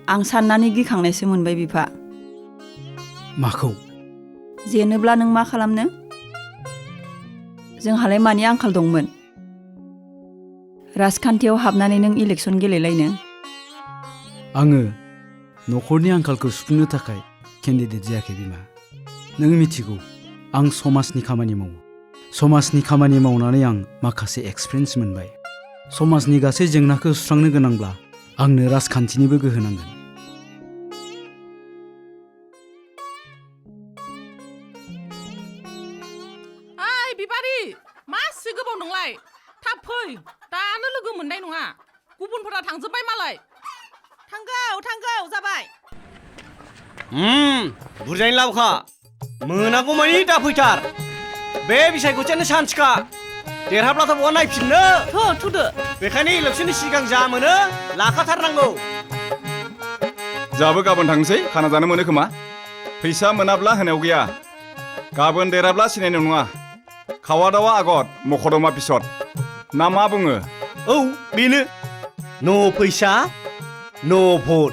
आं साननानै गिखांनायसो मोनबाय बिफा। माखौ? जेनोब्ला नों मा खालामनो? जोंहालाय मानि आंखाल दंमोन? राजखान्थियाव हाबनानै नों इलेक्सन गेलेलायनो? आङो न'खरनि आंखालखौ सुफुंनो थाखाय केन्डिडेट जायाखै बिमा। नों मिथिगौ आं समाजनि खामानि मावो। समाजनि खामानि मावनानै आं माखासे एक्सपिरियेन्स मोनबाय। समाजनि गासै जेंनाखौ सुस्रांनो गोनांब्ला आंनो राजखान्थिनिबो गोहो नांगोन। ओइ बिबारि, मासि गोबाव नोंलाय? थाब फै, दानो लोगो मोननाय नङा। गुबुनफोरा थांजोब्बाय मालाय। थांगौ जाबाय। बुरजायैनो लाबोखा। मोनागौ मानि दा फैथार। बे बिसायख'थियानो सान्सखा। देरहाब्लाथ' बहा नायफिननो। थुदो। बेखायनो इलेक्सननि सिगां जा मोनो लाखाथारनांगौ। जोहाबो गाबोन थांसै, खाना जानो मोनो खोमा। फैसा मोनाब्ला होनायाव गैया। गाबोन देराब्ला सिनायनाय नङा। खावा दावा आगत, मखदमा पिছত। ना मा बुङो? औ, बेनो। न' फैसा, न' भट।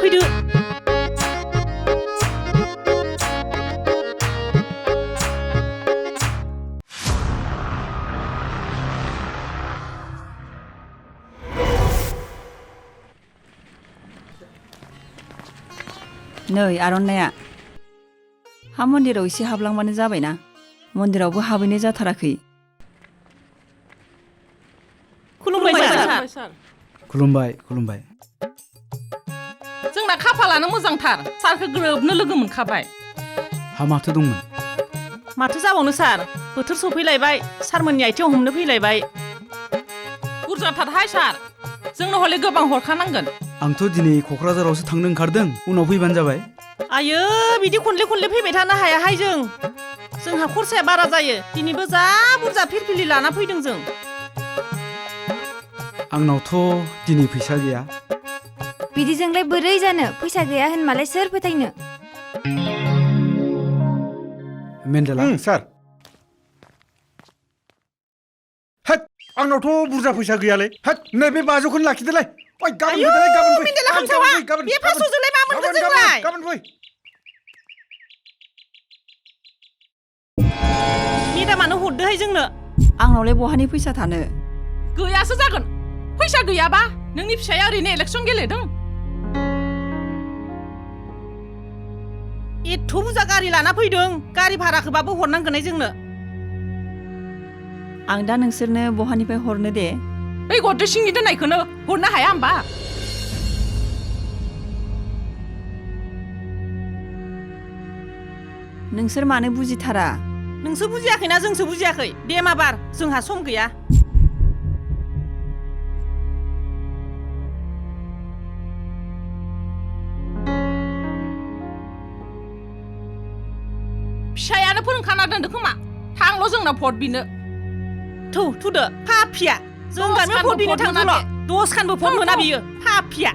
फैदो। नै आर'नाइया। हा मन्दिराव एसे हाबलांबानो जाबायना। मन्दिरावबो हाबहैनाय जाथाराखै। खुलुमबाय सार। खुलुमबाय, खुलुमबाय। जोंना खाफालानो मोजांथार। सारखौ ग्रोबनो लोगो मोनखाबाय। हा माथो दंमोन? माथो जाबावनो सार, बोथोर सफैलायबाय। सारमोननि आथिङाव हमनो फैलायबाय। बुरजाथारहाय सार, जोंनो हले गोबां हरखानांगोन। आंथ' दिनै क'क्राझारावसो थांनो ओंखारदों, उनाव फैबानो जाबाय। आयो, बिदि खनले फैबाय थानो हायाहाय जों। जोंहा खरसाया बारा जायो। दिनैबो जा बुरजा फिरफिलि लाना फैदों जों। आंनावथ' दिनै फैसा गैया। बिदिजोंलाय बोरै जानो? फैसा गैया होनमालाय सोर फोथायनो? मेन्देला। सार। होद, आंनावथ' बुरजा फैसा गैयालै। होद, नैबे 500खौनो लाखिदोलाय। ओइ, गाबोन फैदोलाय, गाबोन फै। मेन्देला हामसावा, बे 500जोंलाय मा मोनगोन जोंलाय? गाबोन फै। मेदामानो हरदोहाय जोंनो। आंनावलाय बहानि फैसा थानो? गैयासो जागोन। फैसा गैयाबा नोंनि फिसाया ओरैनो इलेक्सन गेलेदों। एथ' बुरजा गारि लाना फैदों, गारि भाराखौबाबो हरनांगोनहाय जोंनो। आं दा नोंसोरनो बहानिफ्राय हरनो दे? बै गद्रे सिंनि दोननायखौनो हरनो हाया होमबा? नोंसोर मानो बुजिथारा? नोंसो बुजियाखैना जोंसो बुजियाखै? दे माबार, जोंहा सम गैया। फिसायानो फोरोंखाना दोनदो खोमा। थांल' जोंना भट बिनो। थुदो, पापिया। जों गामियाव भट बिनो थांदोल'। 10 खानबो भट मोना बियो, पापिया।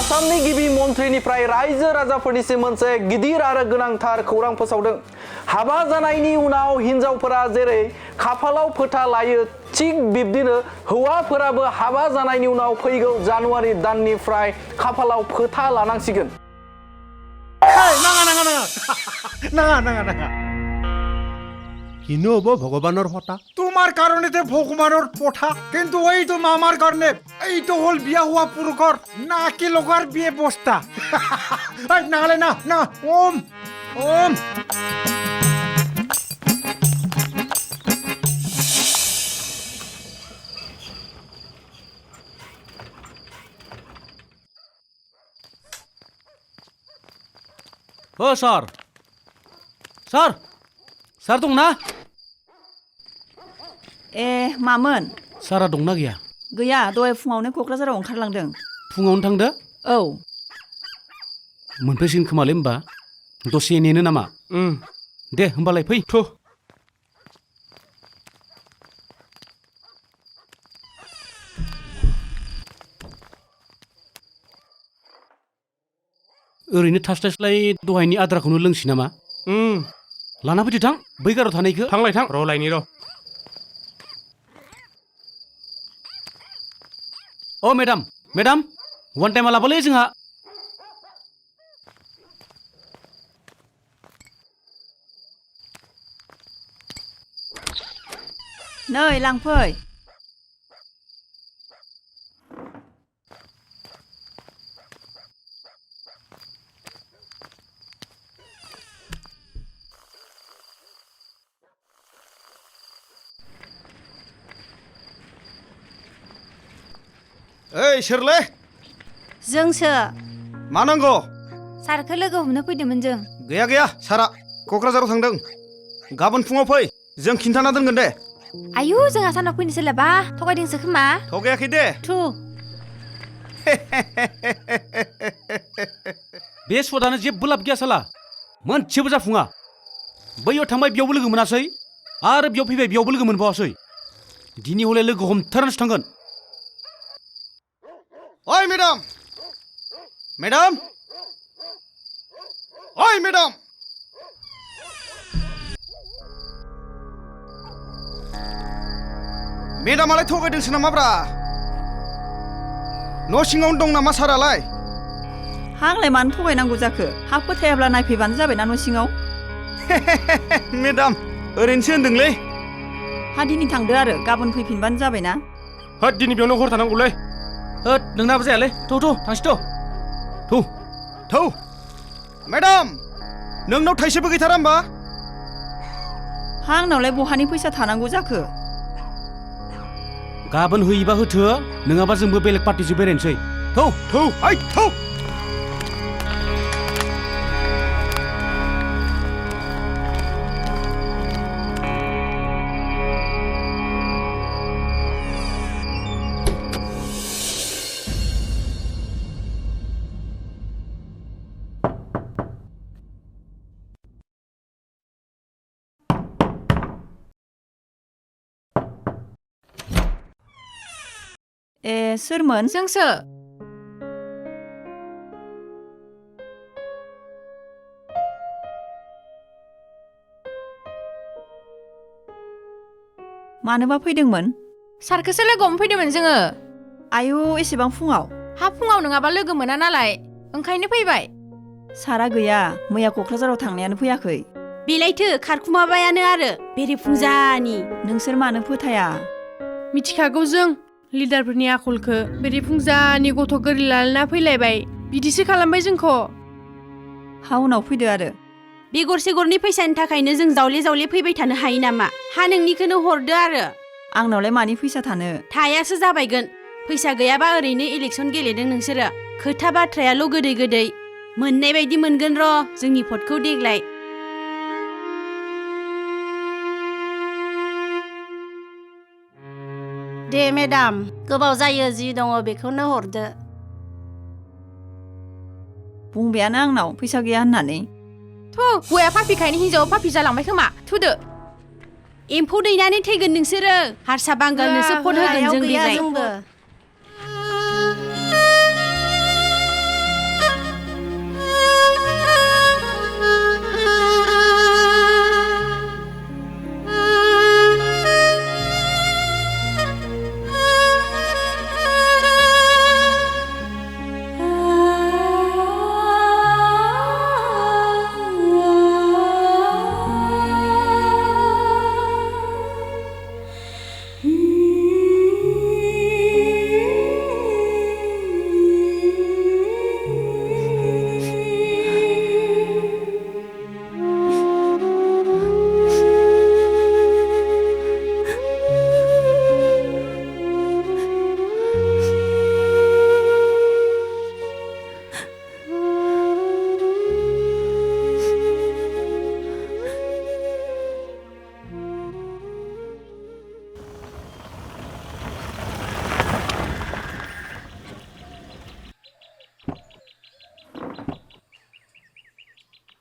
आसामनि गिबि मन्थ्रिनिफ्राय रायजो राजाफोरनिसिम मोनसे गिदिर आरो गोनांथार खौरां फोसावदों। हाबा जानायनि उनाव हिन्जावफोरा जेरै खाफालाव फोथा लायो थिग बिब्दिनो हौवाफोराबो हाबा जानायनि उनाव फैगौ जानुवारि दाननिफ्राय खाफालाव फोथा लानांसिगोन। नाङा কিনো হব ভগৱানৰ ফটা তোমার কারণেতে ভগবানের পথা কিন্তু ওই তো মামার কারণে এই তো হল বিয়া হওয়া পুরুষর না কি লোকার বিয়ে বস্তা নাহলে না না ওম ওম ओ सार सार सार दंना ए मामोन सारा दंना गैया गैया दहाय फुङावनो क'क्राझाराव ओंखारलांदों फुङावनो थांदो औ मोनफैसिगोन खोमालै होमबा दसे नेनो नामा दे होमबालाय फै ओरैनो थास्लायस्लाय दहायनि आद्राखौनो लोंसै नामा लाना फैदो थां बै गाराव थानायखौ थांलाय थां रलायनि र' ओ मेडाम मेडाम वान टाइमा लाबोलै जोंहा नै लांफै ओइ सोरलै जोंसो मा नांगौ सारखौ लोगो हमनो फैदोंमोन जों गैया गैया सारा क'क्राझाराव थांदों गाबोन फुङाव फै जों खिन्थाना दोनगोन दे आयु जोंहा सानाव फैनो सोलाबा थगायदोंसो खोमा थगायाखै दे थु बे सदानो जेबो लाब गैया साला मोनसेबो जाफुङा बैयाव थांबाय बेयावबो लोगो मोनासै आरो बेयाव फैबाय बेयावबो लोगो मोनबावासै दिनै हले लोगो हमथारनासो थांगोन ओइ मेडाम मेडाम ओइ मेडाम मेडामालाय थगायदोंसो नामाब्रा न' सिङावनो दं नामा सारालाय हांलाय मानो थगायनांगौ जाखो हा फोथायाब्ला नायफैबानो जाबायना न' सिङाव मेडाम ओरैनोसो होनदोंलै हा दिनै थांदो आरो गाबोन फैफिनबानो जाबायना होद दिनै बेयावनो हर थानांगौलै होद नोंनाबो जायालै थौ थांसै थौ थौ मेडाम नोंनाव थाइसेबो गैथारा होमबा हा आंनावलाय बहानि फैसा थानांगौ जाखो गाबोन होयोबा होथो नङाबा जोंबो बेलेग पार्टिजों बेरायनोसै थौ ओइ थौ ए सोरमोन जोंसो मानोबा फैदोंमोन सारखौसो लोगो हमनो फैदोंमोन जोङो आयु एसेबां फुङाव हा फुङाव नङाबा लोगो मोना नालाय ओंखायनो फैबाय सारा गैया मैया क'क्राझाराव थांनायानो फैयाखै बेलायथो खारखुमाबायानो आरो बेरेफुंजानि नोंसोर मानो फोथाया मिथिखागौ जों लिडारफोरनि आखलखौ बेरेफुंजानि गथ' गोरलै लाना फैलायबाय बिदिसो खालामबाय जोंखौ हा उनाव फैदो आरो बे गरसे गरनै फैसानि थाखायनो जों जावले जावले फैबाय थानो हायो नामा हा नोंनिखौनो हरदो आरो आंनावलाय मानि फैसा थानो थायासो जाबायगोन फैसा गैयाबा ओरैनो इलेक्सन गेलेदों नोंसोरो खोथा बाथ्रायाल' गोदै गोदै मोननाय बायदि मोनगोन र' जोंनि भटखौ देग्लाय दे मेडाम गोबाव जायो जि दङ बेखौनो हरदो बुंबायानो आंनाव फैसा गैया होननानै थु हौवाया फाफिखायनो हिन्जावा फाफि जालांबाय खोमा थुदो एम्फौ दैनानै थैगोन नोंसोरो हारसा बांगालनोसो भट होगोन जों देग्लाय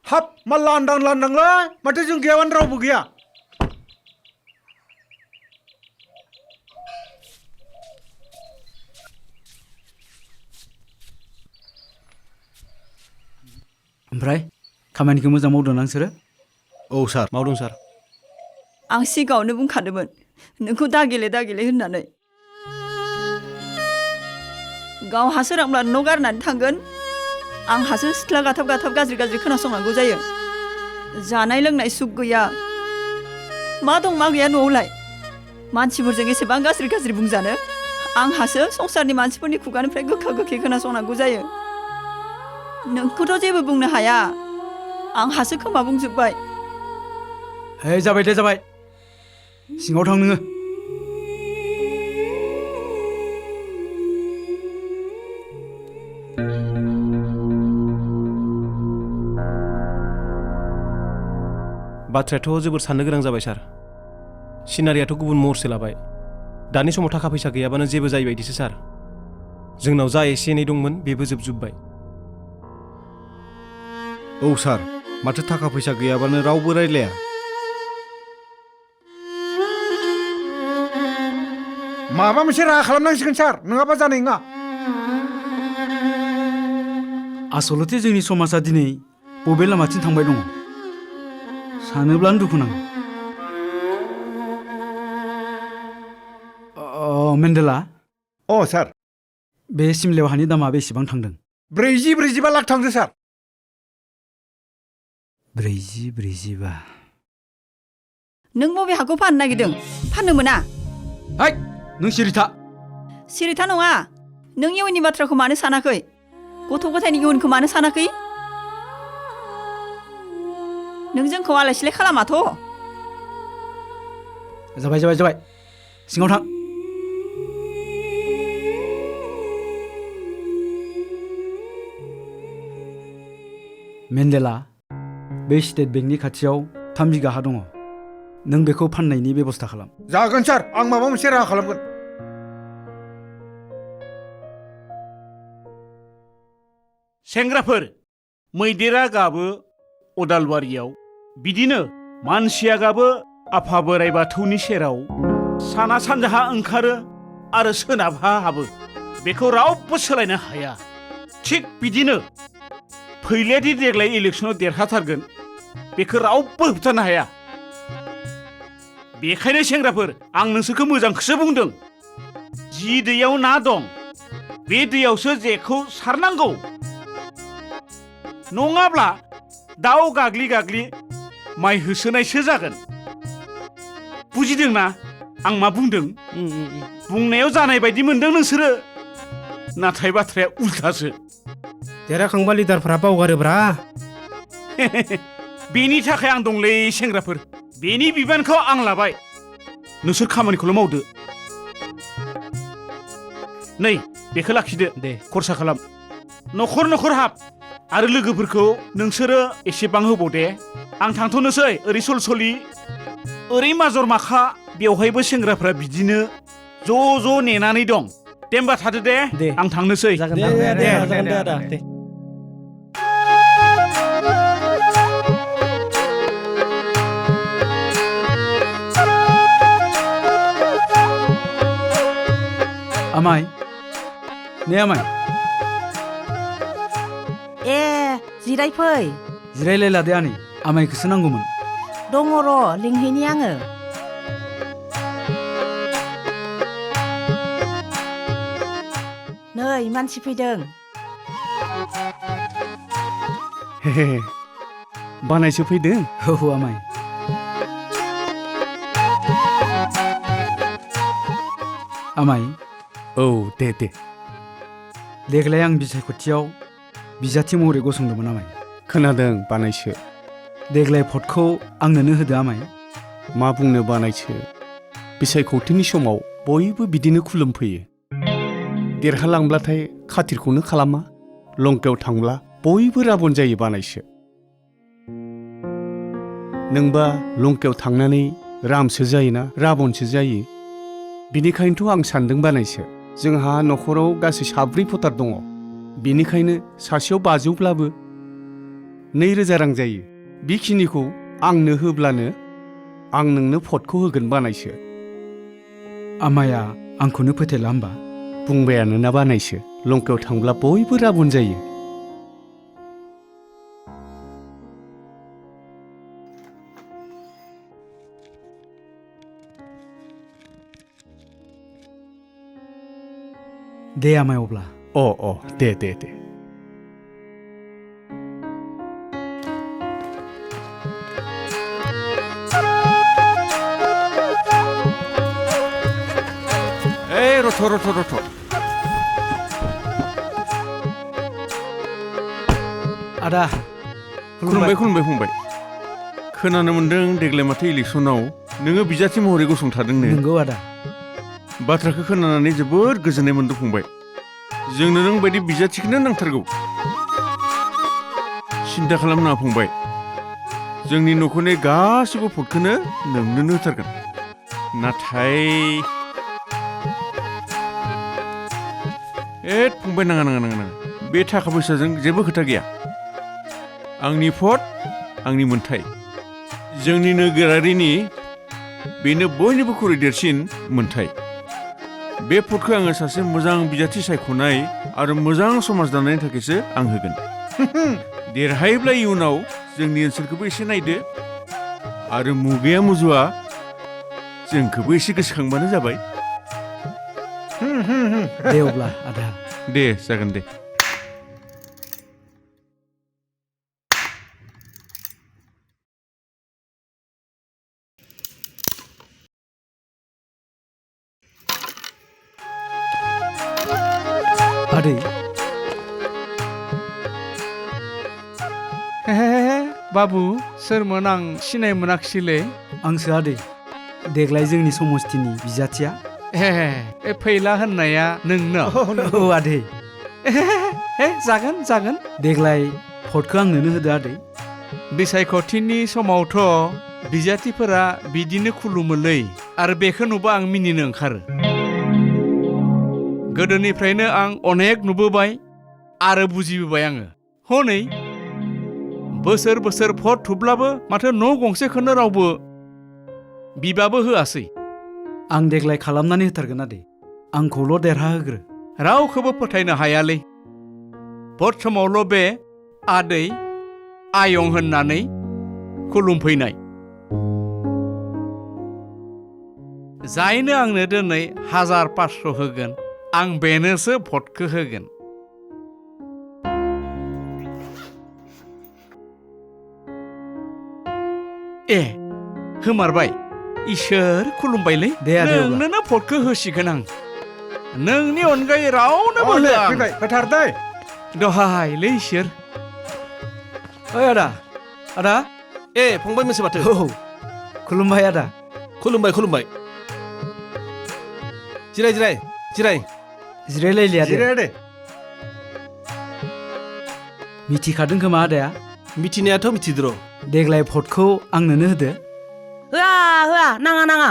हाब मा लांदां लांदांलै माथो जों गैयाबानो रावबो गैया ओमफ्राय खामानिखौ मोजां मावदों ना नोंसोरो औ सार मावदों सार आं सिगाङावनो बुंखादोंमोन नोंखौ दागेले होननानै गावहा सोरांब्ला न' गारनानै थांगोन आंहासो सिथ्ला गाथाब गाज्रि खोनासंनांगौ जायो जानाय लोंनाय सुख गैया मा दं मा गैया न'आवलाय मानसिफोरजों एसेबां गाज्रि बुंजानो आंहासो संसारनि मानसिफोरनि खुगानिफ्राय गोखा गोखै खोनासंनांगौ जायो नोंखौथ' जेबो बुंनो हाया आंहासो खोमा बुंजोब्बाय जाबाय दे जाबाय सिङाव थां नोङो बाथ्रायाथ' जोबोर साननो गोनां जाबाय सार सिनारियाथ' गुबुन महरसो लाबाय दानि समाव थाखा फैसा गैयाबानो जेबो जायो बायदिसो सार जोंनाव जा एसे एनै दंमोन बेबो जोबजोब्बाय औ सार माथो थाखा फैसा गैयाबानो रावबो रायलाया माबा मोनसे राहा खालामनांसिगोन सार नङाबा जानाय नङा आसलथे जोंनि समाजा दिनै बबे लामाथिं थांबाय दङ सानोब्लानो दुखु नाङो मेन्डेला सार बे सिमलायाव हानि दामा बेसेबां थांदों 40-45 लाख थांदों सार 40-45 नों बबे हाखौ फाननो नागिरदों फाननो मोना नों सिरिथा नङा नों इयुननि बाथ्राखौ मानो सानाखै गथ' गथायनि इयुनखौ मानो सानाखै नों जोंखौ आलाय सिलाय खालामाथ' जाबाय सिङाव थां मेन्डेला बे स्टेट बेंकनि खाथियाव 3 बिगा हा दङ नों बेखौ फाननायनि बेबस्था खालाम जागोन सार आं माबा मोनसे राहा खालामगोन सेंग्राफोर मैदेरा गाबो अदालबारियाव बिदिनो मानसिया गाबो आफा बोराइ बाथौनि सेराव साना सानजाहा ओंखारो आरो सोनाबहा हाबो बेखौ रावबो सोलायनो हाया थिग बिदिनो फैलेदि देग्लाय इलेक्सनाव देरहाथारगोन बेखौ रावबो होबथानो हाया बेखायनो सेंग्राफोर आं नोंसोरखौ मोजांखौसो बुंदों जि दैयाव ना दं बे दैयावसो जेखौ सारनांगौ नङाब्ला दाउ गाग्लि माइ होसोनायसो जागोन बुजिदोंना आं मा बुंदों बुंनायाव जानाय बायदि मोनदों नोंसोरो नाथाय बाथ्राया उल्थासो देरहाखांबा लिडारफोरा बावगारोब्रा बेनि थाखाय आं दंलै सेंग्राफोर बेनि बिबानखौ आं लाबाय नोंसोर खामानिखौल' मावदो नै बेखौ लाखिदो दे खरसा खालाम न'खर हाब आरो लोगोफोरखौ नोंसोरो एसेबां होबाव दे आं थांथ'नोसै ओरै सलसलि ओरै माजर माखा बेवहायबो सेंग्राफ्रा बिदिनो ज' नेनानै दं दे होमबा थादो दे आं थांनोसै दे आमाय आमाय जिरायफै जिरायलायला दे आनै आमायखौसो नांगौमोन दङ र' लिंहैनि आङो नै मानसि फैदों बानायसो फैदों औ आमाय आमाय औ दे देग्लाय आं बिसायख'थियाव बिजाथि महरै गसंदोंमोन आमाय खोनादों बानायसो देग्लाय भटखौ आंनोनो होदो आमाय मा बुंनो बानायसो बिसायख'थिनि समाव बयबो बिदिनो खुलुमफैयो देरहालांब्लाथाय खाथिरखौनो खालामा लंकायाव थांब्ला बयबो राबन जायो बानायसो नोंबा लंकायाव थांनानै रामसो जायोना राबनसो जायो बिनिखायनोथ' आं सानदों बानायसो जोंहा न'खराव गासै 7 भटार दङ बिनिखायनो सासेयाव 500ब्लाबो 2,000 रां जायो बेखिनिखौ आंनो होब्लानो आं नोंनो भटखौ होगोन बानायसो आमाया आंखौनो फोथायला होमबा बुंबायानो ना बानायसो लंकायाव थांब्ला बयबो राबन जायो दे आमाय अब्ला अ दे दे दे रथ' आदा खुलुमबाय फंबाय खोनानो मोन्दों देग्लाय माथो इलेक्सनाव नोङो बिजाथि महरै गसंथादोंनो नंगौ आदा बाथ्राखौ खोनानानै जोबोद गोजोननाय मोन्दों फंबाय जोंनो नों बायदि बिजाथिखौनो नांथारगौ सिन्था खालामनाङा फंबाय जोंनि न'खरनि गासैबो भटखौनो नोंनोनो होथारगोन नाथाय फंबाय नाङा बे थाखा फैसाजों जेबो खोथा गैया आंनि भट आंनि मोन्थाय जोंनि नोगोरारिनि बेनो बयनिबोख्रुइ देरसिन मोन्थाय बे भटखौ आङो सासे मोजां बिजाथि सायख'नाय आरो मोजां समाज दानायनि थाखायसो आं होगोन देरहायोब्ला इयुनाव जोंनि ओनसोलखौबो एसे नायदो आरो मुगाया मुजुआ जोंखौबो एसे गोसोखांबानो जाबाय दे अब्ला आदा दे जागोन दे आदै बाबु सोरमोन आं सिनाय मोनाखिसैलै आंसो आदै देग्लाय जोंनि समस्थिनि बिजाथिया फैला होननाया नोंनो औ आदै जागोन देग्लाय भटखौ आंनोनो होदो आदै बिसायख'थिनि समावथ' बिजाथिफोरा बिदिनो खुलुमोलै आरो बेखौ नुबा आं मिनिनो ओंखारो गोदोनिफ्रायनो आं अनेक नुबोबाय आरो बुजिबोबाय आङो हनै बोसोर भट थुब्लाबो माथो न' गंसेखौनो रावबो बिबाबो होआसै आं देग्लाय खालामनानै होथारगोन आदै आंखौल' देरहाहोग्रो रावखौबो फोथायनो हायालै भट समावल' बे आदै आयं होननानै खुलुमफैनाय जायनो आंनो दिनै 1500 होगोन आं बेनोसो भटखौ होगोन होमारबाय इसोर खुलुमबायलै नोंनोनो भटखौ होसिगोन आं नोंनि अनगायै रावनोबो होआ फैबाय होथारदै दहायलै इसोर ओइ आदा फंबाय मोनसे माथो औ खुलुमबाय आदा खुलुमबाय जिरायलायलिया जिराय दे मिथिखादों खोमा आदाया मिथिनायाथ' मिथिद्र' देग्लाय भटखौ आंनोनो होदो होआ नाङा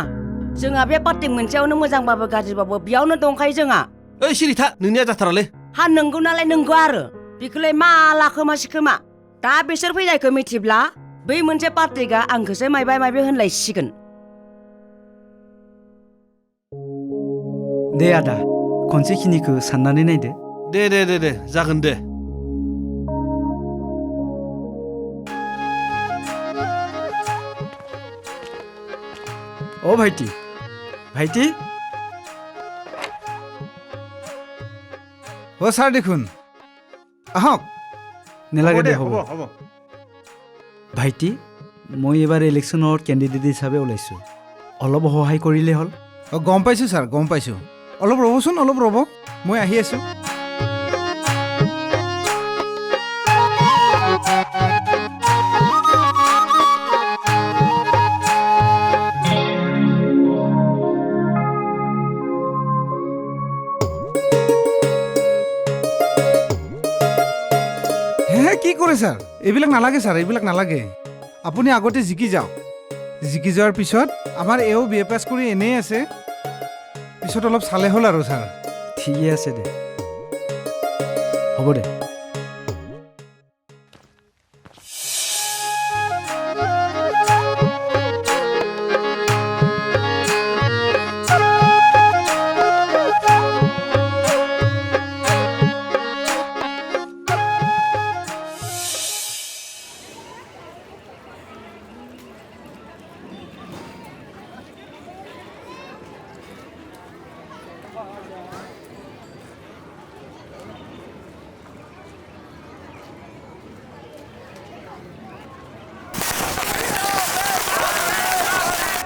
जोंहा बे पार्टि मोनसेयावनो मोजांबाबो गाज्रिबाबो बेयावनो दंखायो जोंहा ओइ सिरिथा नोंनिया जाथारालै हा नंगौ नालाय नंगौ आरो बेखौलाय माला खोमा दा बिसोर फैनायखौ मिथिब्ला बै मोनसे पार्टिगा आंखौसो मायबा होनलायसिगोन दे आदा खनसेखिनिखौ साननानै नायदो दे जागोन दे ও ভাইটি ও ছাৰ দেখোন আহক নেলাগে দে হ'ব ভাইটি মই এবাৰ ইলেকশ্যনৰ কেণ্ডিডেট হিচাপে ওলাইছোঁ অলপ সহায় কৰিলে হ'ল গম পাইছোঁ ছাৰ গম পাইছোঁ অলপ ৰ'ব মই আহি আছোঁ কি কৰে ছাৰ এইবিলাক নালাগে আপুনি আগতে জিকি যাওক জিকি যোৱাৰ পিছত আমাৰ এও বি এ পাছ কৰি এনেই আছে পিছত অলপ চালে হ'ল আৰু ছাৰ ঠিকে আছে দে হ'ব দে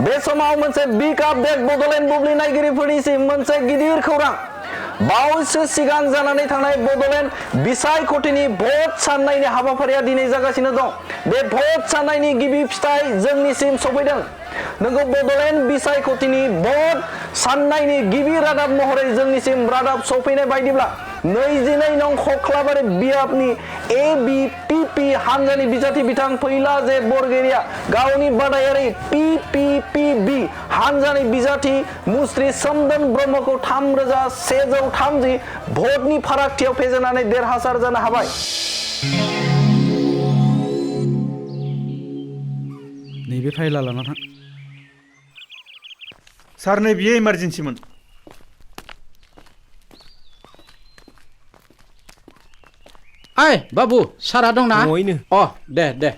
बे समाव मोनसे बिग आपडेट बड'लेण्ड बुब्लि नायगिरिफोरनिसिम मोनसे गिदिर खौरां बावैसो सिगां जानानै थांनाय बड'लेण्ड बिसायख'थिनि भट साननायनि हाबाफारिया दिनै जागासिनो दं बे भट साननायनि गिबि फिथाइ जोंनिसिम सफैदों नोंगौ बड'लेण्ड बिसायख'थिनि भट साननायनि गिबि रादाब महरै जोंनिसिम रादाब सफैनाय बायदिब्ला 22 नं खख्लाबारि बियाबनि ABPP हानजानि बिजाथि बिथां फैलाजे बरगयारिया गावनि बादायारि PPPB हानजानि बिजाथि मुस्रि सोमदोन ब्रह्मखौ 3130 भटनि फारागथियाव फेजेननानै देरहासार जानो हाबाय। नैबे फाइला लाना थां। सार नै बियो इमारजेन्सिमोन। ओइ बाबु सारा दंना? न'यैनो। अ दे दे।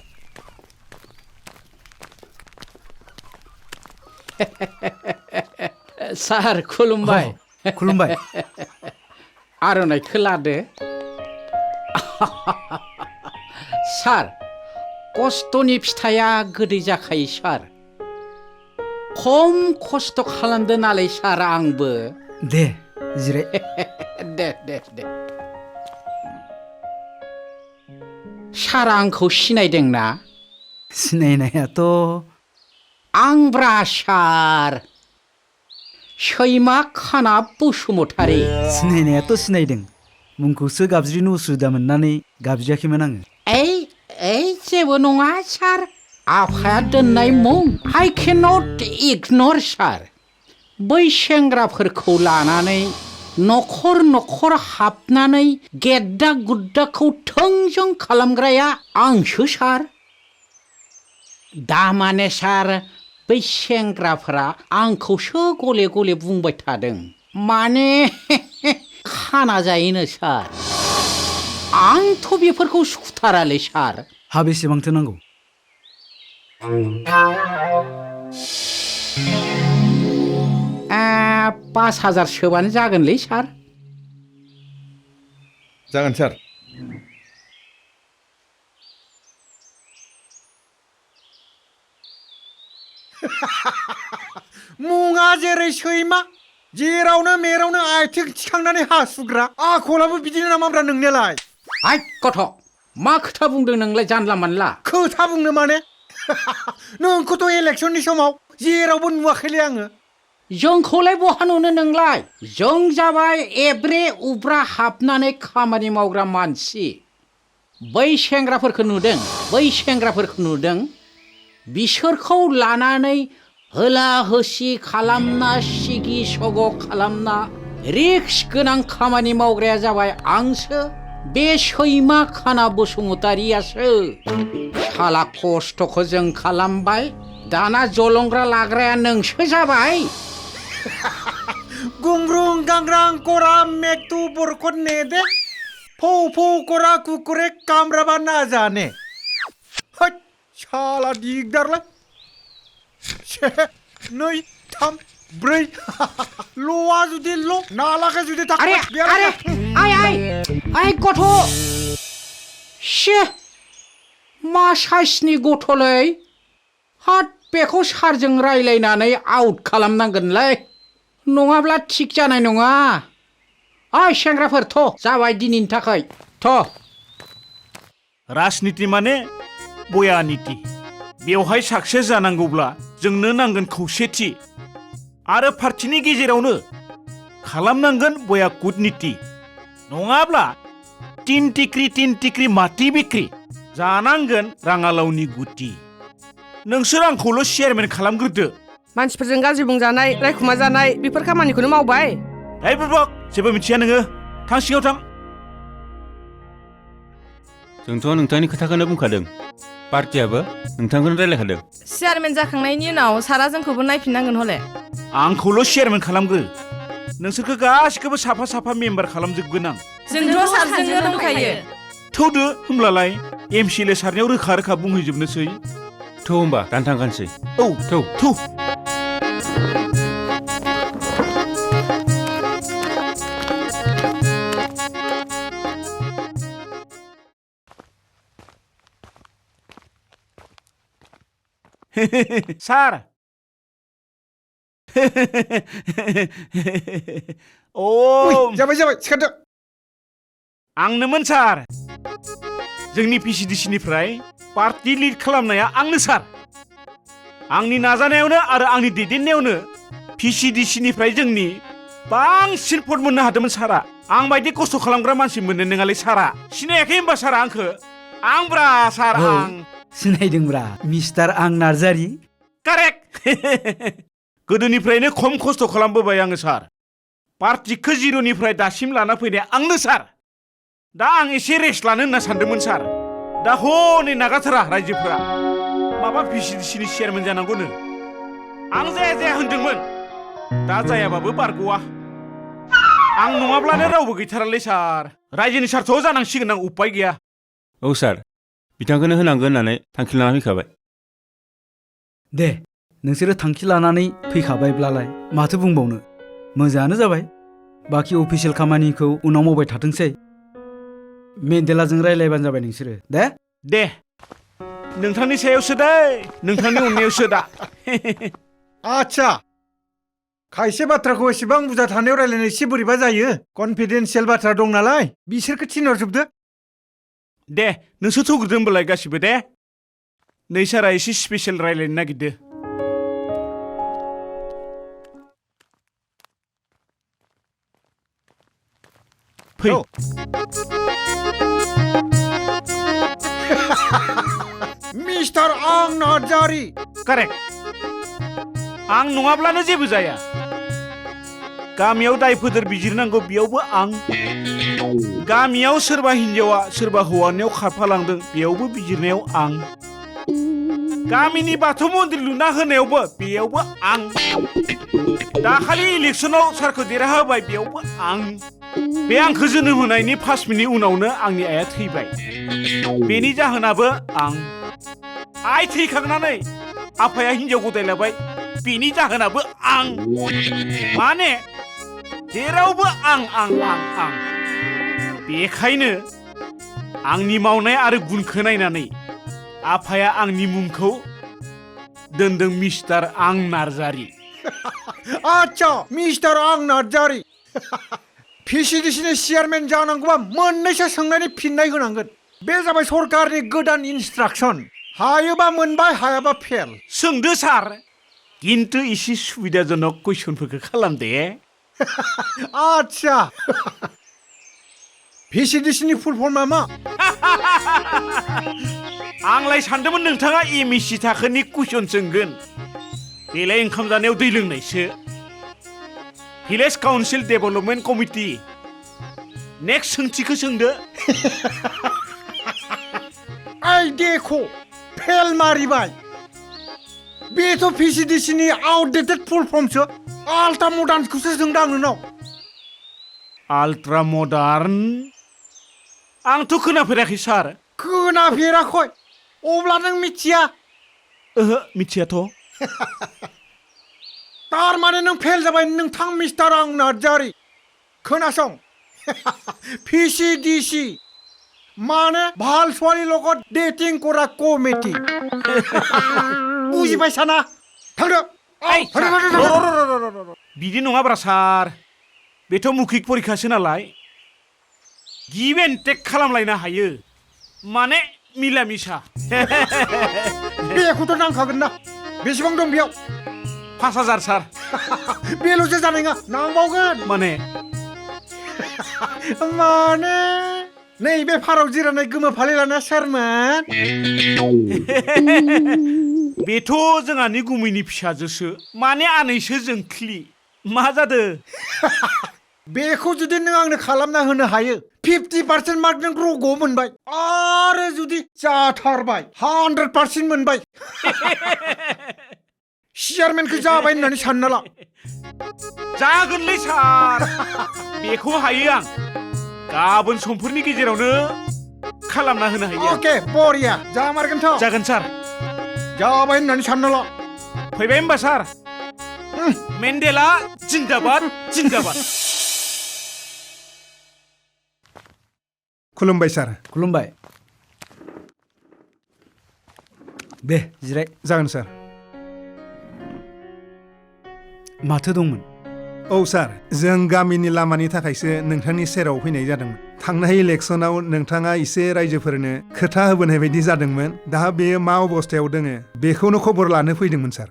सार खुलुमबाय। खुलुमबाय। आर'नाइखौ लादो। सार खस्थ'नि फिथाइया गोदै जाखायो सार। खम खस्थ' खालामदो नालाय सार आंबो। दे जिराय। दे दे दे। सारा आंखौ सिनायदोंना? सिनायनायाथ' आंब्रा सार सैमा खाना बसुमतारी। सिनायनायाथ' सिनायदों मुंखौसो गाबज्रिनो उसुबिदा मोननानै गाबज्रियाखैमोन आङो। ओइ जेबो नङा सार आफाया दोननाय मुं आइ केन नट इगनर सार। बै सेंग्राफोरखौ लानानै न'खर न'खर हाबनानै गेद्दा गुद्दाखौ थोंजों खालामग्राया आंसो सार। दामाने सार बै सेंग्राफोरा आंखौसो गले गले बुंबाय थादों माने खाना जायोनो सार। आंथ' बेफोरखौ सुखुथारालै सार। हा बेसेबांथो नांगौ? पास हाजार सोबानो जागोनलै सार। जागोन सार। मुङा जेरै सैमा जेरावनो मेरावनो आथिं थिखांनानै हासुग्रा आखलाबो बिदिनो नामाब्रा नोंनियालाय? आइ गथ' मा खोथा बुंदों नोंलाय जानला मानला? खोथा बुंनो माने नोंखौथ' इलेक्सननि समाव जेरावबो नुवाखैलै आङो। जोंखौलाय बहा नुनो नोंलाय? जों जाबाय एब्रे उब्रा हाबनानै खामानि मावग्रा मानसि। बै सेंग्राफोरखौ नुदों बिसोरखौ लानानै होला होसि खालामना सिगि सग' खालामना रिक्स गोनां खामानि मावग्राया जाबाय आंसो बे सैमा खाना बसुमतारियासो। साला खस्थ'खौ जों खालामबाय दाना जलंग्रा लाग्राया नोंसो जाबाय। गुंग्रुं गांग्रां करा मेक्तु बरकत नेदे फौ फौ करा कुकुरे कामराबा ना जाने। हट साला दिगदारलाय। 1 2 3 4 ल'आ जुदि ल' नालाखा जुदि थाख। आइ गथ' शे मा साइसनि गथ'लै? हाट बेखौ सारजों रायलायनानै आउट खालामनांगोनलै नङाब्ला थिक जानाय नङा। ओइ सेंग्राफोर थ' जाबाय दिनैनि थाखाय थ'। राजनिति माने बया निति। बेवहाय साक्सेस जानांगौब्ला जोंनो नांगोन खौसेथि आरो पार्टिनि गेजेरावनो खालामनांगोन बया कुटनिति। नङाब्ला तिन टिक्रि माति बिक्रि जानांगोन राङालावनि गुति। नोंसोर आंखौल' चेयारमेन खालामग्रोदो। मानसिफोरजों गाज्रि बुंजानाय रायखुमा जानाय बेफोर खामानिखौनो मावबाय। ओइ बुरबक जेबो मिथिया नोङो थां सिङाव थां। जोंथ' नोंथांनि खोथाखौनो बुंखादों पार्टियाबो नोंथांखौनो रायलायखादों। चेयारमेन जाखांनायनि उनाव सारा जोंखौबो नायफिननांगोन हले। आंखौल' चेयारमेन खालामग्रो नोंसोरखौ गासिखौबो साफा साफा मेम्बार खालामजोबगोन आं। जोंथ' सारजोंनो दंखायो। थौदो होमब्लालाय MCLA सारनायाव रोखा रोखा बुंहैजोबनोसै। थौ होमबा दान थांखानोसै। औ थौ। सार जाबाय जाबाय सिखारदो आंनोमोन सार जोंनि पिसिडिसिनिफ्राय पार्टि लिड खालामनाया आंनो सार आंनि नाजानायावनो आरो आंनि दैदेननायावनो पिसिडिसिनिफ्राय जोंनि बांसिन भट मोननो हादोंमोन सारा आं बायदि खस्थ' खालामग्रा मानसि मोननो नङालै सारा सिनायाखै होमबा सारा आंखो आंब्रा सार आं सिनायदोंब्रा मिस्टार आं नार्जारि कारेक्ट गोदोनिफ्रायनो खम खस्थ' खालामबोबाय आङो सार पार्टिखौ जिर'निफ्राय दासिम लाना फैनाया आंनो सार दा आं एसे रेस्ट लानो होनना सानदोंमोन सार दा हनै नागारथारा रायजोफोरा माबा पिसिडिसिनि चेयारमेन जानांगौनो आं जाया जाया होनदोंमोन दा जायाबाबो बारग'आ आं नङाब्लानो रावबो गैथारालै सार रायजोनि सार्थआव जानांसिगोन आं उपाय गैया औ सार बिथांखौनो होनांगोन होननानै थांखि लाना फैखाबाय दे नोंसोरो थांखि लानानै फैखाबायब्लालाय माथो बुंबावनो मोजाङानो जाबाय बाखि अफिसियेल खामानिखौ उनाव मावबाय थाथोंसै मेन्डेलाजों रायलायबानो जाबाय नोंसोरो दे दे नोंथांनि सायावसो दै नोंथांनि अननायावसो दा आच्छा खायसे बाथ्राखौ एसेबां बुरजा थानायाव रायलायनो एसे बोरैबा जायो कनफिडेन्सियेल बाथ्रा दं नालाय बिसोरखौ थिनहरजोबदो दे नोंसोर थौग्रोदो होनबालाय गासिबो दे नै सारा एसे स्पेसियेल रायलायनो नागिरदो फै मिस्टार आं नार्जारि कारेक्ट आं नङाब्लानो जेबो जाया गामियाव दायफोर बिजिरनांगौ बेयावबो आं गामियाव सोरबा हिन्जावा सोरबा हौवानियाव खारफालांदों बेयावबो बिजिरनायाव आं गामिनि बाथौ मन्दिर लुना होनायावबो बेयावबो आं दाखालि इलेक्सनाव सारखौ देरहाहोबाय बेयावबो आं बे आंखौ जोनोम होनायनि 5 मिनिट उनावनो आंनि आइया थैबाय बेनि जाहोनाबो आं आइ थैखांनानै आफाया हिन्जाव गदायलाबाय बेनि जाहोनाबो आं माने जेरावबो आं बेखायनो आंनि मावनाय आरो गुनखौ नायनानै आफाया आंनि मुंखौ दोनदों मिस्टार आं नार्जारि आच्छा मिस्टार आं नार्जारि पिसिडिसिनि चेयारमेन जानांगौबा मोननैसो सोंनायनि फिननाय होनांगोन बे जाबाय सरकारनि गोदान इन्सट्राक्सन हायोबा मोनबाय हायाबा फेल सोंदो सार किन्तु एसे सुबिदाजनक कुइसनफोरखौ खालाम दे आच्छा पिसिडिसिनि फुल फर्मा मा आंलाय सानदोंमोन नोंथाङा एमएससि थाखोनि कुइसन सोंगोन बेलाय ओंखाम जानायाव दै लोंनायसो village council development committee next सोंथिखौ सोंदो आइ देखो फेल मारिबाय बेथ' पिसिडिसिनि आउटडेटेड फुल फर्मसो आल्ट्रा मडार्नखौसो सोंदों आं नोंनाव आल्ट्रा मडार्न आंथ' खोनाफेराखै सार खोनाफेराखै अब्ला नों मिथिया ओहो मिथियाथ' तारमाने नों फेल जाबाय नोंथां मिस्टार आं नार्जारि खोनासं पिसिडिसि माने भालसवारि লগত डेटिं करा कमिटि बुजिबाय साना थांदो बिदि नङाब्रा सार बेथ' मुखिक परिखासो नालाय गिभ एन्ड टेक खालामलायनो हायो माने मिला मिसा बेखौथ' नांखागोन ना बेसेबां दं बेयाव 5000 सार बेल'सो जानाय नङा नांबावगोन माने नैबे फाराव जिरायनाय गोमो फालि लानाया सोरमोन बेथ' जोंहानि गुमैनि फिसाजोसो माने आनैसो जोंख्लि मा जादों बेखौ जुदि नों आंनो खालामना होनो हायो 50% मार्क नों रग' मोनबाय आरो जुदि जाथारबाय 100% मोनबाय चेयारमेनखौ जाबाय होननानै सानना ला जागोनलै सार बेखौ हायो आं गाबोन समफोरनि गेजेरावनो खालामना होनो हायो अके बरिया जामारगोनथ' जागोन सार जाबाय होननानै सानना ला फैबाय होमबा सार मेन्डेला जिन्दाबाद जिन्दाबाद खुलुमबाय सार खुलुमबाय दे जिराय जागोन सार माथो दंमोन? औ सार, जों गामिनि लामानि थाखायसो नोंथांनि सेराव फैनाय जादोंमोन। थांनाय इलेक्सनाव नोंथाङा एसे रायजोफोरनो खोथा होबोनाय बायदि जादोंमोन। दा बेयो मा अबस्थायाव दोङो बेखौनो खबर लानो फैदोंमोन सार।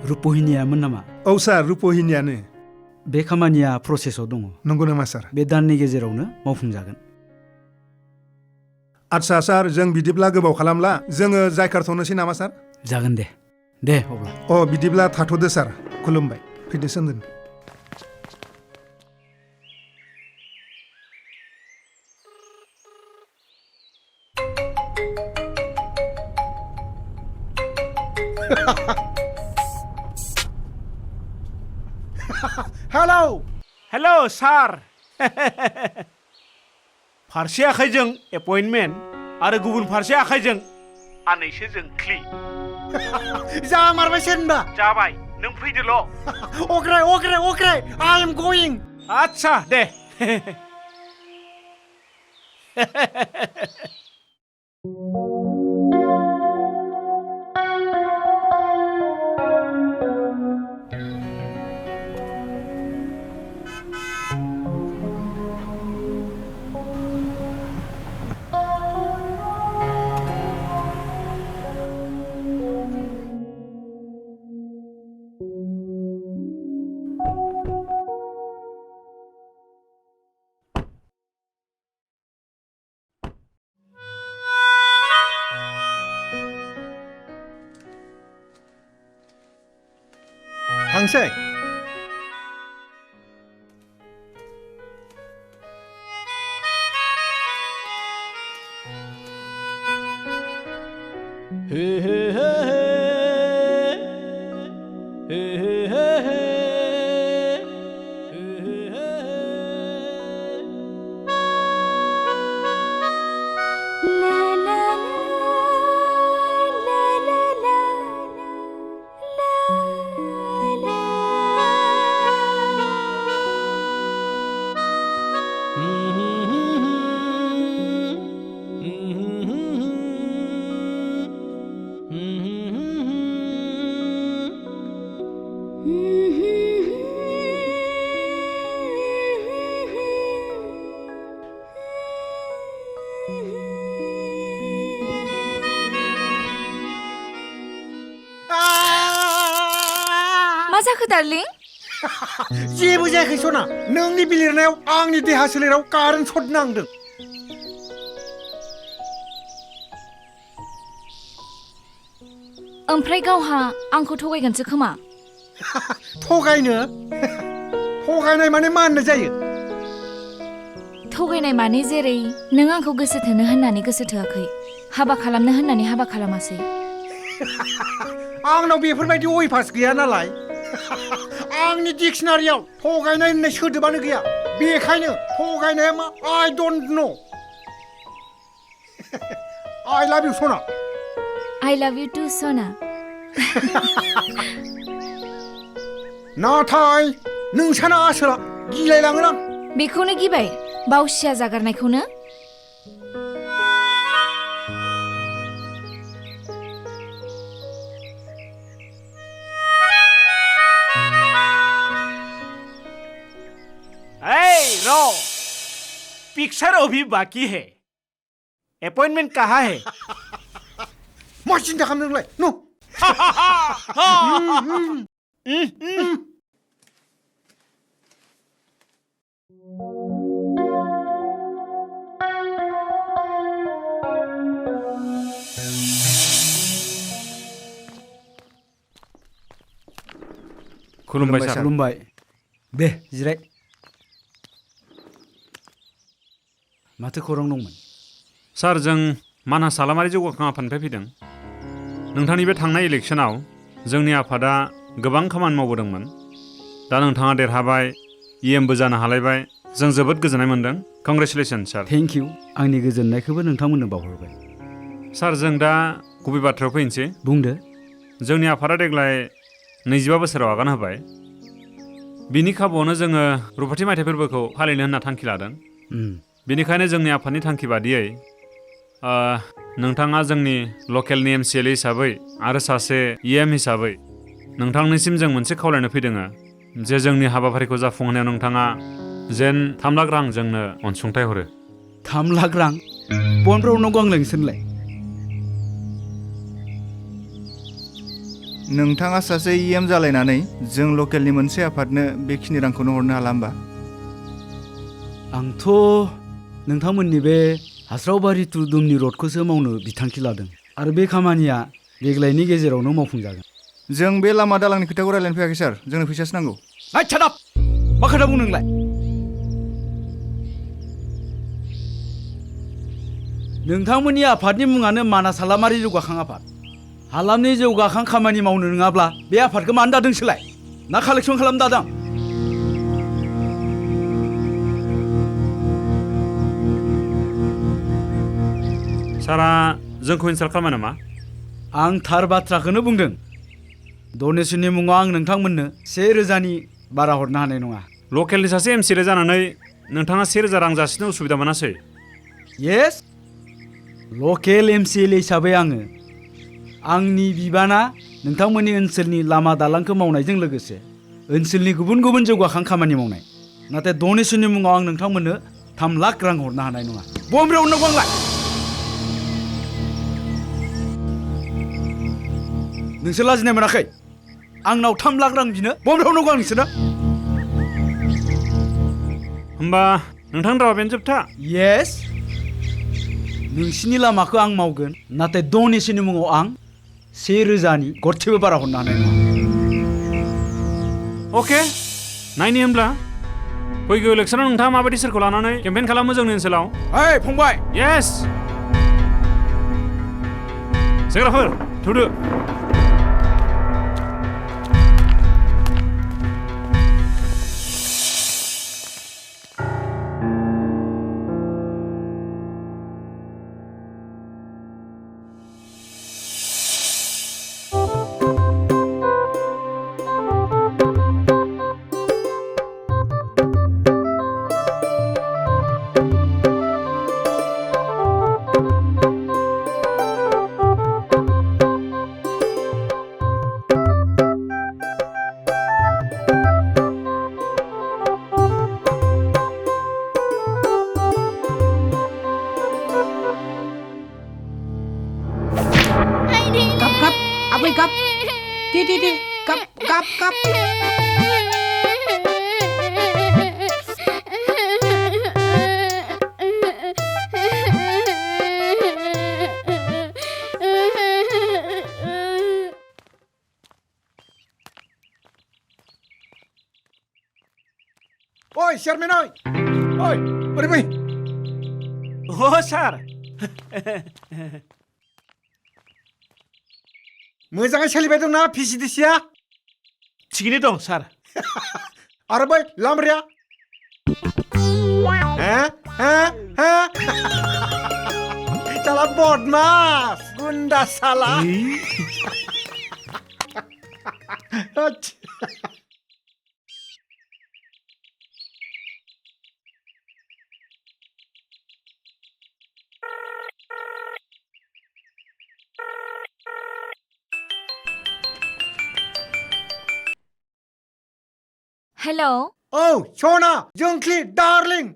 रुपहिनियामोन नामा? औ सार, रुपहिनियानो। बे खामानिया प्रसेसआव दङ। नंगौ नामा सार? बे दाननि गेजेरावनो मावफुंजागोन। आदसा सार, जों बिदिब्ला गोबाव खालामला जोङो जायखारथ'नोसै नामा सार? जागोन दे। दे अब्ला। बिदिब्ला थाथ'दो सार। खुलुमबाय। फैदो सोमदोन। Hello sir. फारसे आखाइजों एपइन्टमेन्ट आरो गुबुन फारसे आखाइजों आनैसो जोंख्लि। जा मारबायसो होनबा? जाबाय, नों फैदोल'। अके, I am going. आच्छा दे। थांसै। मा जाखो डार्लिं? जेबो जायाखै सना। नोंनि बिलिरनायाव आंनि देहा सोलेराव कारेन्ट सर्ट नांदों। ओमफ्राय गावहा आंखौ थगायगोनसो खोमा? थगायनाय माने मा होननाय जायो? थगायनाय माने जेरै नों आंखौ गोसो थोनो होननानै गोसो थोआखै, हाबा खालामनो होननानै हाबा खालामासै। आंनाव बेफोरबायदि अयभास गैया नालाय। आंनि डिक्सनारियाव थगायनाय होननाय सोदोबानो गैया। बेखायनो थगायनाया मा आइ डोन्ट नो। आइ लाभ इउ सना। आइ लाभ इउ टु सना। नाथाय नोंसाना आसोला गिलायलाङोना। बेखौनो गिबाय, बावसिया जागारनायखौनो। पिक्चर अभी बाकी है। अपॉइंटमेंट कहाँ है? मा सिन्था खालामदों नोंलाय? खुलुमबाय सार। खुलुमबाय। दे जिराय। माथो खौरां दंमोन? सार, जों मानास हालामारि जौगाखां आफादनिफ्राय फैदों। नोंथांनि बे थांनाय इलेक्सनाव जोंनि आफादा गोबां खामानि मावबोदोंमोन। दा नोंथाङा देरहाबाय, EMबो जानो हालायबाय। जों जोबोद गोजोननाय मोनदों। Congratulation sir. Thank you. आंनि गोजोननायखौबो नोंथांमोननो बावहरबाय। सार, जों दा गुबै बाथ्रायाव फैनोसै। बुंदो। जोंनि आफादा देग्लाय 22 बोसोराव आगान होबाय। बिनि खाबुआवनो जोङो रुपाथि मायथाइ फोरबोखौ फालिनो होनना थांखि लादों। बेनिखायनो जोंनि आफादनि थांखि बादियै नोंथाङा जोंनि लकेलनि MCLA हिसाबै आरो सासे EM हिसाबै नोंथांनिसिम जों मोनसे खावलायनो फैदों। जे जोंनि हाबाफारिखौ जाफुंहोनायाव नोंथाङा जेन 3 लाख रां जोंनो अनसुंथाइ हरो। 3 लाख रां बनफ्राव नंगौ आं नोंसोरलाय नोंथाङा सासे EM जालायनानै जों लकेलनि मोनसे आफादनो बेखिनि रांखौनो हरनो हाला होमबा? आंथ' नोंथांमोननि बे हास्रावबारि टु दुमनि रडखौसो मावनो बिथांखि लादों आरो बे खामानिया देग्लायनि गेजेरावनो मावफुंजागोन। जों बे लामा दालांनि खोथाखौ रायलायनो फैयाखै सार, जोंनो फैसासो नांगौ। सादाब मा खोथा बुं नोंलाय? नोंथांमोननि आफादनि मुङानो मानास हालामारि जौगाखां आफाद। हालामनि जौगाखां खामानि मावनो नङाब्ला बे आफादखौ मानो दादोंसोलाय? ना कालेक्सन खालाम दादों? सारा जोंखौ इनसाल्ट खालामो नामा? आं थार बाथ्राखौनो बुंदों। डनेशननि मुङाव आं नोंथांमोननो 1,000नि बारा हरनो हानाय नङा। लकेलनि सासे MCL जानानै नोंथाङा 1,000 रां जासिनो उसुबिदा मोनासै? येस, लकेल MCL हिसाबै आंनि बिबाना नोंथांमोननि ओनसोलनि लामा दालांखौ मावनायजों लोगोसे ओनसोलनि गुबुन गुबुन जौगाखां खामानि मावनाय। नाथाय डनेशननि मुङाव आं नोंथांमोननो 3 लाख रां हरनो हानाय नङा। बमब्राव नंगौ आंलाय? नोंसोर लाजिनाय मोनाखै? आंनाव 3 लाख रां बिनो बमब्राव नंगौ आं नोंसोरनो? होमबा नोंथांनि रावा बेनो जोबथा? येस, नोंसिनि लामाखौ आं मावगोन, नाथाय डनेशननि मुङाव आं 1,000नि गरसेबो बारा हरनो हानाय नङा। अके, नायनि होमब्ला फैगौ इलेक्सनाव नोंथाङा माबायदि सोरखौ लानानै केम्पेइन खालामो जोंनि ओनसोलाव? ओइ फंबाय! येस! सेंग्राफोर थुदो। ओइ चेयारमेन ओइ ओरै फै। सार मोजाङै सोलिबाय दंना PCDC-आ? थिगैनो दं सार। आरो बै लामब्राया? साला बदमास गुन्दा साला। हेलौ। औ सना जोंख्लि डार्लिं।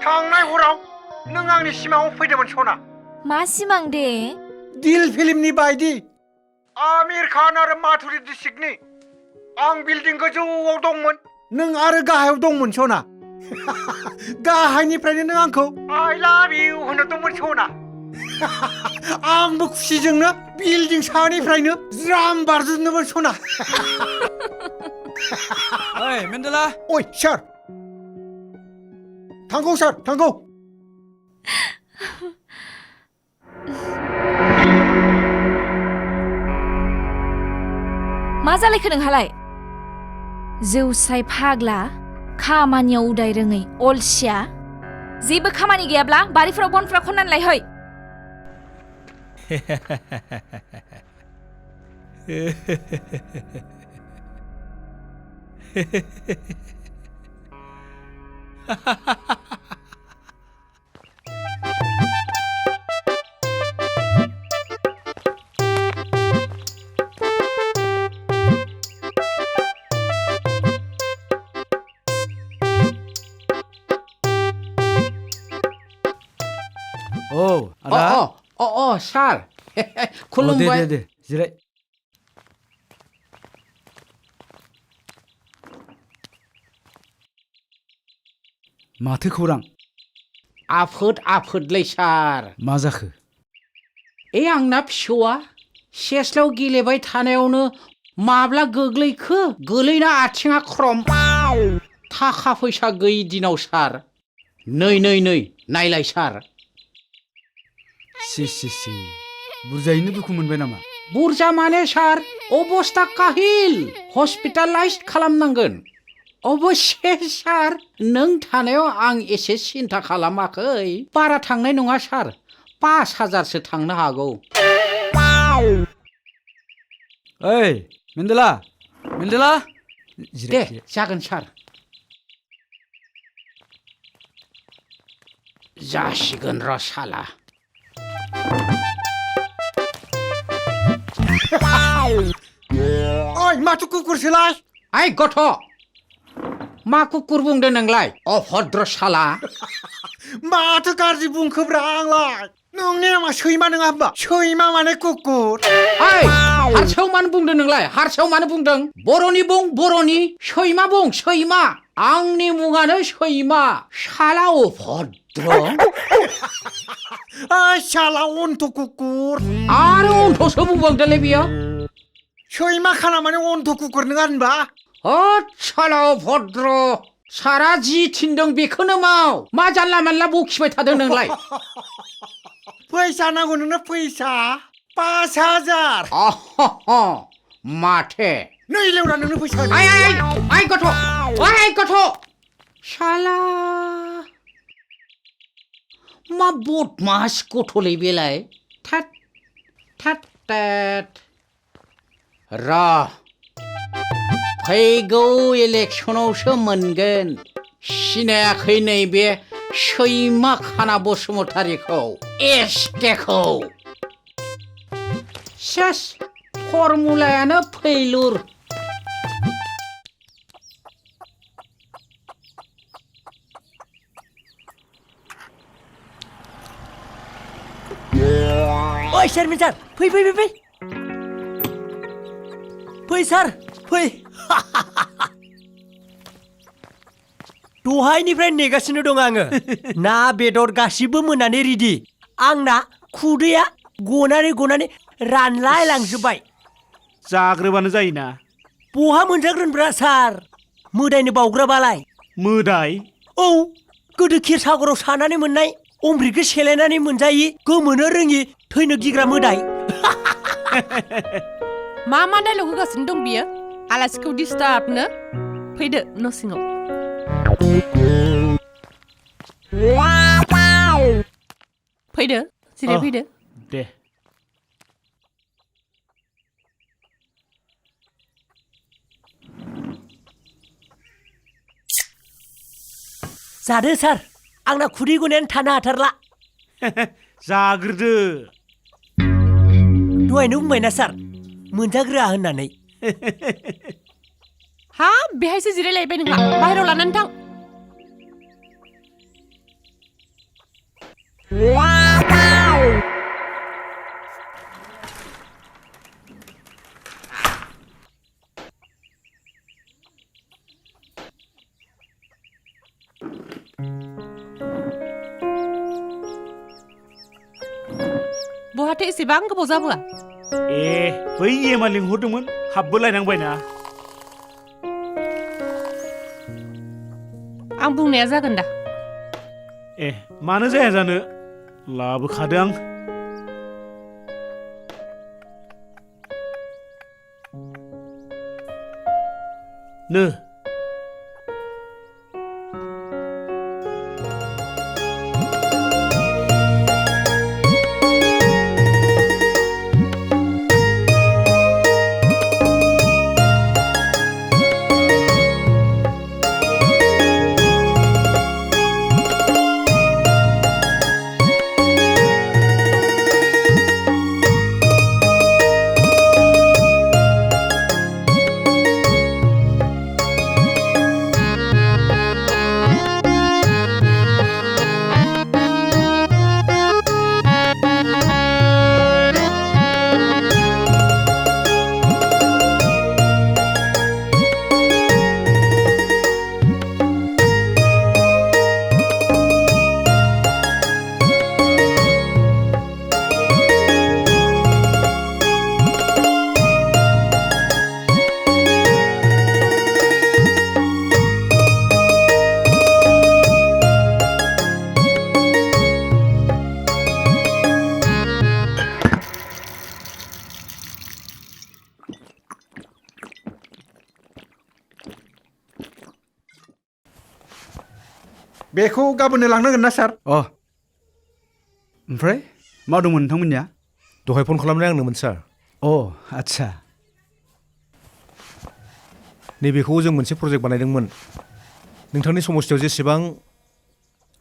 थांनाय हराव नों आंनि सिमाङाव फैदोंमोन सना। मा सिमां दे? दिल फिल्मनि बायदि आमिर खान आरो माधुरि डिक्सिटनि। आं बिल्डिं गोजौआव दंमोन, नों आरो गाहायाव दंमोन सना। गाहायनिफ्रायनो नों आंखौ I love you होनहरदोंमोन सना। आंबो खुसिजोंनो बिल्डिं सानिफ्रायनो ज्राम बारजुमदोंमोन सना। ओइ मेन्डेला। ओइ सार। थांगौ सार थांगौ। मा जालायखो नोंहालाय? जौसाय फाग्ला, खामानियाव उदाय रोङै अलसिया। जेबो खामानि गैयाब्ला बारिफोराव बनफोरा खननानै लायहै। औ आदा सार खुलुमबाय दे जिराय माथो खौरां आफोदलै सार मा जाखो आंना फिसौआ सेस्लाव गेलेबाय थानायावनो माब्ला गोग्लैखो गोलैना आथिङा ख्रम थाखा फैसा गैयि दिनाव सार नै नायलाय सार सि बुरजायैनो दुखु मोनबाय नामा बुरजा माने सार अबस्था काहिल हस्पिटालाइज खालामनांगोन अबश्य सार नों थानायाव आं एसे सिन्था खालामाखै बारा थांनाय नङा सार 5,000सो थांनो हागौ ओइ मेन्देला दे जागोन सार जासिगोन र' साला ओइ माथो कुकुरसोलाय ओइ गथ' मा कुकुर बुंदों नोंलाय अभद्र साला माथो गाज्रि बुंखोब्रा आंलाय नोंनि नामा सैमा नङा होमबा सैमा माने कुकुर ओइ हारसायाव मानो बुंदों नोंलाय हारसायाव मानो बुंदों बर'नि बुं बर'नि सैमा बुं सैमा आंनि मुङानो सैमा साला अभद्र साला अन्थ कुकुर आरो अन्थसो बुंबावदोंलै बियो सैमा खाना माने अन्थ कुकुर नङा होनबा साला अभद्र सारा जि थिनदों बेखौनो माव मा जानला मानला बखिबाय थादों नोंलाय फैसा नांगौ नोंनो फैसा 5,000 माथे नै लेवरा नोंनो फैसा आइ गथ' साला मा बदमास गथ'लै बेलाय थाट र फैगौ इलेक्सनावसो मोनगोन सिनायाखै नैबे सैमा खाना बसुमतारीखौ एसकेखौ सेस फर्मुलायानो फैलुर ओइ चेयारमेन सार फै सार फै दहायनिफ्राय नेगासिनो दं आङो ना बेदर गासिबो मोननानै रेडि आंना खुदैया गनानै रानलाय लांजोबबाय जाग्रोबानो जायोना बहा मोनजाग्रोनब्रा सार मोदायनो बावग्राबालाय मोदाय औ गोदो क्षीरसागराव सानानै मोननाय अमृतखौ सेलायनानै मोनजायि गोमोनो रोङि थैनो गिग्रा मोदाय मा डायलग होगासिनो दं बियो आलासिखौ डिस्टार्बनो फैदो न' सिङाव फैदो जिराय फैदो दे जादो सार आंना खुदै गनायानो थानो हाथारला जाग्रोदो दहायनो बुंबायना सार मोनजाग्रोआ होननानै बेहायसो जिरायलायबाय नोंहा बाहेरायाव लानानै थां बहाथो एसेबां गोबाव जाबोआ बै एमा लिंहरदोंमोन हाबबो लायनांबायना आं बुंनाया जागोन दा मानो जाया जानो लाबोखादों आं नो बेखौ गाबोननो लांनांगोन ना सार अ ओमफ्राय मा दंमोन नोंथांमोननिया दहाय फन खालामनाय आंनोमोन सार अ आदसा नैबेखौ जों मोनसे प्रजेक्ट बानायदोंमोन नोंथांनि समस्थियाव जेसेबां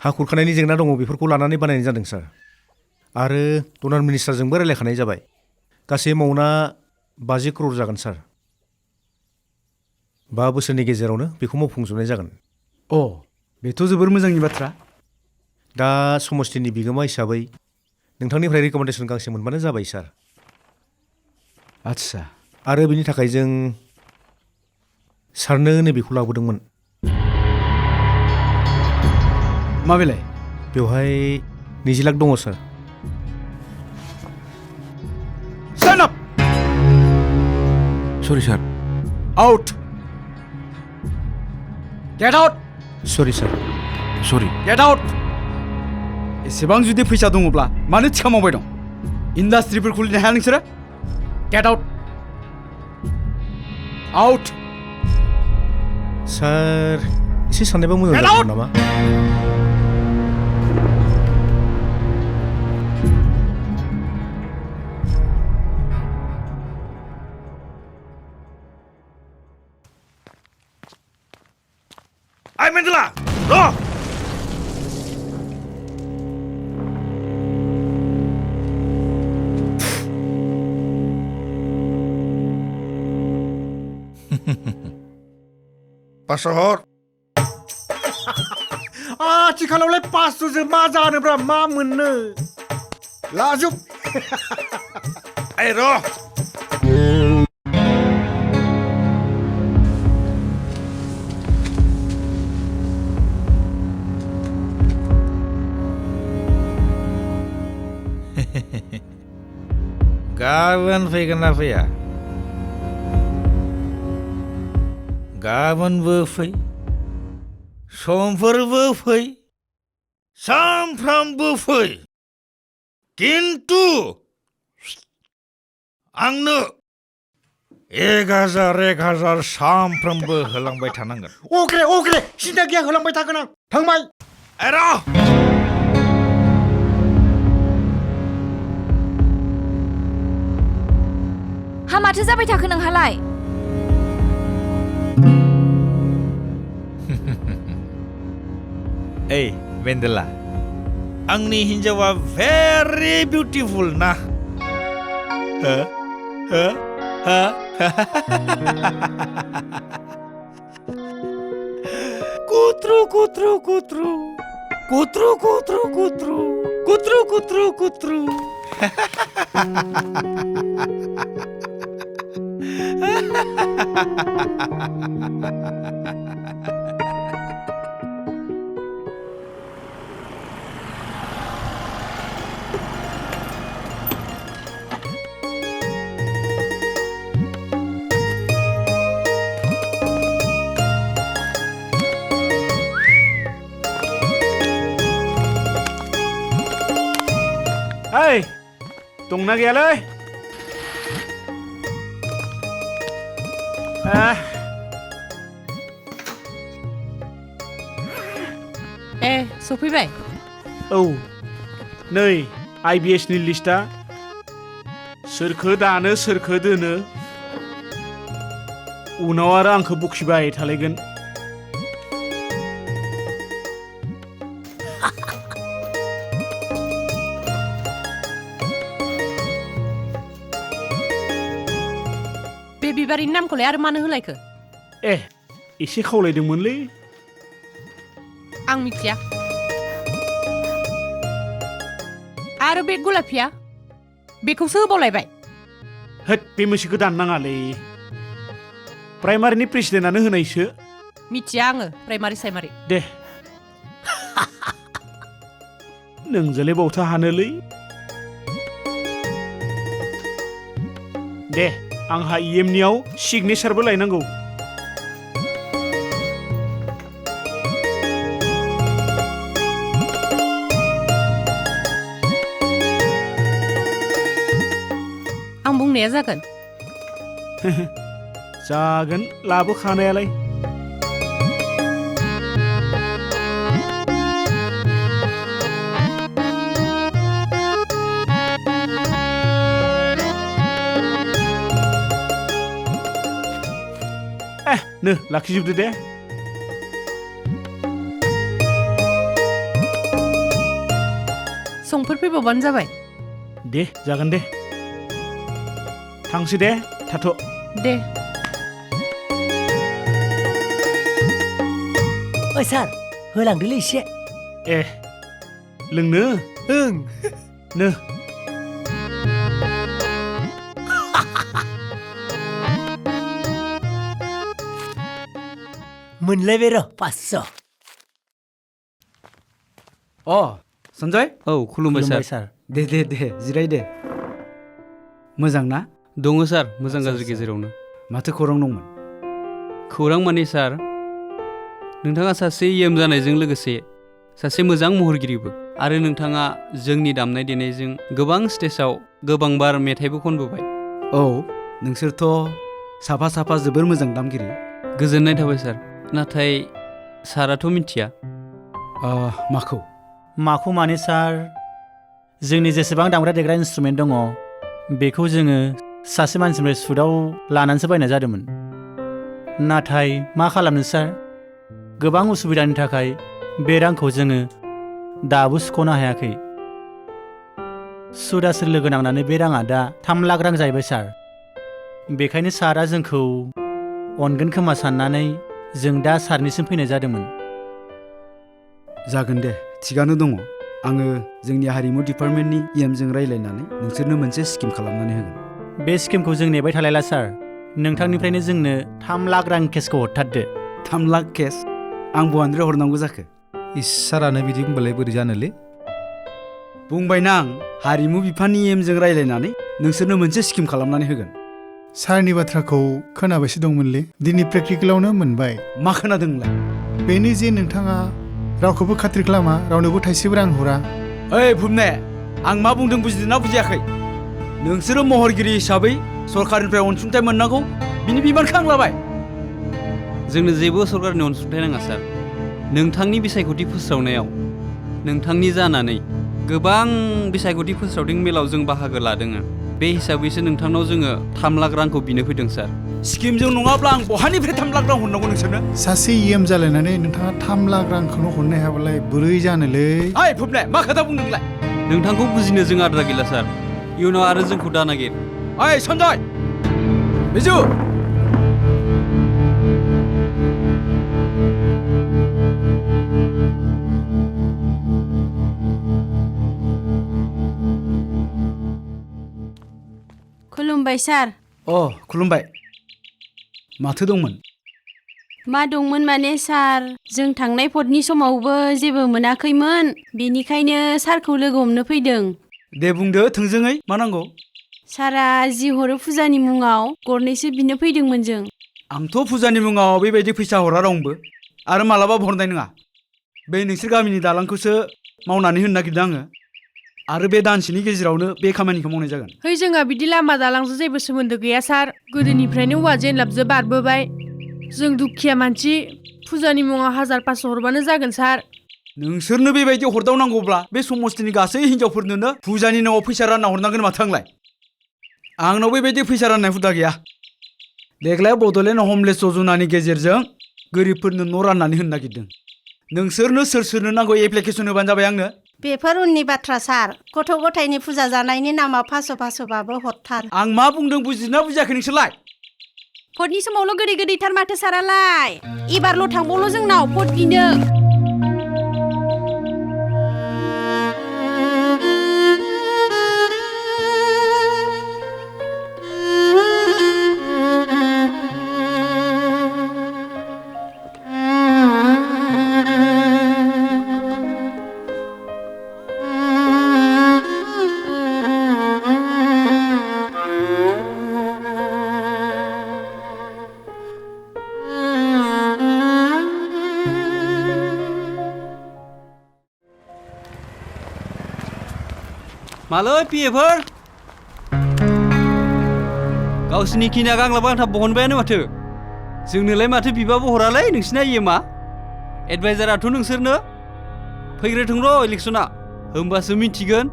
हा खुरखानायनि जेंना दङ बेफोरखौ लानानै बानायनाय जादों सार आरो डनार मिनिस्टारजोंबो रायलायखानाय जाबाय गासै एमाउन्टआ 50 करोड़ जागोन सार 5 बोसोरनि गेजेरावनो बेखौ मावफुंजोबनाय जागोन अ बेथ' जोबोर मोजांनि बाथ्रा दा समस्थिनि बिगोमा हिसाबै नोंथांनिफ्राय रिकमेन्डेसन गांसे मोनबानो जाबाय सार आदसा आरो बेनि थाखाय जों सारनो नैबेखौ लाबोदोंमोन माबेलाय बेवहाय 20 लाख दङ सार Stand up! सरि सार Out! Get out! सरि सार सरि Get out! एसेबां जुदि फैसा दङब्ला मानो थिखा मावबाय दं इन्डास्ट्रिफोर खुलिनो हाया नोंसोरो Get out! Out! सार एसे साननायबा मोजां जागोन नामा Ay Mendela, ro. पासहर आथिखालावलाय 500 जों मा जानोब्रा मा मोननो लाजुब Ay ro. गाबोन फैगोन ना फैया गाबोनबो फै समफोरबो फै सानफ्रामबो फै किन्तु आंनो 1000 सानफ्रामबो होलांबाय थानांगोन अग्रे सिन्था गैया होलांबाय थागोन आं थांबाय र' हा माथो जाबाय थाखो नोंहालाय ओइ मेन्देला आंनि हिन्जावा भेरि बिउटिफुल ना हो हो हो कुत्रु कुत्रु कुत्रु कुत्रु कुत्रु कुत्रु कुत्रु कुत्रु कुत्रु Hey, dंना गैयालै सफैबाय औ नै IBS नि लिस्टआ सोरखो दानो सोरखो दोनो उनाव आरो आंखौ बखिबाय थालायगोन बे बिबारनि नामखौलाय आरो मानो होलायखो एसे खावलायदोंमोनलै आं मिथिया आरो बे गलाफिया बेखौसो होबावलायबाय होद बे मोनसेखौ दाननाङालै प्राइमारिनि प्रेसिडेन्टआनो होनायसो मिथिया आङो प्राइमारि साइमारि दे नोंजोंलाय बावथा हानोलै दे आंहा EMनियाव सिगनेचारबो लायनांगौ आं बुंनाया जागोन जागोन लाबोखानायालाय नो लाखिजोबदो दे संफोर फैबावबानो जाबाय दे जागोन दे थांसै दे थाथ' दे ओइ सार होलांदोलै एसे ए लोंनो ओं नो मोनलायबाय र' 500 अ सन्जय औ खुलुमबाय सार दे दे दे जिराय दे मोजां ना दङ सार मोजां गाज्रि गेजेरावनो माथो खौरां दंमोन खौरां माने सार नोंथाङा सासे EM जानायजों लोगोसे सासे मोजां महरगिरिबो आरो नोंथाङा जोंनि दामनाय देनायजों गोबां स्टेजाव गोबां बार मेथाइबो खनबोबाय औ नोंसोरथ' साफा साफा जोबोर मोजां दामगिरि गोजोननाय थाबाय सार नाथाय साराथ' मिथिया माखौ माने सार जोंनि जेसेबां दामग्रा देग्रा इन्सट्रुमेन्ट दङ बेखौ जोङो सासे मानसिनिफ्राय सुदाव लानानैसो बायनाय जादोंमोन नाथाय मा खालामनो सार गोबां उसुबिदानि थाखाय बे रांखौ जोङो दाबो सुख'नो हायाखै सुदासो लोगो नांनानै बे राङा दा 3 लाख रां जाहैबाय सार बेखायनो सारा जोंखौ अनगोन खोमा साननानै जों दा सारनिसिम फैनाय जादोंमोन जागोन दे थिगानो दङ आङो जोंनि हारिमु डिपार्टमेन्टनि EMजों रायज्लायनानै नोंसोरनो मोनसे स्किम खालामनानै होगोन बे स्किमखौ जों नेबाय थालायला सार नोंथांनिफ्रायनो जोंनो 3 लाख रां केसखौ हरथारदो 3 लाख केस आं बहानिफ्राय हरनांगौ जाखो सारानो बिदि बुंबालाय बोरै जानोलै बुंबायना आं हारिमु बिफाननि EMजों रायज्लायनानै नोंसोरनो मोनसे स्किम खालामनानै होगोन सारनि बाथ्राखौ खोनाबायसो दंमोनलै दिनै प्रेक्टिकेलावनो मोनबाय मा खोनादोंलाय बेनो जे नोंथाङा रावखौबो खाथिर खालामा रावनोबो थाइसेबो रां हरा ओइ भुमने आं मा बुंदों बुजिदोंना बुजियाखै नोंसोरो महरगिरि हिसाबै सरकारनिफ्राय अनसुंथाइ मोननांगौ बिनि बिबानखौ आं लाबाय जोंनो जेबो सरकारनि अनसुंथाइ नाङा सार नोंथांनि बिसायख'थि फोस्रावनायाव नोंथांनि जानानै गोबां बिसायख'थि फोस्रावदिं मेलाव जों बाहागो लादों बे हिसाबैसो नोंथांनाव जोङो 3 लाख रांखौ बिनो फैदों सार स्किमजों नङाब्ला आं बहानिफ्राय 3 लाख रां हरनांगौ नोंसोरनो सासे EM जालायनानै नोंथाङा 3 लाख रांखौनो हरनो हायाबालाय बोरै जानोलै ओइ भुमने मा खोथा बुंदोंलाय नोंथांखौ बुजिनो जों आद्रा गैला सार इयुनाव आरो जोंखौ दा नागिर ओइ सन्जय बिजु खुलुमबाय सार खुलुमबाय माथो दंमोन मा दंमोन माने सार जों थांनाय भटनि समावबो जेबो मोनाखैमोन बेनिखायनो सारखौ लोगो हमनो फैदों दे बुंदो थोंजोङै मा नांगौ सारा जि हरो फुजानि मुङाव गरनैसो बिनो फैदोंमोन जों आंथ' फुजानि मुङाव बेबायदि फैसा हरा रावनोबो आरो मालाबाबो हरनाय नङा बे नोंसोर गामिनि दालांखौसो मावनानै होनो नागिरदों आङो आरो बे दानसेनि गेजेरावनो बे खामानिखौ मावनाय जागोन है जोंहा बिदि लामा दालांजों जेबो सोमोन्दो गैया सार गोदोनिफ्रायनो औवा जेनलाबजों बारबोबाय जों दुखिया मानसि फुजानि मुङाव 1500 हरबानो जागोन सार नोंसोरनो बेबायदि हरदावनांगौब्ला बे समस्तिनि गासै हिनजावफोरनोनो फुजानि नामाव फैसा रानना हरनांगोन माथो आंलाय आंनाव बेबायदि फैसा राननाय हुदा गैया देग्लाय बड'लेण्ड ह'मलेस यजनानि गेजेरजों गोरिबफोरनो न' राननानै होनो नागिरदों नोंसोरनो सोरनो नांगौ एप्लिकेसन होबानो जाबाय आंनो बेफोर उननि बाथ्रा सार गथ' गथायनि फुजा जानायनि नामाव 500 बाबो हरथार आं मा बुंदों बुजिना बुजियाखै नोंसोरलाय भटनि समावल' गोदै गोदैथार माथो सारालाय एबारल' थांबावल' जोंनाव भट बिनो मालै पिएफोर गावसिनि खिनिया गांलाब गांथाब बहनबायानो माथो जोंनोलाय माथो बिबाबो हरालै नोंसिना EMआ एडभाइजाराथ' नोंसोरनो फैग्रोथों र' इलेक्सना होमबासो मिथिगोन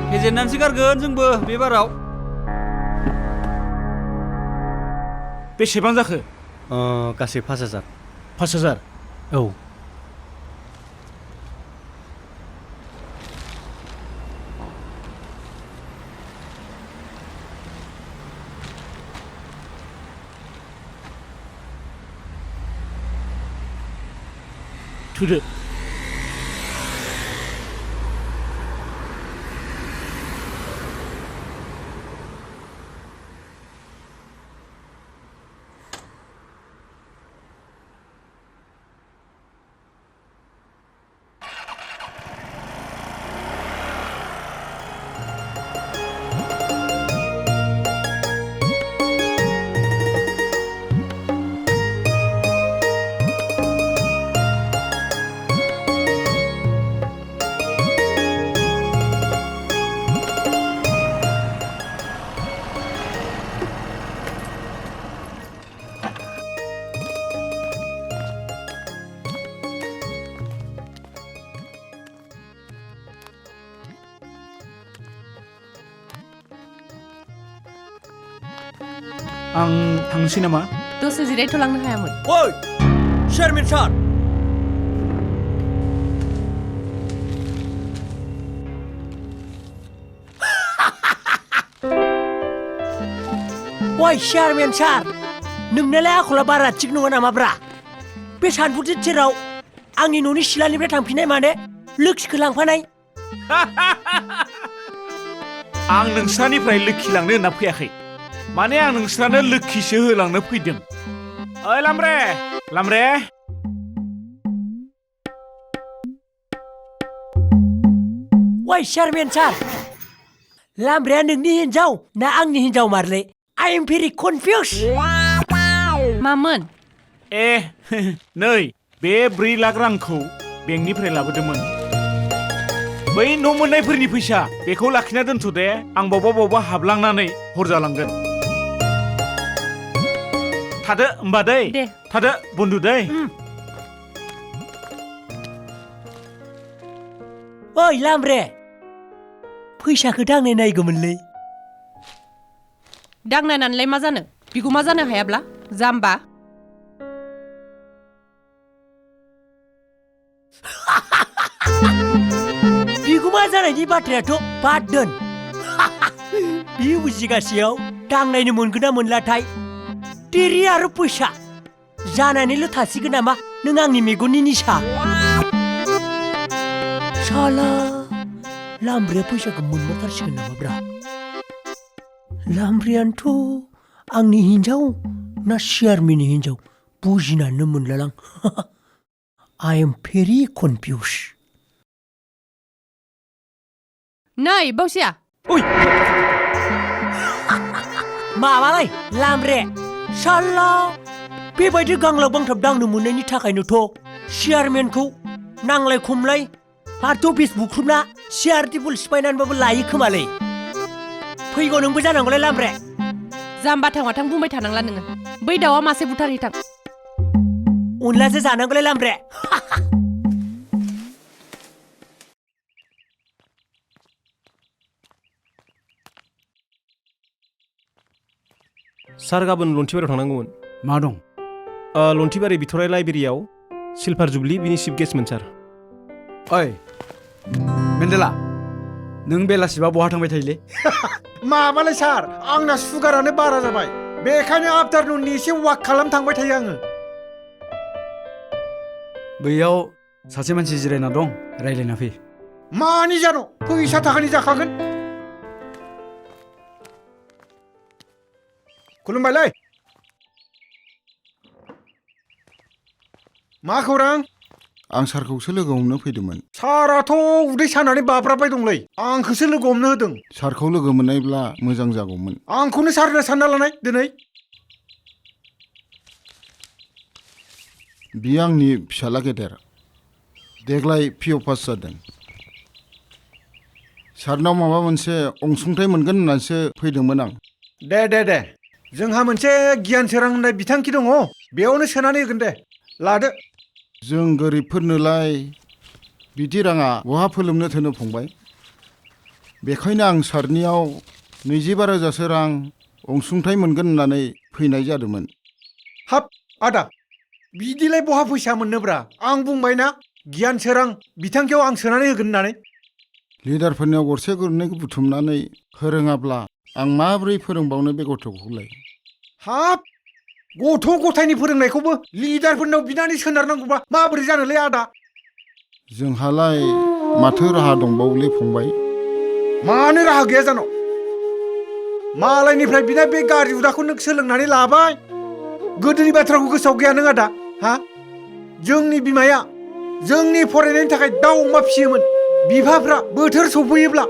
फेजेननानैसो गारगोन जोंबो बे बाराव बेसेबां जाखो गासै 5,000 5,000 औ थुदो आं थांसै नामा दसे जिरायथ'लांनो हायामोन ओइ चेयारमेन सार ओइ चेयारमेन सार नोंनालाय आखला बारा थिग नङा नामाब्रा बे सानफुरसे सेराव आंनि न'नि सिलानिफ्राय थांफिननाय माने लोक्षिखौ लांफानाय आं नोंस्रानिफ्राय लोक्षि लांनो होनना फैयाखै माने आं नोंस्रानो लोक्षिसो होलांनो फैदों ओइ लामरे लामरे ओइ चेयारमेन सार लामब्राया नोंनि हिन्जाव ना आंनि हिन्जाव मारलै आइ एम भेरि कनफिउज मामोन ए नै बे 4 लाख रांखौ बेंकनिफ्राय लाबोदोंमोन बै न' मोननायफोरनि फैसा बेखौ लाखिना दोनथ' दे आं बबावबा हाबलांनानै हर जालांगोन थादो होमबा दै थादो बन्दु दै ओइ लामब्रे फैसाखौ दांनाय नायगौमोनलै दांनायनानैलाय मा जानो बिगुमा जानो हायाब्ला जाम्बा बिगुमा जानायनि बाथ्रायाथ' बाद दोन बे बुजिगासेयाव दांनायनो मोनगोन ना मोनलाथाय तिरि आरो फैसा जानानैल' थासिगोन नामा नों आंनि मेगननि निसा साला लामब्राया फैसाखौ मोनमारथारसिगोन नामाब्रा लामब्रायानोथ' आंनि हिन्जाव ना चेयारमेननि हिन्जाव बुजिनानै मोनलालां आइ एम भेरि कनफिउज नै बावसिया माबालाय लामब्रे साला बेबायदि गांलाब गांथाब दांनो मोननायनि थाखायनोथ' चेयारमेनखौ नांलाय खमलाय पार्टी अफिस बुख्रुबना चेयार टेबोल सिफायनानैबाबो लायो खोमालै फैगौ नोंबो जानांगौलै लामब्रे जाम्बा थां बुंबाय थानांला नोङो बै दाउआ मासे बुथारहैथां अनलासो जानांगौलै लामब्रे सार गाबोन लन्थिबारियाव थांनांगौमोन मा दं लन्थिबारि बिथराइ लाइब्रेरियाव सिलभार जुबलि बिनि चिफ गेस्टमोन सार ओइ मेन्देला नों बेलासिबा बहा थांबाय थायोलै माबालाय सार आंना सुगारानो बारा जाबाय बेखायनो आफ्टारनुननि एसे वाक खालाम थांबाय थायो आङो बैयाव सासे मानसि जिरायना दं रायलायना फै मानि जानो फैसा थाखानि जाखागोन खुलुमबायलै मा खौरां आं सारखौसो लोगो हमनो फैदोंमोन साराथ' उदै सानानै बाब्राबबाय दंलै आंखौसो लोगो हमनो होदों सारखौ लोगो मोननायब्ला मोजां जागौमोन आंखौनो सारनो सानना लानाय दिनै बियो आंनि फिसाला गेदेर देग्लाय पिअ पास जादों सारनाव माबा मोनसे अनसुंथाइ मोनगोन होननानैसो फैदोंमोन आं दे जोंहा मोनसे गियान सोरां होननाय बिथांखि दङ बेयावनो सोनानै होगोन दे लादो जों गोरिबफोरनोलाय बिदि राङा बहा फोलोमनो थोनो फंबाय बेखायनो आं सारनियाव 25,000 रां अनसुंथाइ मोनगोन होननानै फैनाय जादोंमोन हाब आदा बिदिलाय बहा फैसा मोननोब्रा आं बुंबायना गियान सोरां बिथांखियाव आं सोनानै होगोन होननानै लिडारफोरनियाव गरसे गरनै बुथुमनानै फोरोङाब्ला आं माबोरै फोरोंबावनो बे गथ'खौलाय हाब गथ' गथायनि फोरोंनायखौबो लिडारफोरनाव बिनानै सोनारनांगौबा माबोरै जानोलै आदा जोंहालाय माथो राहा दंबावोलै फंबाय मानो राहा गैया जानो मालायनिफ्राय बिना बे गाज्रि हुदाखौ नों सोलोंनानै लाबाय गोदोनि बाथ्राखौ गोसोआव गैया नों आदा हा जोंनि बिमाया जोंनि फरायनायनि थाखाय दाउ अमा फिसियोमोन बिफाफ्रा बोथोर सफैयोब्ला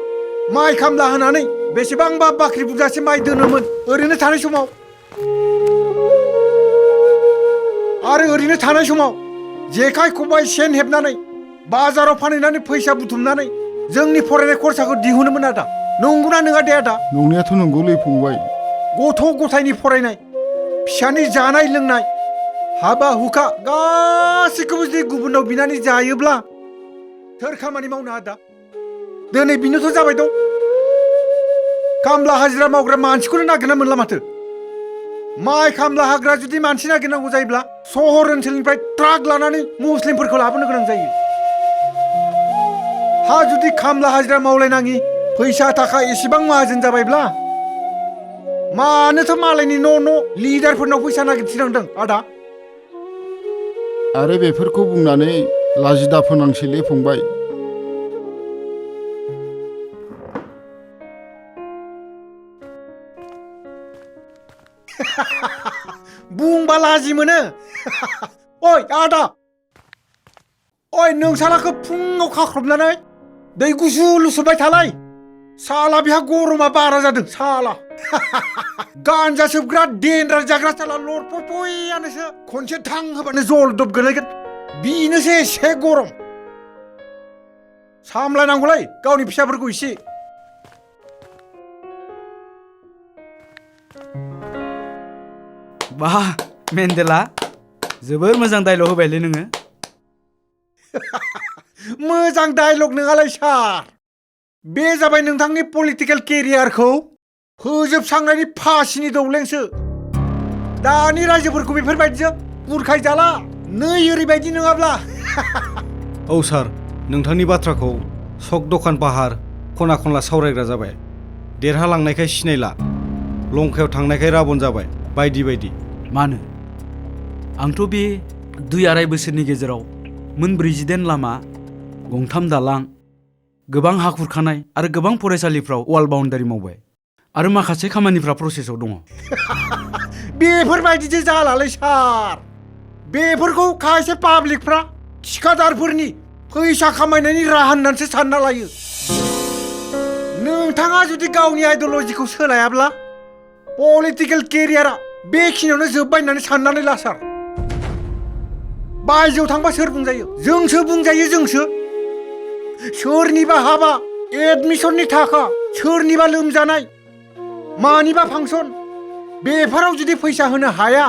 माइ खामला होनानै बेसेबांबा बाख्रि बुरजासे माइ दोनोमोन ओरैनो थानाय समाव आरो ओरैनो थानाय समाव जेखाइ खबाइ सेन हेबनानै बाजाराव फानहैनानै फैसा बुथुमनानै जोंनि फरायनाय खरसाखौ दिहुनोमोन आदा नंगौना नङा दे आदा नंनायाथ' नंगौलै फंबाय गथ' गथायनि फरायनाय फिसानि जानाय लोंनाय हाबा हुखा गासैखौबो जुदि गुबुनाव बिनानै जायोब्ला सोर खामानि मावनो आदा दिनै बिनोथ' जाबाय दं खामला हाजिरा मावग्रा मानसिखौनो नागिरना मोनला माथो माइ खामला हाग्रा जुदि मानसि नागिरनांगौ जायोब्ला सहर ओनसोलनिफ्राय ट्राक लानानै मुस्लिमफोरखौ लाबोनो गोनां जायो हा जुदि खामला हाजिरा मावलायनाङि फैसा थाखा एसेबां माहाजोन जाबायब्ला मानोथ' मालायनि न' लिडारफोरनाव फैसा नागिरथिनांदों आदा आरो बेफोरखौ बुंनानै लाजिदा फोनांसैलै फंबाय बुंबा लाजि मोनो ओइ आदा ओइ नोंसालाखौ फुङाव खाख्रबनानै दै गुसु लुसुबाय थालाय साला बिहा गरमा बारा जादों साला गान्जा सोबग्रा देनद्रा जाग्रा साला लरपयपयानोसो खनसे थां होबानो जलदब गोलैगोन बिनोसो एसे गरम सामलायनांगौलै गावनि फिसाफोरखौ एसे बाह मेन्डेला जोबोर मोजां डायलग होबायलै नोङो मोजां डायलग नङालाय सार बे जाबाय नोंथांनि पलिटिकेल केरियारखौ फोजोबस्रांनायनि फासिनि दौलेंसो दानि रायजोफोरखौ बेफोरबायदिजों बुरखायजाला नै ओरैबायदि नङाब्ला औ सार नोंथांनि बाथ्राखौ सक दखान पाहार खना खनला सावरायग्रा जाबाय देरहालांनायखाय सिनायला लंकायाव थांनायखाय राबन जाबाय बायदि बायदि मानो आंथ' बे 2-2.5 बोसोरनि गेजेराव मोन 40 लामा गंथाम दालां गोबां हा खुरखानाय आरो गोबां फरायसालिफ्राव वाल बाउन्डारि मावबाय आरो माखासे खामानिफ्रा प्रसेसआव दङ बेफोरबायदिसो जालालै सार बेफोरखौ खायसे पाब्लिकफ्रा थिखादारफोरनि फैसा खामायनायनि राहा होननानैसो सानना लायो नोंथाङा जुदि गावनि आइडिय'लजिखौ सोलायाब्ला पलिटिकेल केरियारा बेखिनियावनो जोब्बाय होननानै साननानै ला सार बायजोआव थांबा सोर बुंजायो जोंसो बुंजायो जोंसो सोरनिबा हाबा एडमिसननि थाखा सोरनिबा लोमजानाय मानिबा फांसन बेफोराव जुदि फैसा होनो हाया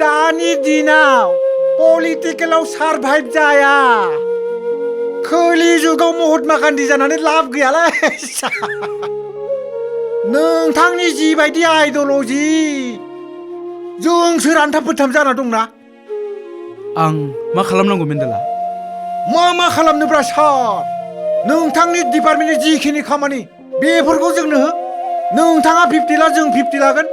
दानि दिनाव पलिटिकेलाव सारभाइभ जाया खोलि जुगाव महात्मा गान्धी जानानै लाब गैयालै नोंथांनि जिबायदि आइडिय'लजि जोंसो रानथाब फोथाब जाना दंना आं मा खालामनांगौ मेन्डेला मा खालामनोब्रा सार नोंथांनि डिपार्टमेन्टनि जिखिनि खामानि बेफोरखौ जोंनो हो नोंथाङा 50 ला जों 50 लागोन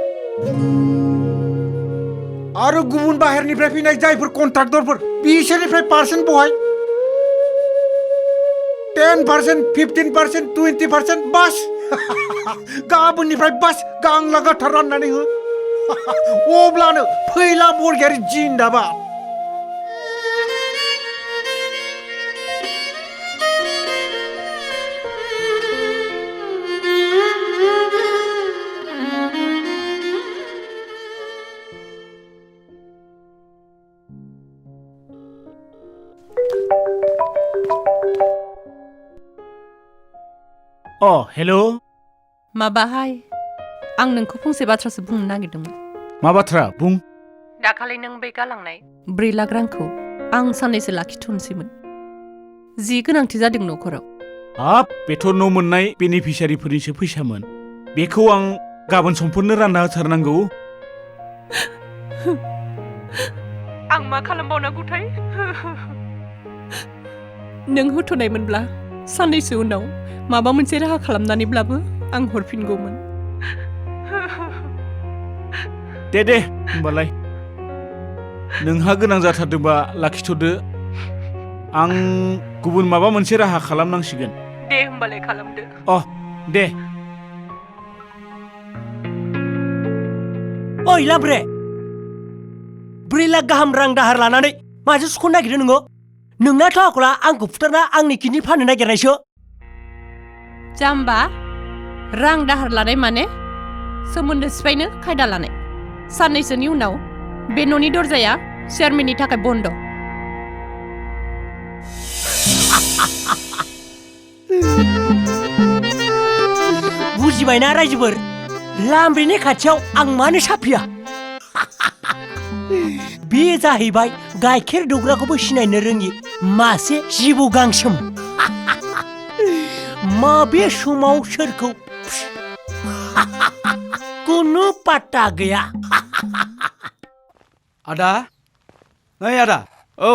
आरो गुबुन बाहेरनिफ्राय फैनाय जायफोर कन्ट्राक्टरफोर बिसोरनिफ्राय पार्सेन्ट बहाय 10%, 15%, 20% बास गाबोननिफ्राय बास गांला गाथा राननानै हो अब्लानो फैला बरगयारि जिन्दाबाद हेलौ माबाहाय आं नोंखौ फंसे बाथ्रासो बुंनो नागिरदोंमोन मा बाथ्रा बुं दाखालि नों बे गालांनाय 4 लाख रांखौ आं साननैसो लाखिथ'नोसैमोन जि गोनांथि जादों न'खराव हाब बेथ' न' मोननाय बेनिफिसियारिफोरनिसो फैसामोन बेखौ आं गाबोन समफोरनो रानना होथारनांगौ आं मा खालामबावनांगौथाय नों होथ'नायमोनब्ला साननैसो उनाव माबा मोनसे राहा खालामनानैब्लाबो आं हरफिनगौमोन दे होमबालाय नोंहा गोनां जाथारदोंबा लाखिथ'दो आं गुबुन माबा मोनसे राहा खालामनांसिगोन दे होमबालाय खालामदो दे ओइ लाब्रे 4 लाख गाहाम रां दाहार लानानै माजों सुख'नो नागिरदों नोङो नोंनाथ' आखला आंखौ फुथारना आंनि किडनि फाननो नागिरनायसो जाम्बा रां दाहार लानाय माने सोमोन्दो सिफायनो खायदा लानाय साननैसोनि उनाव बे न'नि दरजाया चेयारमेननि थाखाय बन्द बुजिबायना रायजोफोर लामब्रेनि खाथियाव आं मानो साफिया बे जाहैबाय गाइखेर दौग्राखौबो सिनायनो रोङि मासे जिबौ गांसोम माबे समाव सोरखौ कुनु पात्ता गैया आदा नै आदा औ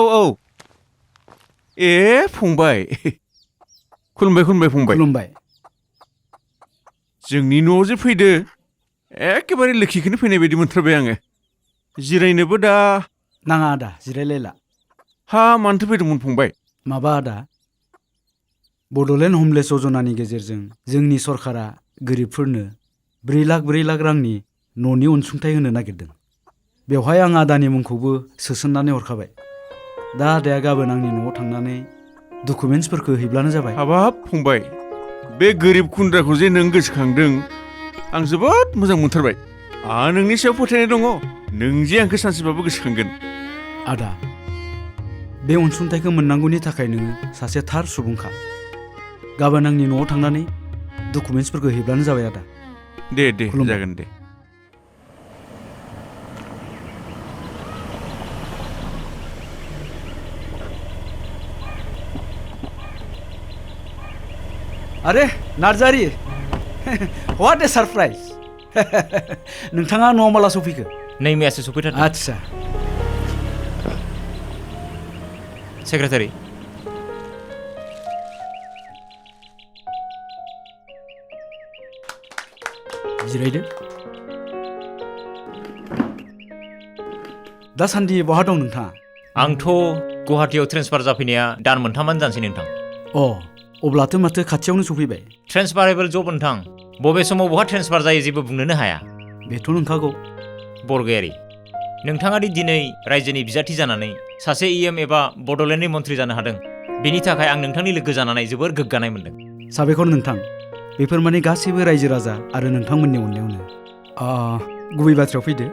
ए फंबाय खुलुमबाय खुलुमबाय जोंनि न'आव जे फैदो एखेबारे लोखिखौनो फैनाय बायदि मोनथारबाय आङो जिरायनोबो दा नाङा आदा जिरायलायला हा मानोथो फैदोंमोन फंबाय माबा आदा बड'लेण्ड ह'मलेस यजनानि गेजेरजों जोंनि सरकारा गोरिबफोरनो 4 लाख रांनि न'नि अनसुंथाइ होनो नागिरदों बेवहाय आं आदानि मुंखौबो सोसननानै हरखाबाय दा आदाया गाबोन आंनि न'आव थांनानै डकुमेन्ट्सफोरखौ हैब्लानो जाबाय हाबाब फंबाय बे गोरिब खुन्द्राखौ जे नों गोसोखांदों आं जोबोद मोजां मोनथारबाय आं नोंनि सायाव फोथायनाय दङ नों जे आंखौ सानसेबाबो गोसोखांगोन आदा बे अनसुंथाइखौ मोननांगौनि थाखाय नोङो सासे थार सुबुंखा गाबोन आंनि न'आव थांनानै डकुमेन्ट्सफोरखौ हैब्लानो जाबाय आदा दे जागोन दे अरे नार्जारी व्हाट ए सरप्राइज नोंथाङा न'आव माला सफैखो 2 मैयासो सफैथारदों आच्छा सेक्रेटारि जिरायदो दासान्दि बहा दं नोंथाङा आंथ' गुवाहाटीयाव ट्रेन्सफार जाफैनाया दान मोनथामानो जानोसै नोंथां अब्लाथ' माथो खाथियावनो सफैबाय ट्रेन्सफारेबल जब नोंथां बबे समाव बहा ट्रेन्सफार जायो जेबो बुंनोनो हाया बेथ' नंखागौ बरगयारी नोंथाङा दि दिनै रायजोनि बिजाथि जानानै सासे इएम एबा बड'लेण्डनि मन्थ्रि जानो हादों बेनि थाखाय आं नोंथांनि लोगो जानानै जोबोर गोग्गानाय मोन्दों साबायखर नोंथां बेफोर माने गासैबो रायजो राजा आरो नोंथांमोननि अननायावनो गुबै बाथ्रायाव फैदो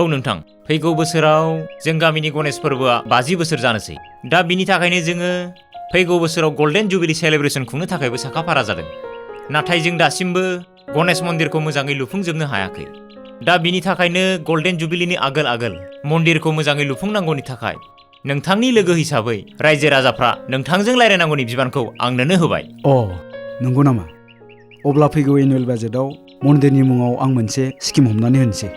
औ नोंथां फैगौ बोसोराव जों गामिनि गणेश फोरबोआ 50 बोसोर जानोसै दा बिनि थाखायनो जोङो फैगौ बोसोराव गल्डेन जुबिली सेलेब्रेसन खुंनो थाखायबो साखाफारा जादों नाथाय जों दासिमबो गणेश मन्दिरखौ मोजाङै लुफुंजोबनो हायाखै दा बिनि थाखायनो गल्डेन जुबिलीनि आगोल मन्दिरखौ मोजाङै लुफुंनांगौनि थाखाय नोंथांनि लोगो हिसाबै रायजो राजाफ्रा नोंथांजों रायलायनांगौनि बिबानखौ आंनोनो होबाय नंगौ नामा अब्ला फैगौ एनुवेल बाजेटआव मन्दिरनि मुङाव आं मोनसे स्किम हमनानै होनोसै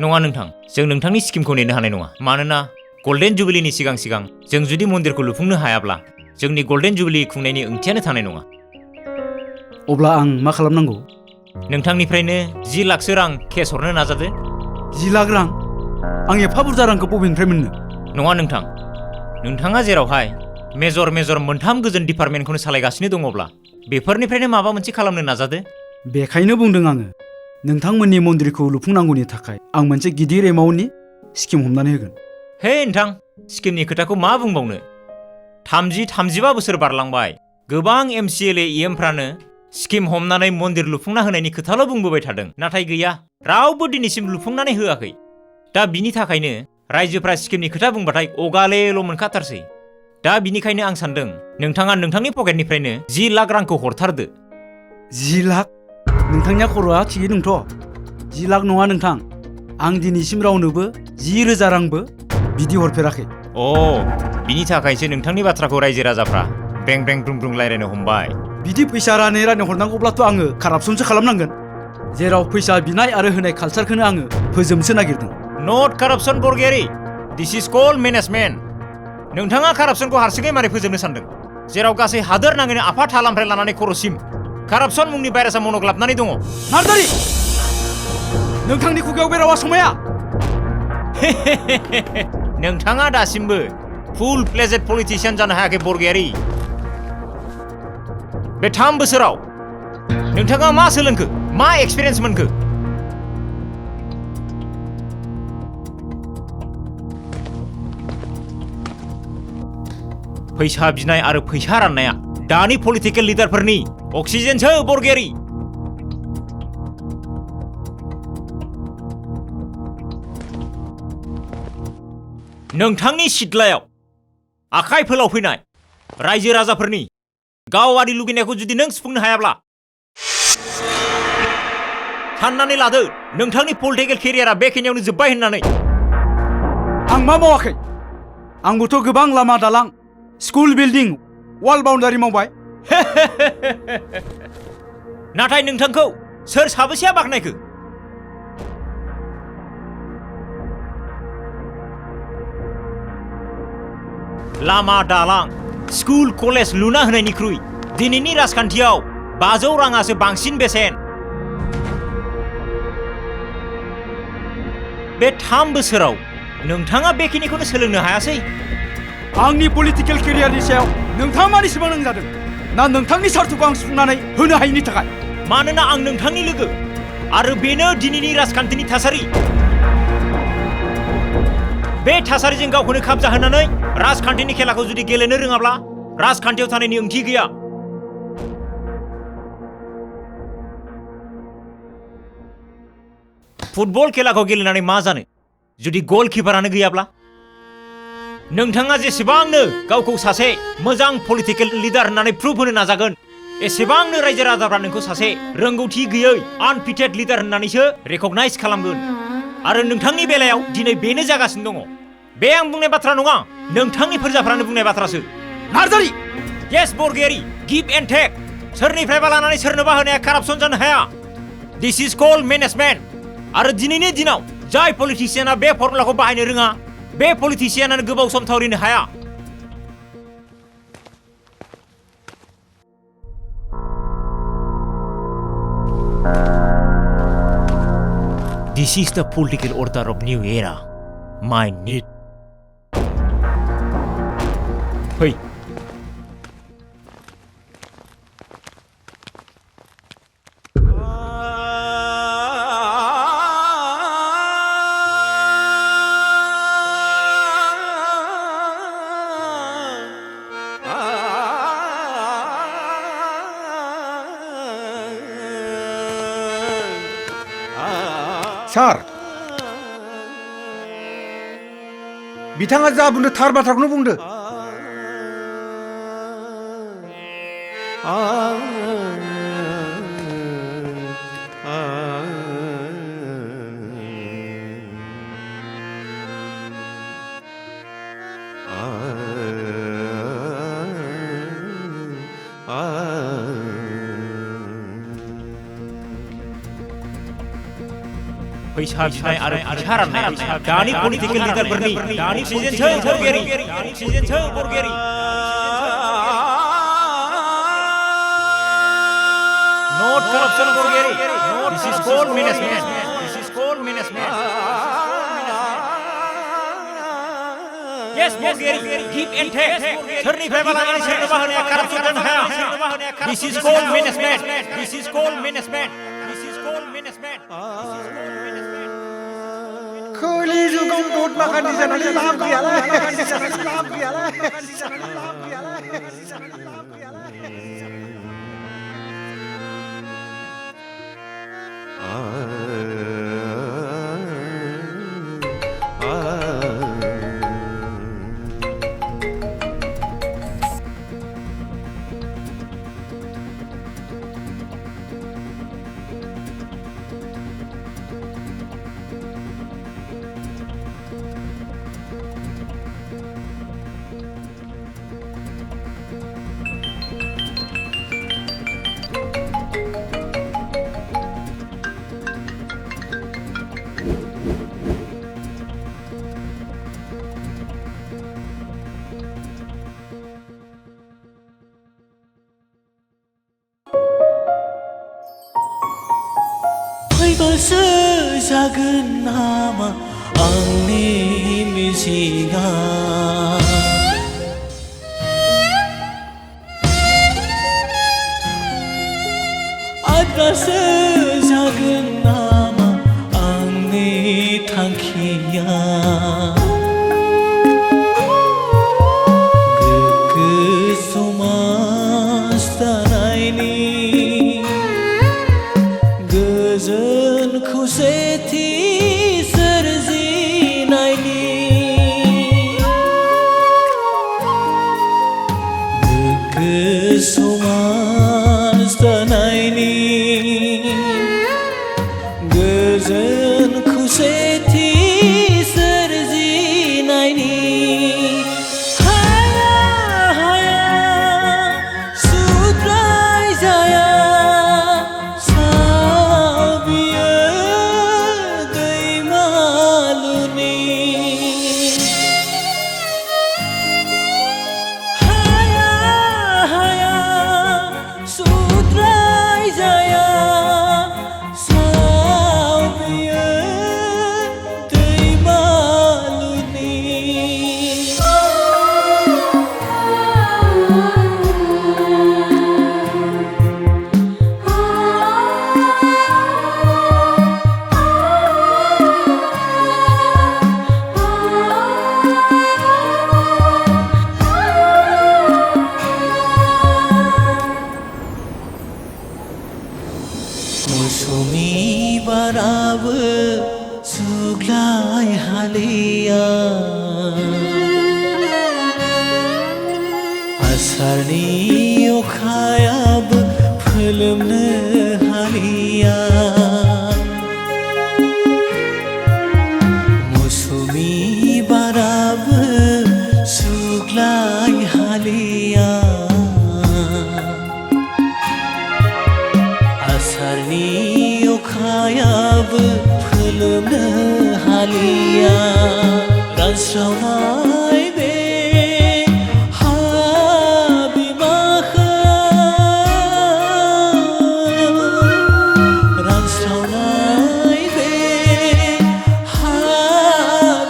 नङा नोंथां जों नोंथांनि स्किमखौ नेनो हानाय नङा मानोना गल्डेन जुबिलीनि सिगां जों जुदि मन्दिरखौ लुफुंनो हायाब्ला जोंनि गल्डेन जुबिली खुंनायनि ओंथियानो थानाय नङा अब्ला आं मा खालामनांगौ नोंथांनिफ्रायनो 10 लाखसो रां केस हरनो नाजादो 10 लाख रां आं एफा बुरजा रांखौ बबेनिफ्राय मोननो नङा नोंथां नोंथाङा जेरावहाय मेजर 3 गोजोन डिपार्टमेन्टखौनो सालायगासिनो दङब्ला बेफोरनिफ्रायनो माबा मोनसे खालामनो नाजादो बेखायनो बुंदों आङो नोंथांमोननि मन्दिरखौ लुफुंनांगौनि थाखाय आं मोनसे गिदिर एमाउन्टनि स्किम हमनानै होगोन हे नोंथां स्किमनि खोथाखौ मा बुंबावनो 35 बोसोर बारलांबाय गोबां MCLA EMफ्रानो स्किम हमनानै मन्दिर लुफुंना होनायनि खोथाल' बुंबोबाय थादों नाथाय गैया रावबो दिनैसिम लुफुंनानै होआखै दा बिनि थाखायनो रायजोफ्रा स्किमनि खोथा बुंबाथाय अगालेल' मोनखाथारसै दा बिनिखायनो आं सानदों नोंथाङा नोंथांनि पकेटनिफ्रायनो 10 लाख रांखौ हरथारदो 10 लाख नोंथांनिया खर'आ थिगै दंथ' 10 लाख नङा नोंथां आं दिनैसिम रावनोबो 10,000 रांबो बिदि हरफेराखै बिनि थाखायसो नोंथांनि बाथ्राखौ रायजो राजाफ्रा ब्रें ब्रुं रायलायनो हमबाय बिदि फैसा रानै हरनांगौब्लाथ' आङो कारापसनसो खालामनांगोन जेराव फैसा बिनाय आरो होनाय कालचारखौनो आङो फोजोबनोसो नागिरदों नट कारापसन बरगयारि दिस इज कल्ड मेनेजमेन्ट नोंथाङा कारापसनखौ हारसिङै मारै फोजोबनो सानदों जेराव गासै हादोर नाङैनो आफाद हालामनिफ्राय लानानै खर'सिम कारापसन मुंनि भाइरासआ मन'ग्लाबनानै दङ नार्जारि नोंथांनि खुगायाव बे रावा समाया नोंथाङा दासिमबो फुल प्लेजेड पलिटिशियान जानो हायाखै बरगयारि बे 3 बोसोराव नोंथाङा मा सोलोंखो मा एक्सपिरियेन्स मोनखो फैसा बिनाय आरो फैसा राननाया दानि पलिटिकेल लिडारफोरनि अक्सिजेनसो बरगयारि नोंथांनि सिथ्लायाव आखाइ फोलावफैनाय रायजो राजाफोरनि गावारि लुगैनायखौ जुदि नों सुफुंनो हायाब्ला साननानै लादो नोंथांनि पलिटिकेल केरियारा बेखिनियावनो जोब्बाय होननानै आं मा मावाखै आंबोथ' गोबां लामा दालां स्कुल बिल्डिं वाल बाउन्डारि मावबाय नाथाय नोंथांखौ सोर साबेसेया बाख्नायखो लामा दालां स्कुल कलेज लुना होनायनिख्रुइ दिनैनि राजखान्थियाव 500 राङासो बांसिन बेसेन बे 3 बोसोराव नोंथाङा बेखिनिखौनो सोलोंनो हायासै आंनि पलिटिकेल केरियारनि सायाव नोंथाङा मानि सिबां नांजादों ना नोंथांनि सार्थखौ आं सुफुंनानै होनो हायिनि थाखाय मानोना आं नोंथांनि लोगो आरो बेनो दिनैनि राजखान्थिनि थासारि बे थासारिजों गावखौनो खाबजा होनानै राजखान्थिनि खेलाखौ जुदि गेलेनो रोङाब्ला राजखान्थियाव थानायनि ओंथि गैया फुटबल खेलाखौ गेलेनानै मा जानो जुदि गलकिपारानो गैयाब्ला नोंथाङा जेसेबांनो गावखौ सासे मोजां पलिटिकेल लिडार होननानै प्रुभ होनो नाजागोन एसेबांनो रायजो राजाफ्रा नोंखौ सासे रोंगौथि गैयै आनफिटेड लिडार होननानैसो रेकगनाइज खालामगोन आरो नोंथांनि बेलायाव दिनै बेनो जागासिनो दङ बे आं बुंनाय बाथ्रा नङा नोंथांनि फोरजाफ्रानो बुंनाय बाथ्रासो नार्जारि येस बरगयारि गिभ एन्ड टेक सोरनिफ्रायबा लानानै सोरनोबा होनाया कारापसन जानो हाया दिस इज कल्ड मेनेजमेन्ट आरो दिनैनि दिनाव जाय पलिटिशियाना बे फर्मुलाखौ बाहायनो रोङा बे पलिटिशियानानो गोबाव सम थावरिनो हाया This is the political order of new era. My need. Hey. सार बिथाङा जा बुंदो थार बाथ्राखौनो बुंदो फैसा बिनाय आरो फैसा राननाया दानि पलिटिकेल लिडारफोरनि अक्सिजेनसो बरगयारि अक्सिजेनसो बरगयारि नट कारापसन बरगयारि this is called management this is called management yes बरगयारि गिभ एन्ड टेक सोरनिफ्रायबा लानानै सोरनोबा होनाया कारापसन जानो हाया this is called management this is called management this is called management खोलि जुगाव भट बागानि जानानै लाब गैयालै फैबासो जागोन नामा आंनि मिजिङा आद्रासो जागोन नामा आंनि थांखिया गोग्गो समाज दानायनि गोजोन खौसेथि सोरजिनायनि गोग्गो समाज दानायनि गोजोन खौसेथि सोरजिनायनि हाया हाया सुद्राय जाया साबियो दैमालुनि हाया हाया सुद्राय जाया साबियो दैमालुनि मौसुमि बाराबो सुग्लाय हालिया आसारनि अखायाबो फोलोमनो हालिया मौसुमि बाराबो सुग्लाय हालिया आसारनि अखायाबो फोलोमनो हालिया रानस्रावनाय बे हा बिमाखौ रानस्रावनाय बे हा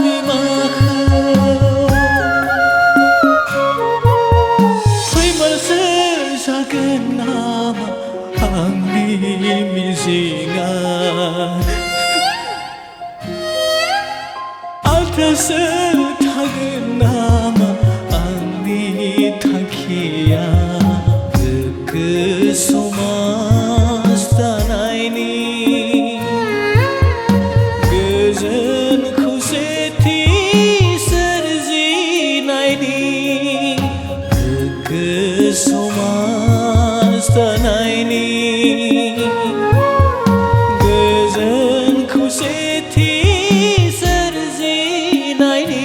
बिमाखौ फैमारसो जागोन नामा आंनि मिजिङा आद्रासो थागोन नामा आंनि थांखिया गोग्गो समाज दानायनि गोजोन खौसेथि सोरजिनायनि गोग्गो समाज दानायनि गोजोन खौसेथि सोरजिनायनि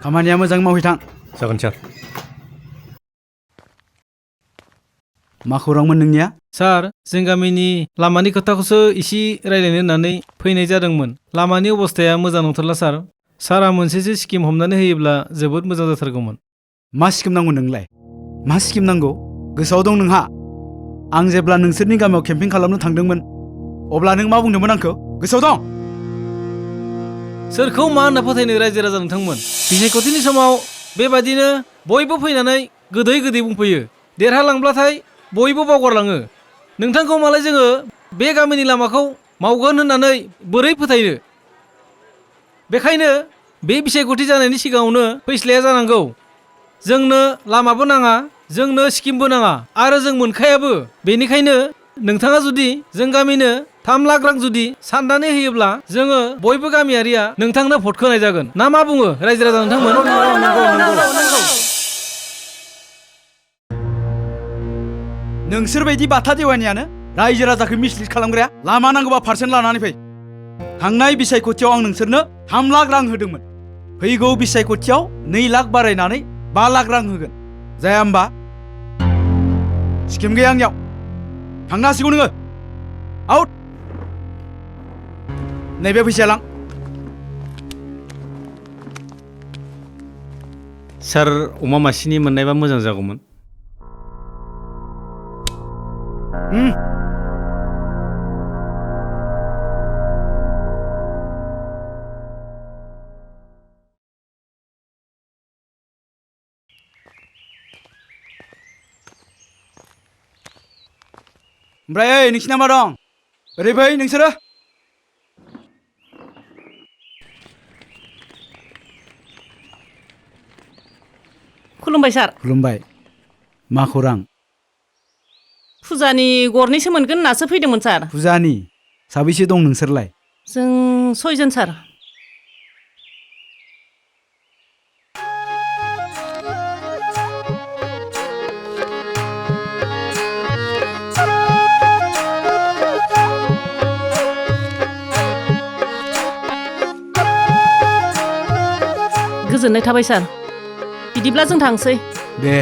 खामानिया मोजां मावहैथां जागोन सार मा खौरांमोन नोंनिया सार जों गामिनि लामानि खोथाखौसो इसे रायज्लायनो होननानै फैनाय जादोंमोन लामानि अबस्थाया मोजां नंथारला सार सारा मोनसेसो स्किम हमनानै होयोब्ला जोबोद मोजां जाथारगौमोन मा स्किम नांगौ नोंलाय मा स्किम नांगौ गोसोआव दं नोंहा आं जेब्ला नोंसोरनि गामियाव केम्पिं खालामनो थांदोंमोन अब्ला नों मा बुंदोंमोन आंखौ गोसोआव दं सोरखौ मा होनना फोथायनो रायजो राजा नोंथांमोन बिसायख'थिनि समाव बेबादिनो बयबो फैनानै गोदै गोदै बुंफैयो देरहालांब्लाथाय बयबो बावगारलाङो नोंथांखौ मालाय जोङो बे गामिनि लामाखौ मावगोन होननानै बोरै फोथायनो बेखायनो बे बिसायख'थि जानायनि सिगाङावनो फैस्लाया जानांगौ जोंनो लामाबो नाङा जोंनो स्किमबो नाङा आरो जों मोनखायाबो। बेनिखायनो नोंथाङा जुदि जों गामिनो 3 लाख रां जुदि साननानै होयोब्ला जोङो बयबो गामियारिया नोंथांनो भट होनाय जागोन। ना मा बुङो रायजो राजा नोंथांमोन? नोंसोर बायदि बाथा देवानियानो रायजो राजाखौ मिसलिड खालामग्राया लामा नांगौबा पार्सेन्ट लानानै फै। थांनाय बिसायख'थियाव आं नोंसोरनो 3 लाख रां होदोंमोन। फैगौ बिसायख'थियाव 2 लाख बारायनानै 5 लाख रां होगोन। जाया होमबा? स्किम गैया आंनियाव। थांनो हासिगौ नोङो। आउट। नैबे फैसाया लां। सार अमा मासेनि मोननायबा मोजां जागौमोन। ओमफ्राय ओइ नोंसिना मा दं? ओरै फै नोंसोरो। खुलुमबाय सार। खुलुमबाय। मा खौरां? फुजानि गरनैसो मोनगोन होननासो फैदोंमोन सार। फुजानि? साबैसे दं नोंसोरलाय? जों 6 जन सार। गोजोननाय थाबाय सार। बिदिब्ला जों थांसै। दे।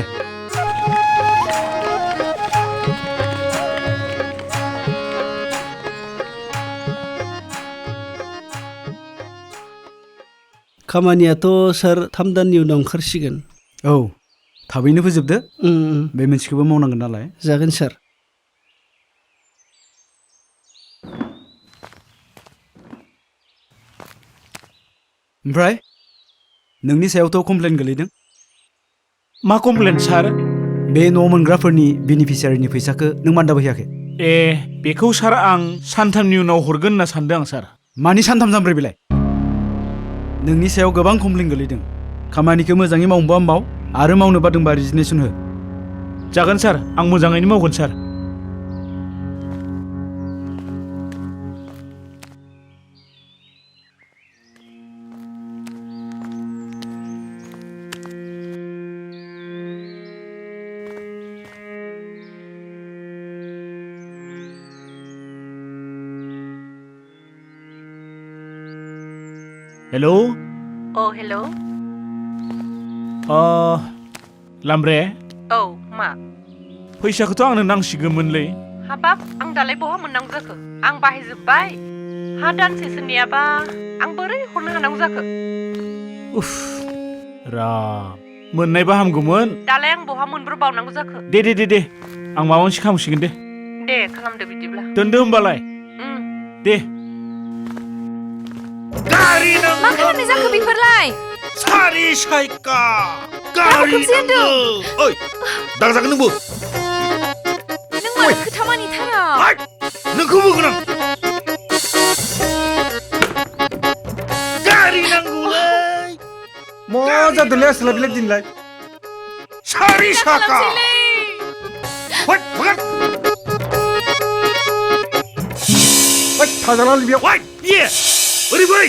खामानियाथ' सार 3 दाननि उनाव ओंखारसिगोन। औ थाबैनो फोजोबदो। बे मोनसेखौबो मावनांगोन नालाय। जागोन सार। ओमफ्राय नोंनि सायावथ' कमप्लेन गोलैदों। मा कमप्लेन सार? बे न' मोनग्राफोरनि बेनिफिसियारिनि फैसाखौ नों मानदाब होयाखै। बेखौ सार आं सानथामनि उनाव हरगोन होनना सानदों आं सार। मानि सानथाम सानब्रै बेलाय? नोंनि सायाव गोबां कमप्लेन गोलैदों। खामानिखौ मोजाङै मावनोबा माव आरो मावनो बादोंबा रिजिगनेसन हो। जागोन सार, आं मोजाङैनो मावगोन सार। हेलौ। हेलौ। लामब्रे। औ मा? फैसाखौथ' आंनो नांसिगौमोनलै। हाबाब आं दालाय बहा मोननांगौ जाखो? आं बाहायजोब्बाय। हा दानसेसो नेयाबा आं बोरै हरनो हानांगौ जाखो? मोननायबा हामगौमोन। दालाय आं बहा मोनब्रबावनांगौ जाखो? दे आं माबा मोनसे खालामसिगोन दे। दे खालामदो बिदिब्ला। दोनदो होमबालाय। दे। मा खालामनाय जाखो बेफोरलाय? सारि सायका गारि नांगौ। ओइ दाजागोन नोंबो। नों मानो खोथा मानिथारा? नोंखौबो होगोन आं। गारि नांगौलै। मा जादोंलै आसोला बेलाय दिनलाय? सारि साका। थाजाला बेयाव। ओरै फै।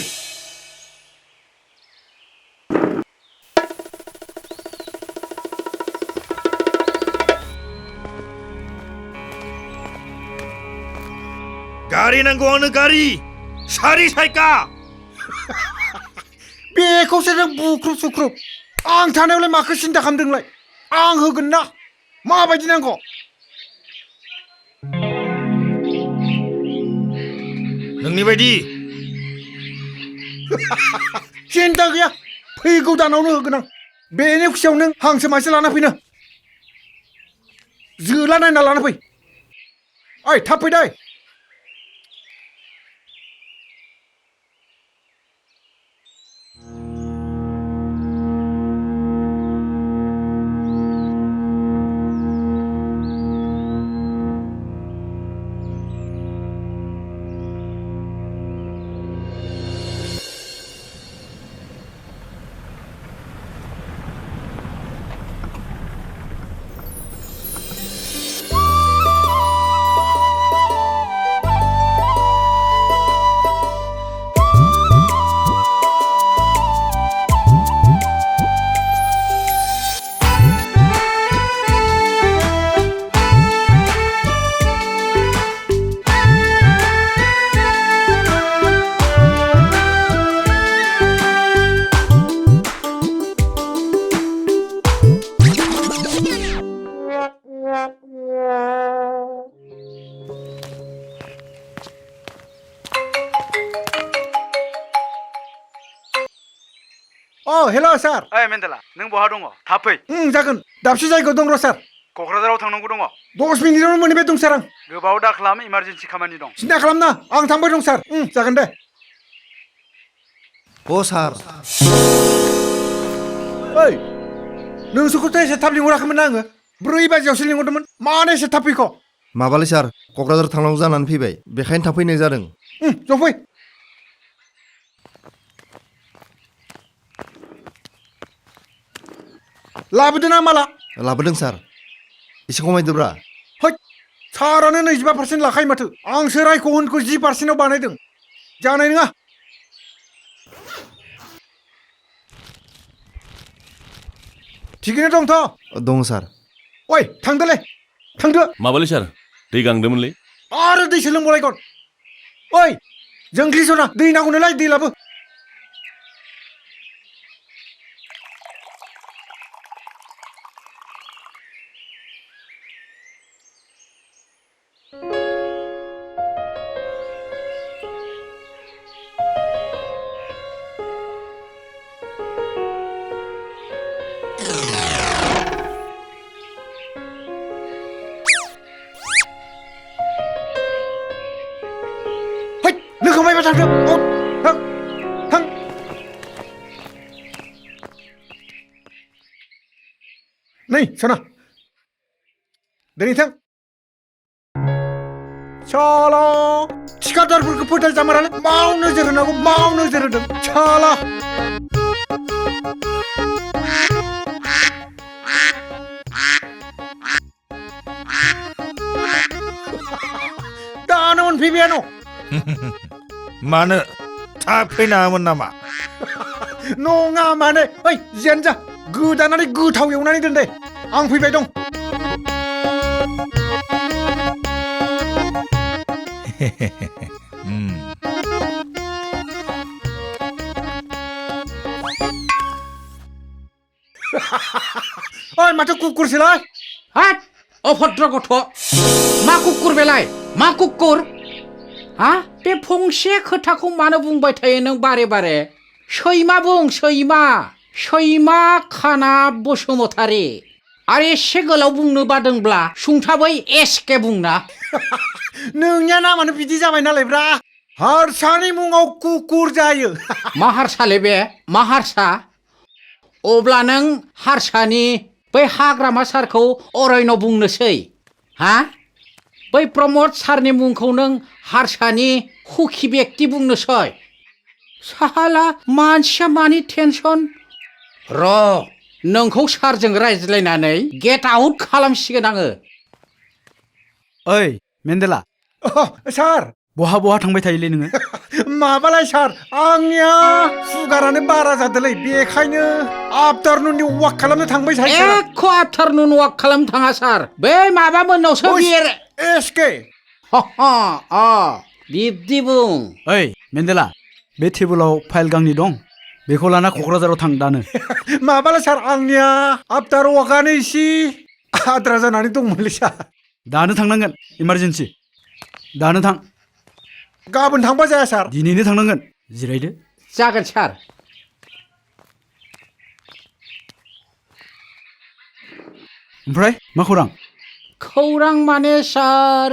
गारि नांगौ आंनो गारि। सारि सायका। बेखौसो जों बुख्रुब सुख्रुब। आं थानायावलाय माखौ सिन्था खालामदोंलाय? आं होगोन ना। माबायदि नांगौ? नोंनि बायदि। सिन्था गैया। फैगौ दानावनो होगोन आं। बेनि खुसियाव नों हांसो मासे लाना फैनो। जोला नायना लाना फै। ओइ थाब फै दै। हेल' सार ओइ मेन्देला नों बहा दङ थाब फै जागोन दाबसे जायगायाव दं र' सार क'क्राझाराव थांनांगौ दङ 10 मिनिटावनो मोनहैबाय दं सार आं गोबाव दा खालाम इमारजेन्सि खामानि दं सिन्था खालामना आं थांबाय दं सार जागोन दे अ सार ओइ नोंसोरखौथ' एसे थाब लिंहराखैमोन ना आङो 4 बाजियावसो लिंहरदोंमोन मानो एसे थाब फैख' माबालै सार क'क्राझार थांनांगौ जानानै फैबाय बेखायनो थाब फैनाय जादों जफै लाबोदो ना माला लाबोदों सार एसे खमायदोब्रा है सारानो 25% लाखायो माथो आंसो रायखौ होनखौ 10% आव बानायदों जानाय नङा थिगैनो दंथ' दङ सार ओइ थांदोलै थांदो माबालै सार दै गांदोंमोनलै आरो दैसो लोंबावलायगोन ओइ जोंख्लि सना दै नांगौ नालाय दै लाबो लोंखांबायबा थांदो थां थां नै सना दिनै थां साला थिखादारफोरखौ फोथायजामारालै माव नोजोर होनांगौ माव नोजोर होदों साला दानो मोनफैबायानो मानो थाब फैनाङामोन नामा नङा माने ओइ जियानो जा गोदानानै गोथाव एवनानै दोन दे आं फैबाय दं ओइ माथो कुकुरसोलाय हाट अभद्र गथ' मा कुकुर बेलाय मा कुकुर हा बे फंसे खोथाखौ मानो बुंबाय थायो नों बारे बारे सैमा बुं सैमा सैमा खाना बसुमतारी आरो एसे गोलाव बुंनो बादोंब्ला सुंथाबै एसके बुंना नोंनिया नामानो बिदि जाबाय नालायब्रा हारसानि मुङाव कुकुर जायो मा हारसालै बे मा हारसा अब्ला नों हारसानि बै हाग्रामा सारखौ अरण्य बुंनोसै हा बै प्रमद सारनि मुंखौ नों हारसानि हुखि बेक्ति बुंनोसै साला मानसिया मानि टेनसन र' नोंखौ सारजों रायज्लायनानै गेट आउट खालामसिगोन आङो ओइ मेन्देला सार बहा बहा थांबाय थायोलै नोङो माबालाय सार आंनिया सुगारानो बारा जादोलै बेखायनो आफ्टारनुननि वाक खालामनो थांबाय थायो एख' आफ्टारनुन वाक खालामनो थाङा सार बै माबा मोननावसो बिर एसके बिब्दि बुं ओइ मेन्देला बे टेबोलाव फाइल गांनै दं बेखौ लाना क'क्राझाराव थां दानो माबालाय सार आंनिया आफ्टार वाकआनो इसे आद्रा जानानै दंमोनलै सार दानो थांनांगोन इमारजेन्सि दानो थां गाबोन थांबा जाया सार दिनैनो थांनांगोन जिरायदो जागोन सार ओमफ्राय मा खौरां खौरां माने सार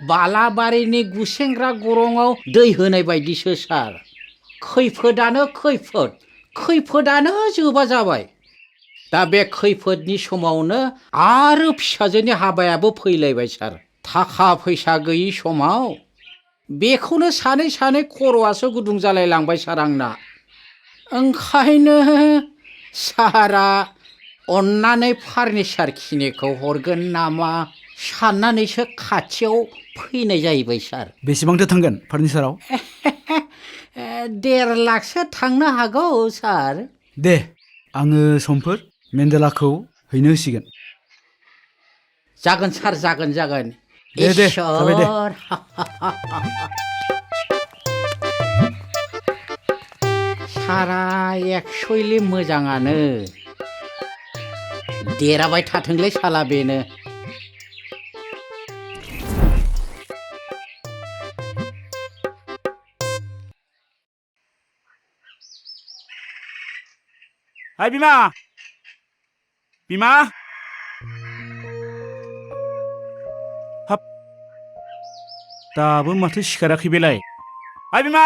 बालाबारिनि गुसेंग्रा गरंआव दै होनाय बायदिसो सार खैफोदानो खैफोद खैफोदानो जोबा जाबाय दा बे खैफोदनि समावनो आरो फिसाजोनि हाबायाबो फैलायबाय सार थाखा फैसा गैयि समाव बेखौनो सानै सानै खर'आसो गुदुं जालायलांबाय सार आंना ओंखायनो सारा अन्नानै फार्निचार खिनिखौ हरगोन नामा साननानैसो खाथियाव फैनाय जाहैबाय सार बेसेबांथो थांगोन फार्निचाराव 1.5 लाखसो थांनो हागौ सार दे आङो समफोर मेन्देलाखौ हैनो होसिगोन जागोन सार जागोन जागोन दे जाबाय दे सारा एक्सुवेलि मोजाङानो देराबाय थाथोंलै साला बेनो ओइ बिमा बिमा हाब दाबो माथो सिखाराखै बेलाय ओइ बिमा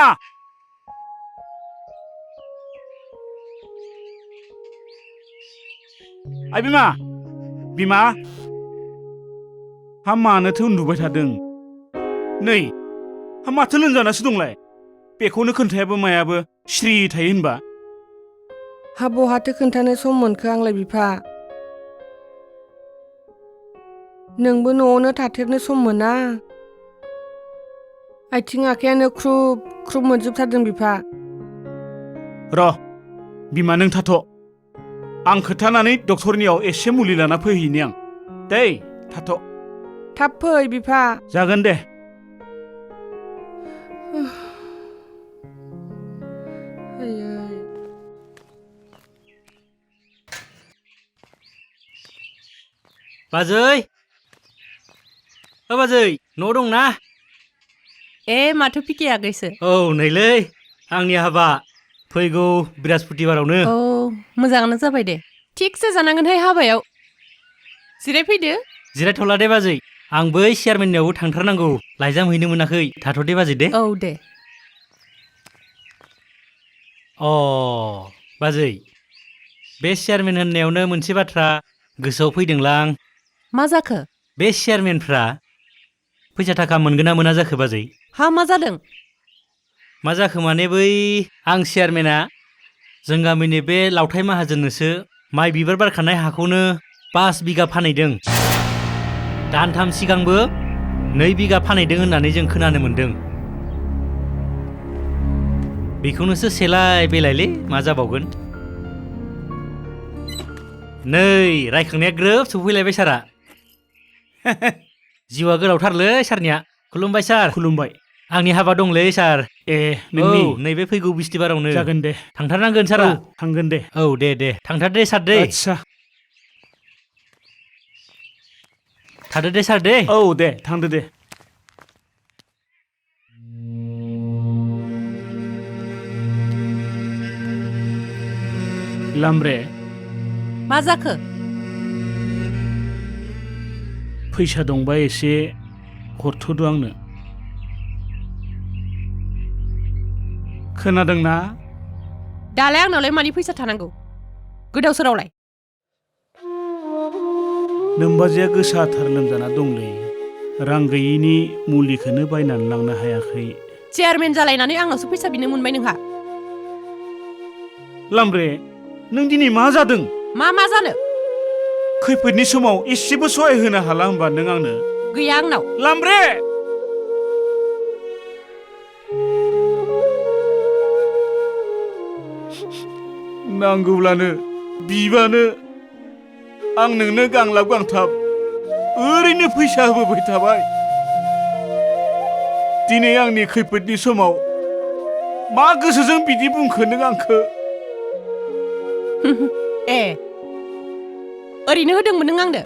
ओइ बिमा बिमा हा मानोथो उन्दुबाय थादों नै हा माथो लोमजानासो दंलाय बेखौनो खोन्थायाबो मायाबो स्रि थायो होनबा हा बहाथो खोन्थानो सम मोनखो आंलाय बिफा नोंबो न'आवनो थाथेरनो सम मोना आथिं आखायानो ख्रुब ख्रुब मोनजोबथारदों बिफा र' बिमा नों थाथ' आं खोथानानै डक्टरनियाव एसे मुलि लाना फैहैनि आं दै थाथ' थाब फै बिफा जागोन दे बाजै बाजै न' दंना ए माथो फिकेयाखैसो औ नैलै आंनि हाबा फैगौ बृहस्पतिबारावनो औ मोजाङानो जाबाय दे थिगसे जानांगोनहाय हाबायाव जिरायफैदो जिरायथ'ला दे बाजै आं बै चेयारमेननियावबो थांथारनांगौ लाइजाम हैनो मोनाखै थाथ' दे बाजै दे औ दे अ बाजै बे चेयारमेन होननायावनो मोनसे बाथ्रा गोसोआव फैदोंलां मा जाखो बे चेयारमेनफ्रा फैसा थाखा मोनगोन ना मोना जाखो बाजै हा मा जादों मा जाखो माने बै आं चेयारमेना जों गामिनि बे लावथाइ माहाजोननोसो माइ बिबार बारखानाय हाखौनो 5 बिगा फानहैदों दानथाम सिगांबो 2 बिगा फानहैदों होननानै जों खोनानो मोन्दों बेखौनोसो सेलाय बेलायलै मा जाबावगोन नै रायखांनाया ग्रोब सफैलायबाय सारा जिउआ गोलावथारलै सारनिया खुलुमबाय सार खुलुमबाय आंनि हाबा दंलै सार ए नोंनि नैबे फैगौ बिस्तिबारावनो जागोन दे थांथारनांगोन सारा थांगोन दे औ दे थांथार दे सार दे आच्छा थादो दे सार दे औ दे थांदो दे लामब्रे मा जाखो फैसा दंबा एसे हरथ'दो आंनो खोनादोंना दालाय आंनावलाय मानि फैसा थानांगौ गोदाव सोरावलाय नोमबाजैया गोसाथार लोमजाना दंलै रां गैयिनि मुलिखौनो बायनानै लांनो हायाखै चेयारमेन जालायनानै आंनावसो फैसा बिनो मोनबाय नोंहा लामब्रे नों दिनै मा जादों मा जानो खैफोदनि समाव एसेबो सहाय होनो हाला होमबा नों आंनो गैया आंनाव लामब्रे नांगौब्लानो बिबानो आं नोंनो गांलाब गांथाब ओरैनो फैसा होबोबाय थाबाय दिनै आंनि खैफोदनि समाव मा गोसोजों बिदि बुंखो नों आंखो ए ओरैनो होदोंमोन नों आंनो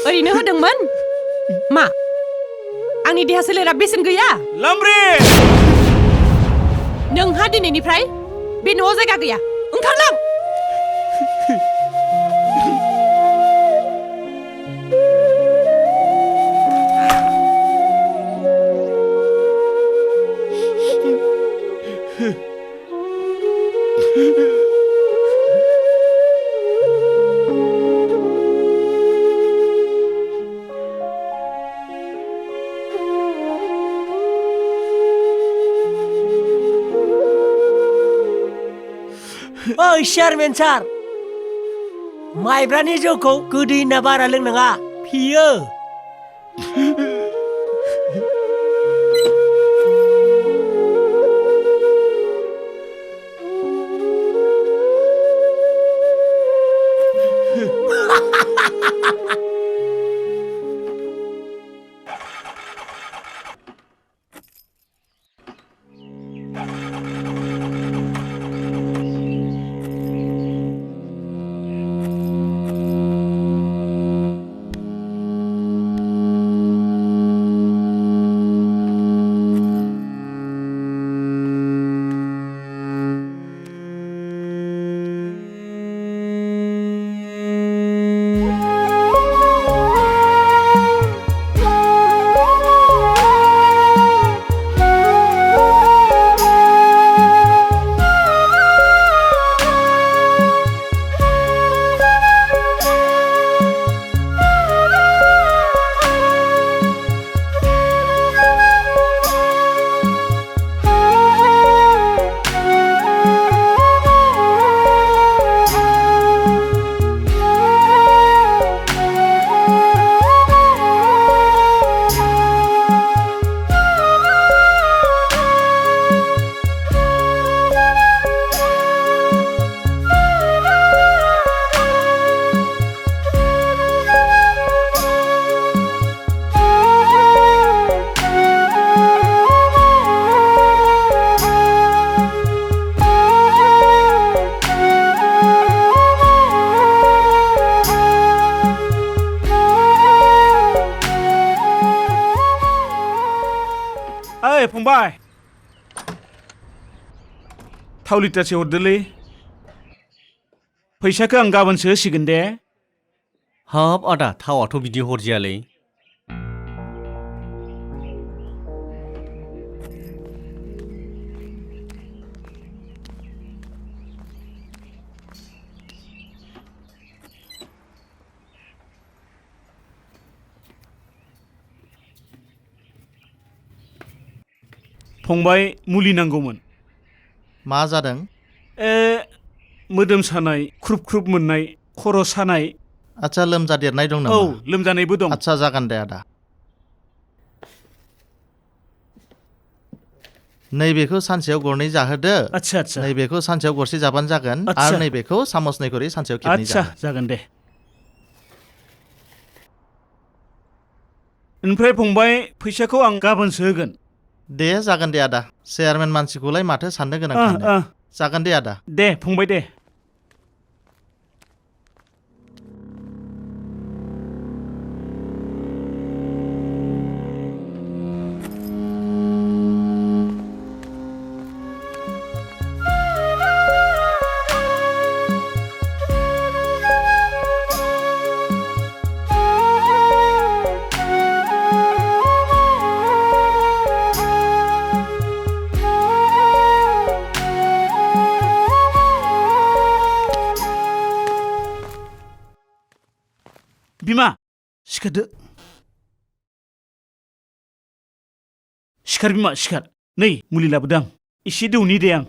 ओरैनो होदोंमोन मा आंनि देहा सोलेरा बेसेन गैया लामब्रे नोंहा दिनैनिफ्राय बे न'आव जायगा गैया ओंखारलां ओइ चेयारमेन सार माइब्रानि जौखौ गोदै होनना बारा लोंनाङा फियो फंबाय थाव लिटारसे हरदोलै फैसाखौ आं गाबोनसो होसिगोन दे हाब आदा थावाथ' बिदि हरजायालै फंबाय मुलि नांगौमोन मा जादों मोदोम सानाय ख्रुब ख्रुब मोननाय खर' सानाय आच्छा लोमजादेरनाय दं नामा औ लोमजानायबो दं आच्छा जागोन दे आदा नैबेखौ सानसेयाव गरनै जाहोदो आच्छा आच्छा नैबेखौ सानसेयाव गरसे जाबानो जागोन आच्छा। आरो नैबेखौ सामसनै करि सानसेयाव खेबनै आच्छा जाहो जागोन दे ओमफ्राय फंबाय फैसाखौ आं गाबोनसो होगोन दे जागोन दे आदा चेयारमेन मानसिखौलाय माथो साननो गोनां थानो जागोन दे आदा दे फंबाय दे बिमा सिखारदो सिखार बिमा सिखार नै मुलि लाबोदों आं एसे दौनि दे आं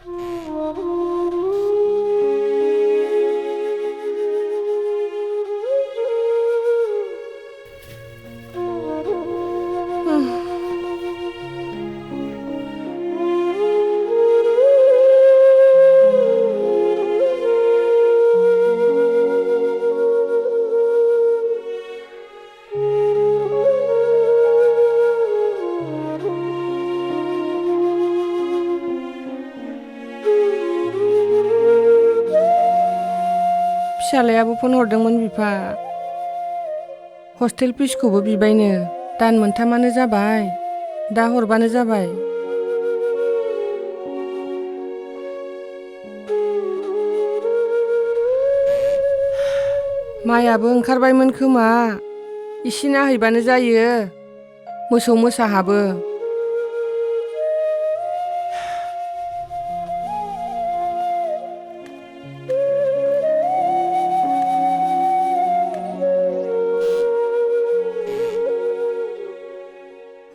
फिसालायाबो फन हरदोंमोन बिफा हस्टेल फिसखौबो बिबायनो दान मोनथामानो जाबाय दा हरबानो जाबाय माइयाबो ओंखारबायमोन खोमा इसे नाहैबानो जायो मोसौ मोसा हाबो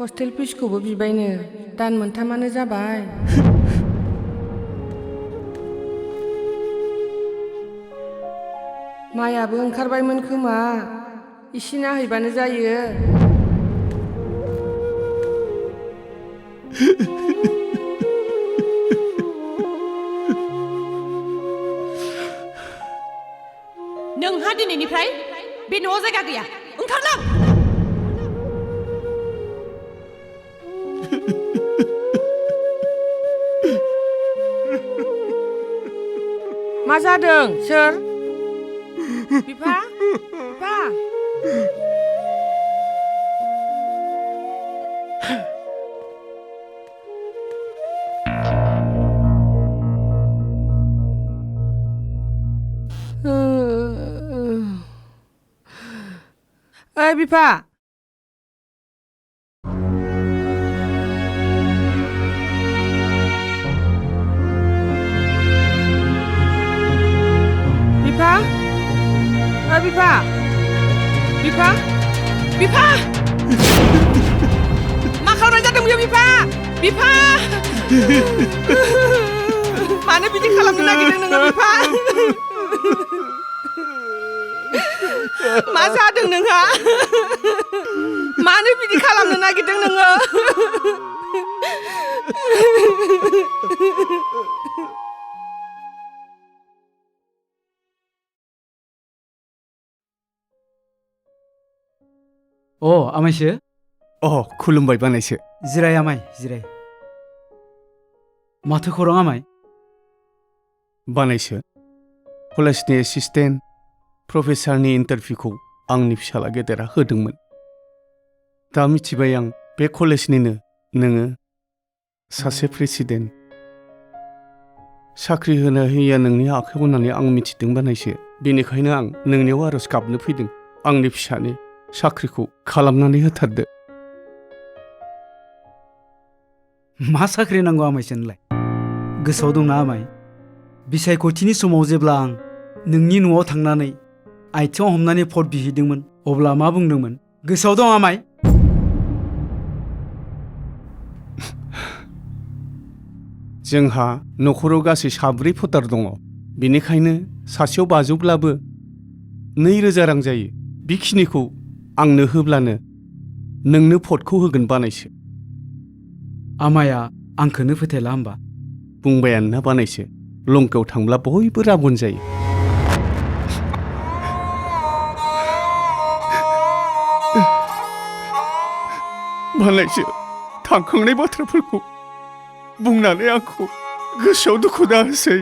हस्टेल फिसखौबो बिबायनो दान मोनथामानो जाबाय माइयाबो ओंखारबायमोन खोमा इसे नाहैबानो जायो नोंहा दिनैनिफ्राय बे न'आव जायगा गैया ओंखारलां मा जादों सोर बिफा बिफा ओइ बिफा बिफा बिफा बिफा मा खालामनाय जादों बेयो बिफा बिफा मानो बिदि खालामनो नागिरदों नोङो बिफा मा जादों नोंहा मानो बिदि खालामनो नागिरदों नोङो आमायसो खुलुमबाय बानायसो जिराय आमाय जिराय माथो खौरां आमाय बानायसो कलेजनि एसिस्टेन्ट प्रफेसारनि इन्टारभिउखौ आंनि फिसाला गेदेरा होदोंमोन दा मिथिबाय आं बे कलेजनिनो नोङो सासे प्रेसिडेन्ट साख्रि होनो होयिया नोंनि आखायाव होननानै आं मिथिदों बानायसो बेनिखायनो आं नोंनियाव आरज गाबनो फैदों आंनि फिसानि साख्रिखौ खालामनानै होथारदो मा साख्रि नांगौ आमायसोनलाय गोसोआव दंना आमाय बिसायख'थिनि समाव जेब्ला आं नोंनि न'आव थांनानै आथिङाव हमनानै भट बिहैदोंमोन अब्ला मा बुंदोंमोन गोसोआव दं आमाय जोंहा न'खराव गासै 4 भटार दङ बेनिखायनो सासेयाव 500ब्लाबो 2000 रां जायो बेखिनिखौ आंनो होब्लानो नोंनो भटखौ होगोन बानायसो आमाया आंखौनो फोथायला होमबा बुंबायानो बानायसो लंकायाव थांब्ला बयबो राबन जायो बानायसो थांखांनाय बाथ्राफोरखौ बुंनानै आंखौ गोसोआव दुखु दाहोसै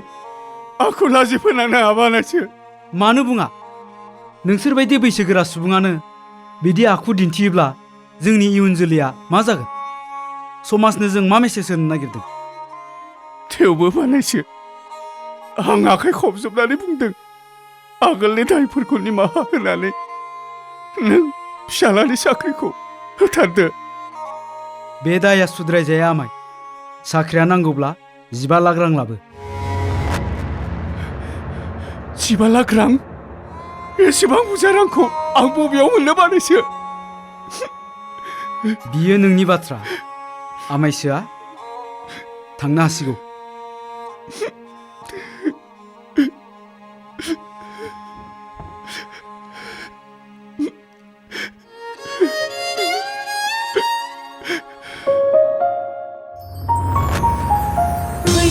आंखौ लाजि फोनाङा बानायसो मानो बुङा नोंसोर बायदि बैसोगोरा सुबुङानो बिदि आखु दिन्थियोब्ला जोंनि इयुन जोलैया मा जागोन समाजनो जों मा मेसेज होनो नागिरदों थेवबो बानायसो आं आखाइ खबजोबनानै बुंदों आगोलनि दायफोरखौ निमाहा होनानै नों फिसालानि साख्रिखौ होथारदो बे दाया सुद्रायजाया आमाय साख्रिया नांगौब्ला 15 लाख रां लाबो 15 लाख रां एसेबां बुरजा रांखौ आं बबेयाव मोननो बानायसो बियो नोंनि बाथ्रा आमायसोआ थांनो हासिगौ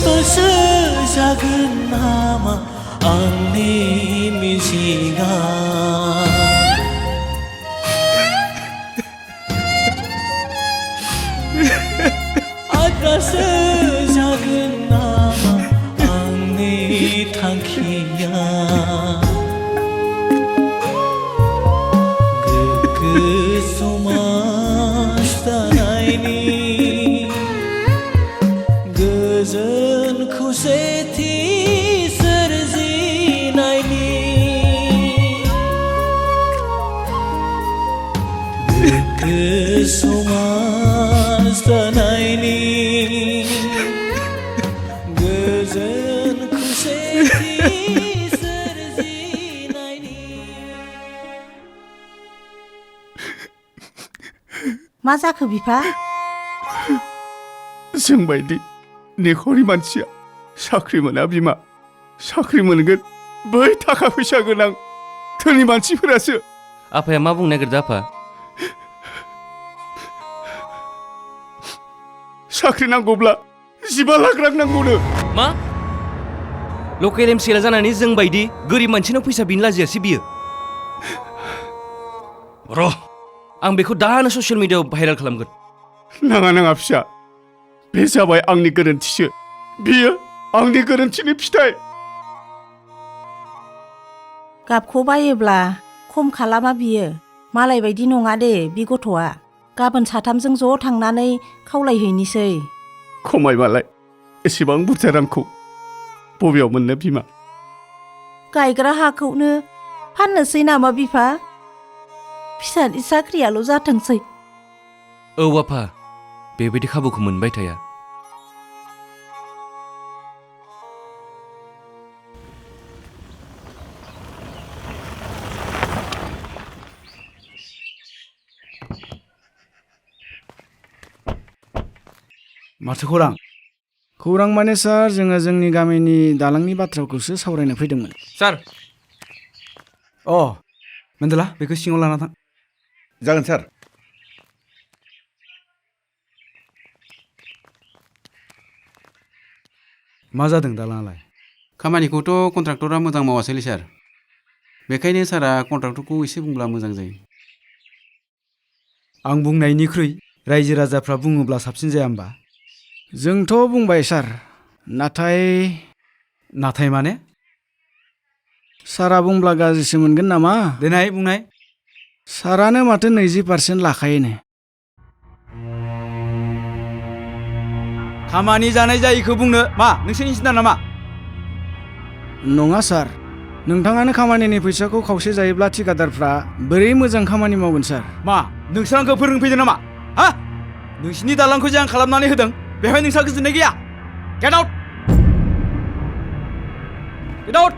फैबासो जागोन नामा आंनि मिजिंआ आद्रासो जागोन नामा आंनि थांखिया गोग्गो समाज दानायनि गोजोन खौसेथि सोरजिनायनि गोग्गो समाज दानायनि गोजोन खौसेथि सोरजिनायनि मा जाखो बिफा जोंबायदि नेखरनि मानसिया साख्रि मोना बिमा साख्रि मोनगोन बै थाखा फैसा गोनां धोनि मानसिफोरासो आफाया मा बुंनो नागिरदों आफा साख्रि नांगौब्ला 15 लाख रां नांगौनो मा लकेल एमसिएल जानानै जों बायदि गोरिब मानसिनाव फैसा बिनो लाजियासै बियो र' आं बेखौ दानो ससियेल मिडियाआव भाइरेल खालामगोन नाङा फिसा बे जाबाय आंनि गोरोन्थिसो बियो आंनि गोरोन्थिनि फिथाइ गाबखौ बायोब्ला खम खालामा बियो मालाय बायदि नङा दे बि गथ'आ गाबोन साथामजों ज' थांनानै खावलायहैनोसै खमायबालाय एसेबां बुरजा रांखौ बबेयाव मोननो बिमा गायग्रा हाखौनो फाननोसै नामा बिफा फिसानि साख्रियाल' जाथोंसै औ आफा बेबायदि खाबुखौ मोनबाय थाया माथो खौरां खौरां माने सार जोङो जोंनि गामिनि दालांनि बाथ्राखौसो सावरायनो फैदोंमोन सार मेन्देला बेखौ सिङाव लाना थां जागोन सार मा जादों दालाङालाय खामानिखौथ' कन्ट्राक्टरा मोजां मावासैलै सार बेखायनो सारा कन्ट्राक्टरखौ एसे बुंब्ला मोजां जायो आं बुंनायनिख्रुइ रायजो राजाफ्रा बुङोब्ला साबसिन जाया होमबा जोंथ' बुंबाय सार नाथाय माने सारा बुंब्ला गाज्रिसो मोनगोन नामा देनाय बुंनाय सारानो माथो 20% लाखायोनो खामानि जानाय जायैखौ बुंनो मा नोंसोरनि सिन्था नामा? नङा सार, नोंथाङानो खामानिनि फैसाखौ खावसे जायोब्ला थिकादारफ्रा बोरै मोजां खामानि मावगोन सार? मा नोंसोर आंखौ फोरोंफैदों नामा? हा? नोंसिनि दालांखौ जे आं खालामनानै होदों बेवहाय नोंस्रा गोजोननाय गैया? Get out! Get out!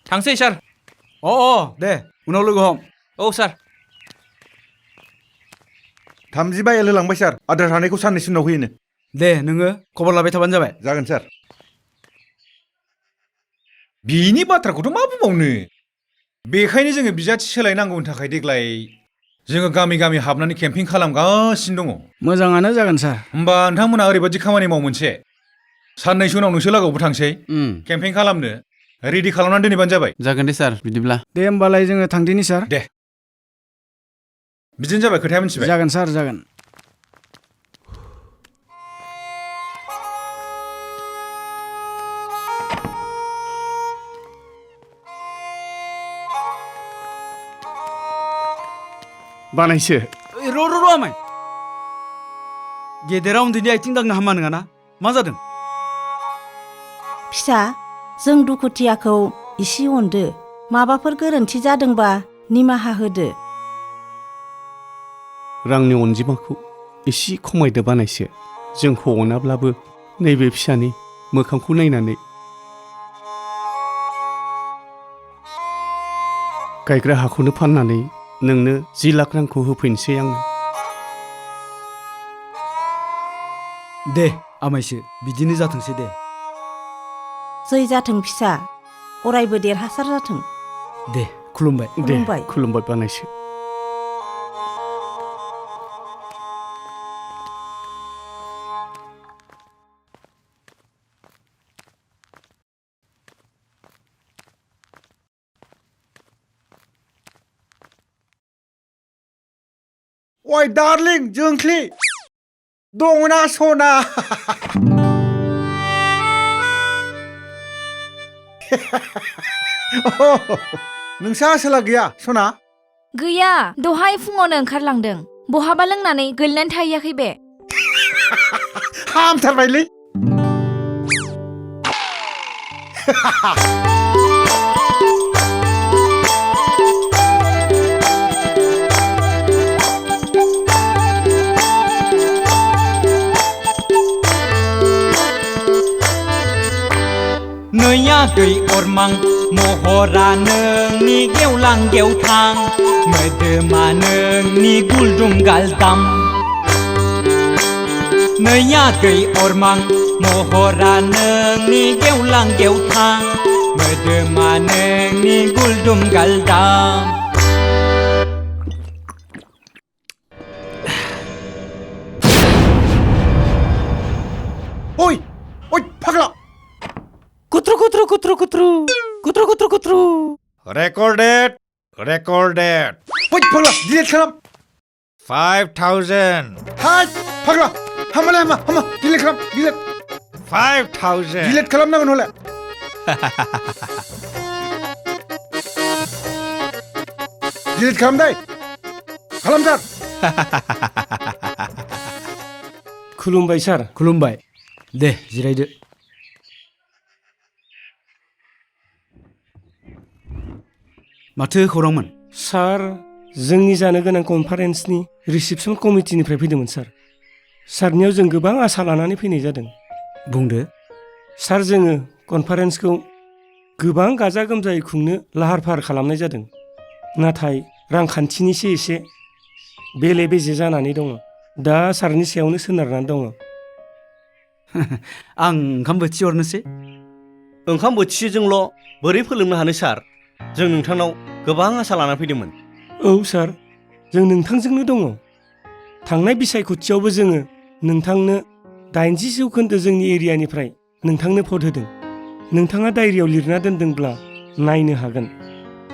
थांसै सार। दे उनाव लोगो हम। औ सार। 35 एल होलांबाय सार। आद्रा थानायखौ साननैसो उनाव होयोनो। दे नोङो खबर लाबाय थाबानो जाबाय। जागोन सार। बिनि बाथ्राखौथ' मा बुंबावनो? बेखायनो जोङो बिजाथि सोलायनांगौनि थाखाय देग्लाय जोङो गामि गामि हाबनानै केम्पिं खालामगासिनो दङ। मोजाङानो जागोन सार। होमबा नोंथांमोना ओरैबायदि खामानि माव मोनसे। साननैसो उनाव नोंसोर लागोआवबो थांसै केम्पिं खालामनो। रेडि खालामनानै दोनहैबानो जाबाय। जागोन दे सार बिदिब्ला। दे होमबालाय जोङो थांदिनि सार। दे बिदिनो जाबाय खोथाया मिथिबाय? जागोन सार जागोन। बानायसो। र' आमाय। गेदेरा उन्दैनि आथिं दांनो हामा नङाना? मा जादों? फिसा, जों दुखुथियाखौ इसे अनदो। माबाफोर गोरोन्थि जादोंबा निमाहा होदो। रांनि अनजिमाखौ एसे खमायदो बानायसो। जोंखौ अनाब्लाबो नैबे फिसानि मोखांखौ नायनानै गायग्रा हाखौनो फाननानै नोंनो 10 लाख रांखौ होफैनोसै आङो। दे आमायसो बिदिनो जाथोंसै दे। जै जाथों फिसा, अरायबो देरहासार जाथों। दे खुलुमबाय। खुलुमबाय। खुलुमबाय बानायसो। ओइ डार्लिं जोंख्लि दङना सना? नोंसा आसोला गैया सना? गैया, दहाय फुङावनो ओंखारलांदों। बहाबा लोंनानै गोलैनानै थाहैयाखै बे? हामथारबायलै। नैया दै अरमां महरा नोंनि गेवलां गेवथां मोदोमा नोंनि गुलदुम गालदाम। नैया दै अरमां महरा नोंनि गेवलां गेवथां मोदोमा नोंनि गुलदुम गालदाम। ओइ ओइ फाग्ला! कुत्रु कुत्रु कुत्रु कुत्रु कुत्रु कुत्रु कुत्रु। Recorded recorded. ओइ फाग्ला डिलीट खालाम। 5000। हाय फाग्ला हामालाय हामा डिलीट खालाम डिलीट। 5000। डिलीट खालामनांगोन हले। डिलीट खालाम दे। खालाम सार। खुलुमबाय सार। खुलुमबाय। दे जिरायदो। माथो खौरांमोन? सार, जोंनि जानो गोनां कनफारेन्सनि रिसेपसन कमिटिनिफ्राय फैदोंमोन सार। सारनियाव जों गोबां आसा लानानै फैनाय जादों। बुंदो। सार, जोङो कनफारेन्सखौ गोबां गाजा गोमजायै खुंनो लाहार फाहार खालामनाय जादों। नाथाय रांखान्थिनिसो एसे बेले बेजे जानानै दङ। दा सारनि सायावनो सोनारनानै दङ। आं ओंखाम बोथिसे हरनोसै? ओंखाम बोथिसेजोंल' बोरै फोलोमनो हानो सार? जों नोंथांनाव गोबां आसा लाना फैदोंमोन। औ सार, जों नोंथांजोंनो दङ। थांनाय बिसायख'थियावबो जोङो नोंथांनो 80% जोंनि एरियानिफ्राय नोंथांनो भट होदों। नोंथाङा डायरियाव लिरना दोनदोंब्ला नायनो हागोन।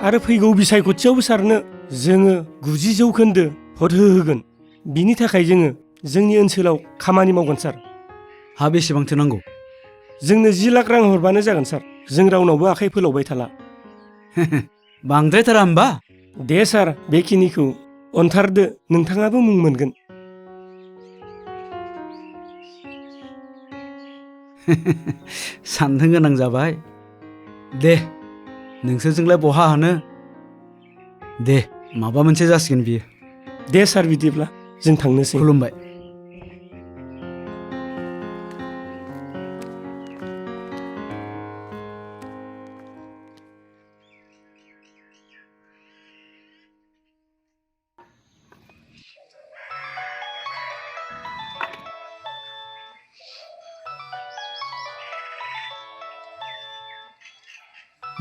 आरो फैगौ बिसायख'थियावबो सारनो जोङो 90% भट होहोगोन। बिनि थाखाय जोङो जोंनि ओनसोलाव खामानि मावगोन सार। हा बेसेबांथो नांगौ? जोंनो 10 लाख रां हरबानो जागोन सार। जों रावनावबो आखाइ फोलावबाय थाला। बांद्रायथारा होमबा? दे सार बेखिनिखौ अनथारदो नोंथाङाबो मुं मोनगोन। साननो गोनां जाबाय दे नोंसोरजोंलाय बहा हानो दे माबा मोनसे जासिगोन बियो। दे सार बिदिब्ला जों थांनोसै। खुलुमबाय।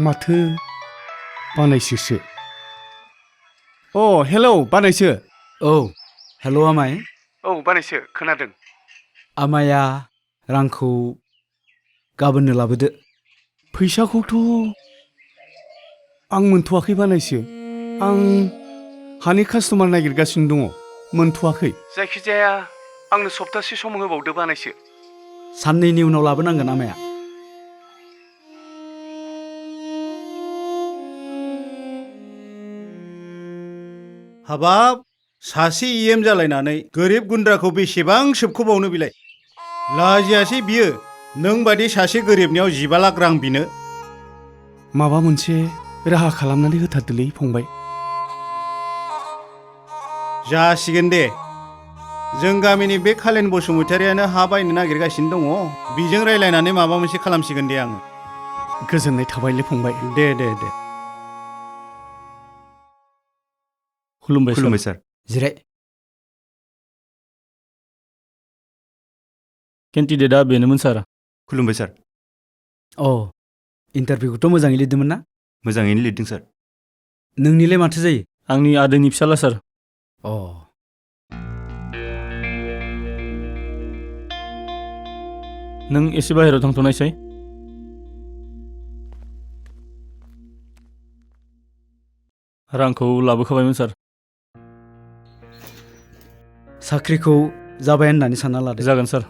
माथो बानायसोसो। अ हेलौ बानायसो। औ हेलौ आमाय। औ बानायसो खोनादों। आमाया रांखौ गाबोननो लाबोदो। फैसाखौथ' आं मोनथ'वाखै बानायसो। आं हानि कास्टमार नागिरगासिनो दङ मोनथ'वाखै। जायखिजाया आंनो सप्तासे सम होबावदो बानायसो। साननैनि उनाव लाबोनांगोन आमाया। हाबाब सासे EM जालायनानै गोरिब गुन्द्राखौ बेसेबां सोबख'बावनो बिलाय लाजियासै बियो नों बादि सासे गोरिबनियाव 15 लाख रां बिनो। माबा मोनसे राहा खालामनानै होथारदोलै फंबाय। जासिगोन दे जों गामिनि बे खालेन बसुमतारियानो हा बायनो नागिरगासिनो दङ बिजों रायलायनानै माबा मोनसे खालामसिगोन दे आङो। गोजोननाय थाबायलै फंबाय। दे दे दे। खुलुमबाय सार। जिराय। केन्डिडेटआ बेनोमोन सार। खुलुमबाय सार। अ इन्टारभिउखौथ' मोजाङै लिरदोंमोन ना? मोजाङैनो लिरदों सार। नोंनिलाय माथो जायो? आंनि आदैनि फिसाला सार। अ नों एसे बाहेरायाव थांथ'नायसाय। रांखौ लाबोखाबायमोन सार। साख्रिखौ जाबाय होननानै सानना लादो। जागोन सार।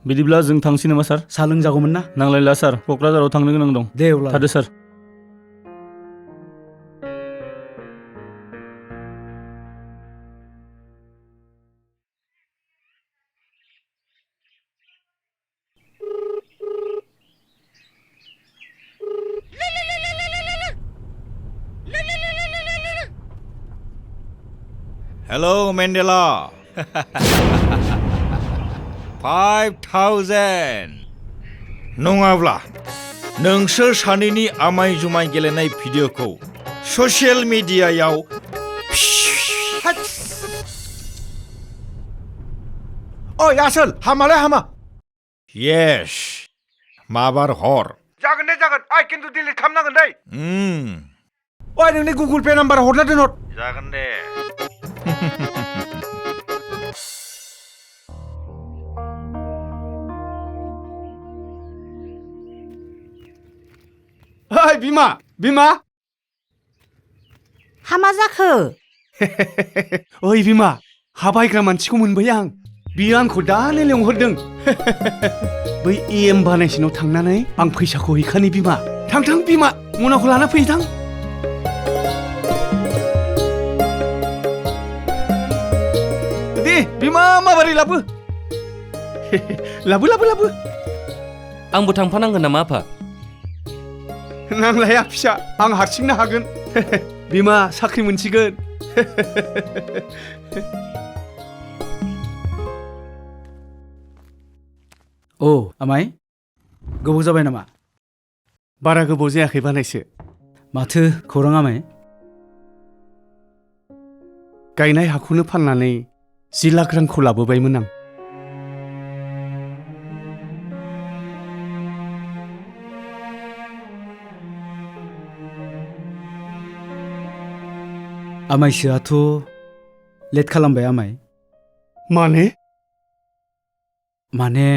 बिदिब्ला जों थांसै नामा सार? साहा लोंजागौमोन ना? नांलायला सार क'क्राझाराव थांनो गोनां दं। दे अब्ला थादो सार। हेलौ मेन्डेला 5000 नङाब्ला नोंसोर सानैनि आमाय जुमाय गेलेनाय भिडिअखौ ससियेल मिडियायाव ओइ आसोल हामालाय हामा। येस माबार हर। जागोन दे जागोन आइ खिन्थु डिलिट खालामनांगोन दै। ओइ नोंनि गुगल पे नाम्बार हरना दोनहर। जागोन दे। ओइ बिमा बिमा। हामा जाखो? ओइ बिमा हा बायग्रा मानसिखौ मोनबाय आं। बियो आंखौ दानो लेंहरदों। बै EM बानायसिनाव थांनानै आं फैसाखौ हैखानि बिमा। थां थां बिमा मनाखौ लाना फै थां। दे बिमा माबारै लाबो। लाबो लाबो लाबो। आंबो थांफानांगोन नामा आफा? नांलाया फिसा आं हारसिंनो हागोन। बिमा साख्रि मोनसिगोन। औ आमाय गोबाव जाबाय नामा? बारा गोबाव जायाखै बानायसो। माथो खौरां आमाय? गायनाय हाखौनो फाननानै 10 लाख रांखौ लाबोबायमोन आं। आमायसोआथ' लेट खालामबाय आमाय। माने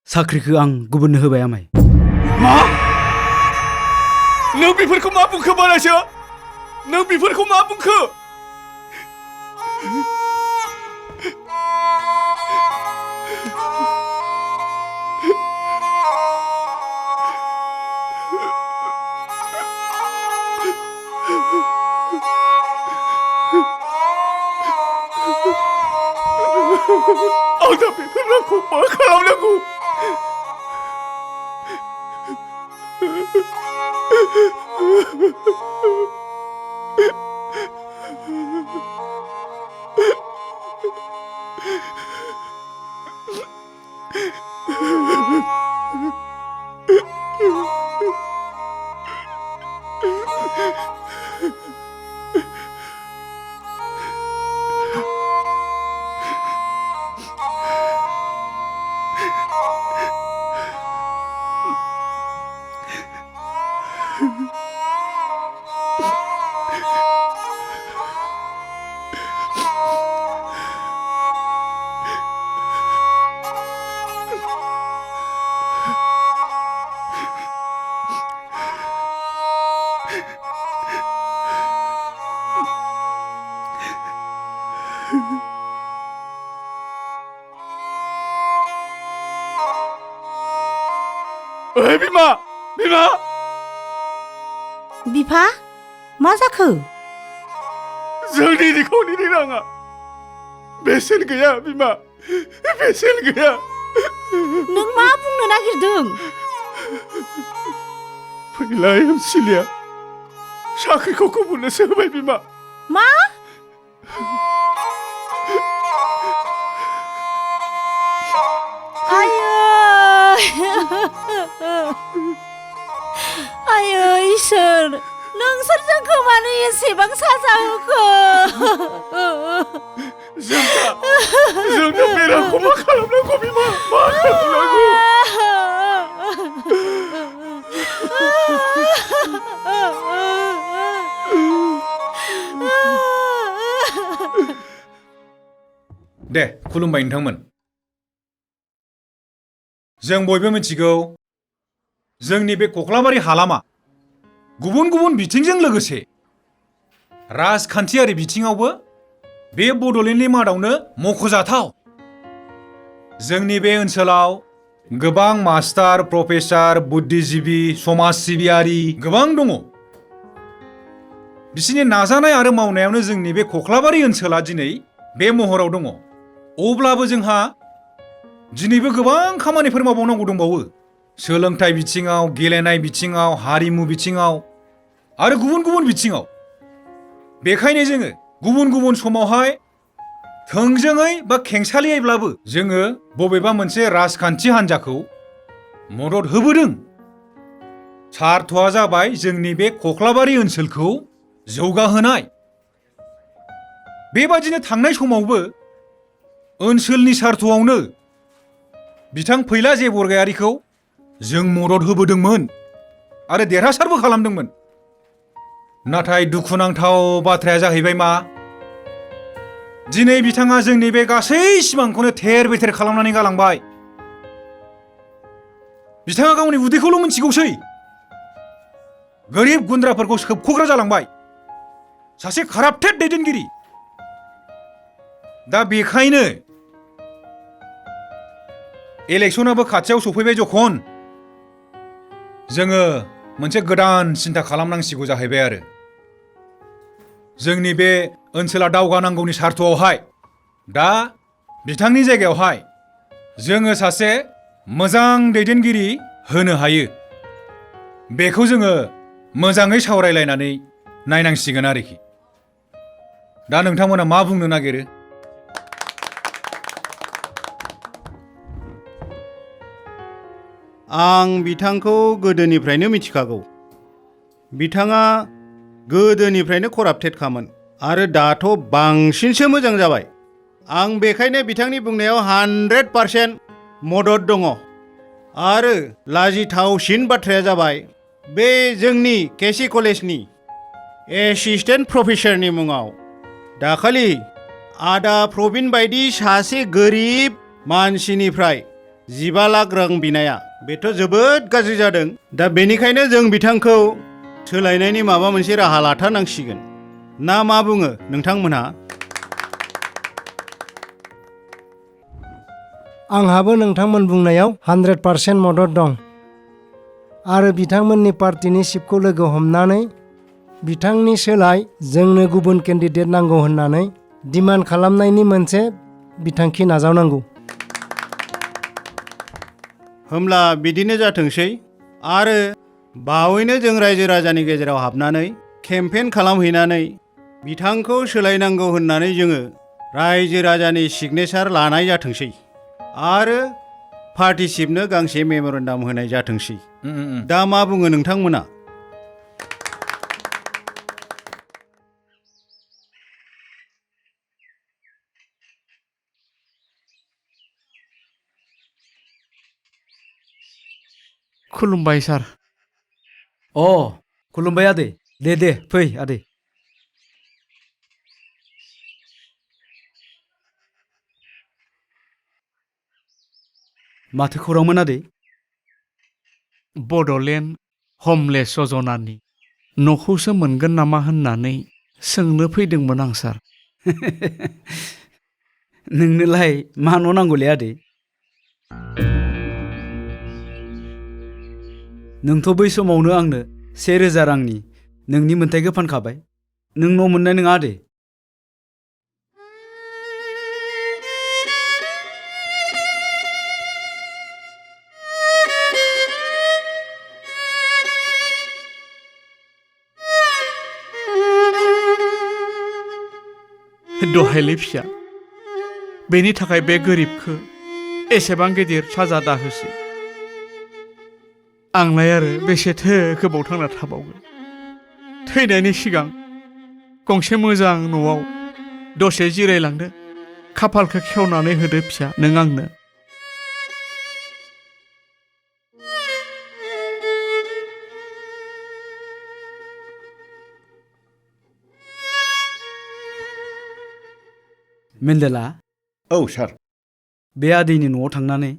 साख्रिखौ आं गुबुननो होबाय आमाय। मा? नों बेफोरखौ मा बुंखो बानायसो? नों बेफोरखौ मा बुंखो? माबा खालामनांगौ ओइ बिमा बिमा बिफा मा जाखो जोंनि निखावरिनि राङा बेसेन गैया बिमा बेसेन गैया नों मा बुंनो नागिरदों फैला एमसिलिया साख्रिखौ गुबुननोसो होबाय बिमा मा आयो इसोर नोंसोर जोंखौ मानो एसेबां साजा होखो जोंनो बेराखौ मा खालामनांगौ बिमा मा खालामनांगौ दे खुलुमबाय नोंथांमोन जों बयबो मिथिगौ जोंनि बे कख्लाबारि हालामा गुबुन गुबुन बिथिंजों लोगोसे राजखान्थियारि बिथिङावबो बे बड'लेण्डनि मादावनो मख'जाथाव जोंनि बे ओनसोलाव गोबां मास्टार प्रफेसार बुद्धिजिबि समाज सिबियारि गोबां दङ बिसोरनि नाजानाय आरो मावनायावनो जोंनि बे कख्लाबारि ओनसोला दिनै बे महराव दङ अब्लाबो जोंहा दिनैबो गोबां खामानिफोर मावबावनांगौ दंबावो सोलोंथाइ बिथिङाव गेलेनाय बिथिङाव हारिमु बिथिङाव आरो गुबुन गुबुन बिथिङाव बेखायनो जोङो गुबुन गुबुन समावहाय थोंजोङै बा खेंसालियैब्लाबो जोङो बबेबा मोनसे राजखान्थि हान्जाखौ मदद होबोदों सार्थ'आ जाबाय जोंनि बे कख्लाबारि ओनसोलखौ जौगाहोनाय बेबादिनो थांनाय समावबो ओनसोलनि सार्थ'आवनो बिथां फैला जे बरगयारिखौ जों मदद होबोदोंमोन आरो देरहासारबो खालामदोंमोन नाथाय दुखुनांथाव बाथ्राया जाहैबाय मा दिनै बिथाङा जोंनि बे गासै सिमांखौनो थेर बेथेर खालामनानै गालांबाय बिथाङा गावनि उदैखौल' मिथिगौसै गोरिब गुन्द्राफोरखौ सोबख'ग्रा जालांबाय सासे काराप्टेड दैदेनगिरि दा बेखायनो इलेक्सनाबो खाथियाव सफैबाय जखन जोङो मोनसे गोदान सिन्था खालामनांसिगौ जाहैबाय आरो जोंनि बे ओनसोला दावगानांगौनि सार्थ'आवहाय दा बिथांनि जायगायावहाय जोङो सासे मोजां दैदेनगिरि होनो हायो बेखौ जोङो मोजाङै सावरायलायनानै नायनांसिगोन आरोखि दा नोंथांमोना मा बुंनो नागिरो आं बिथांखौ गोदोनिफ्रायनो मिथिखागौ बिथाङा गोदोनिफ्रायनो कराप्टेडखामोन आरो दाथ' बांसिनसो मोजां जाबाय आं बेखायनो बिथांनि बुंनायाव 100% मदद दङ आरो लाजिथावसिन बाथ्राया जाबाय बे जोंनि केसि कलेजनि एसिस्टेन्ट प्रफेसरनि मुङाव दाखालि आदा प्रबिन बायदि सासे गोरिब मानसिनिफ्राय 15 लाख रां बिनाया बेथ' जोबोद गाज्रि जादों दा बेनिखायनो जों बिथांखौ सोलायनायनि माबा मोनसे राहा लाथारनांसिगोन ना मा बुङो नोंथांमोनहा आंहाबो नोंथांमोन बुंनायाव 100% मदद दं आरो बिथांमोननि पार्टीनि चिफखौ लोगो हमनानै बिथांनि सोलाय जोंनो गुबुन केन्डिडेट नांगौ होननानै डिमान्ड खालामनायनि मोनसे बिथांखि नाजावनांगौ होमब्ला बिदिनो जाथोंसै आरो बावैनो जों रायजो राजानि गेजेराव हाबनानै केम्पेन खालामहैनानै बिथांखौ सोलायनांगौ होननानै जोङो रायजो राजानि सिगनेसार लानाय जाथोंसै आरो पार्टिसिपनो गांसे मेम'रेन्डाम होनाय जाथोंसै। दा मा बुङो नोंथांमोना? खुलुमबाय सार। खुलुमबाय आदै। दे फै आदै। माथो खौरांमोन आदै? बड'लेण्ड ह'मलेस यजनानि न'खौसो मोनगोन नामा होननानै सोंनो फैदोंमोन आं सार। नोंनोलाय मा न' नांगौलै आदै? नोंथ' बै समावनो आंनो 1000 रांनि नोंनि मोन्थाइखौ फानखाबाय। नों न' मोननाय नङा आदै। दहायलै फिसा, बेनि थाखाय बे गोरिबखौ एसेबां गिदिर साजा दाहोसै। आंलाय आरो बेसेथो गोबाव थांना थाबावगोन। थैनायनि सिगां गंसे मोजां न'आव दसे जिरायलांदो, खाफालखौ खेवनानै होदो फिसा नों आंनो। मेन्देला। औ सार। बे आदैनि न'आव थांनानै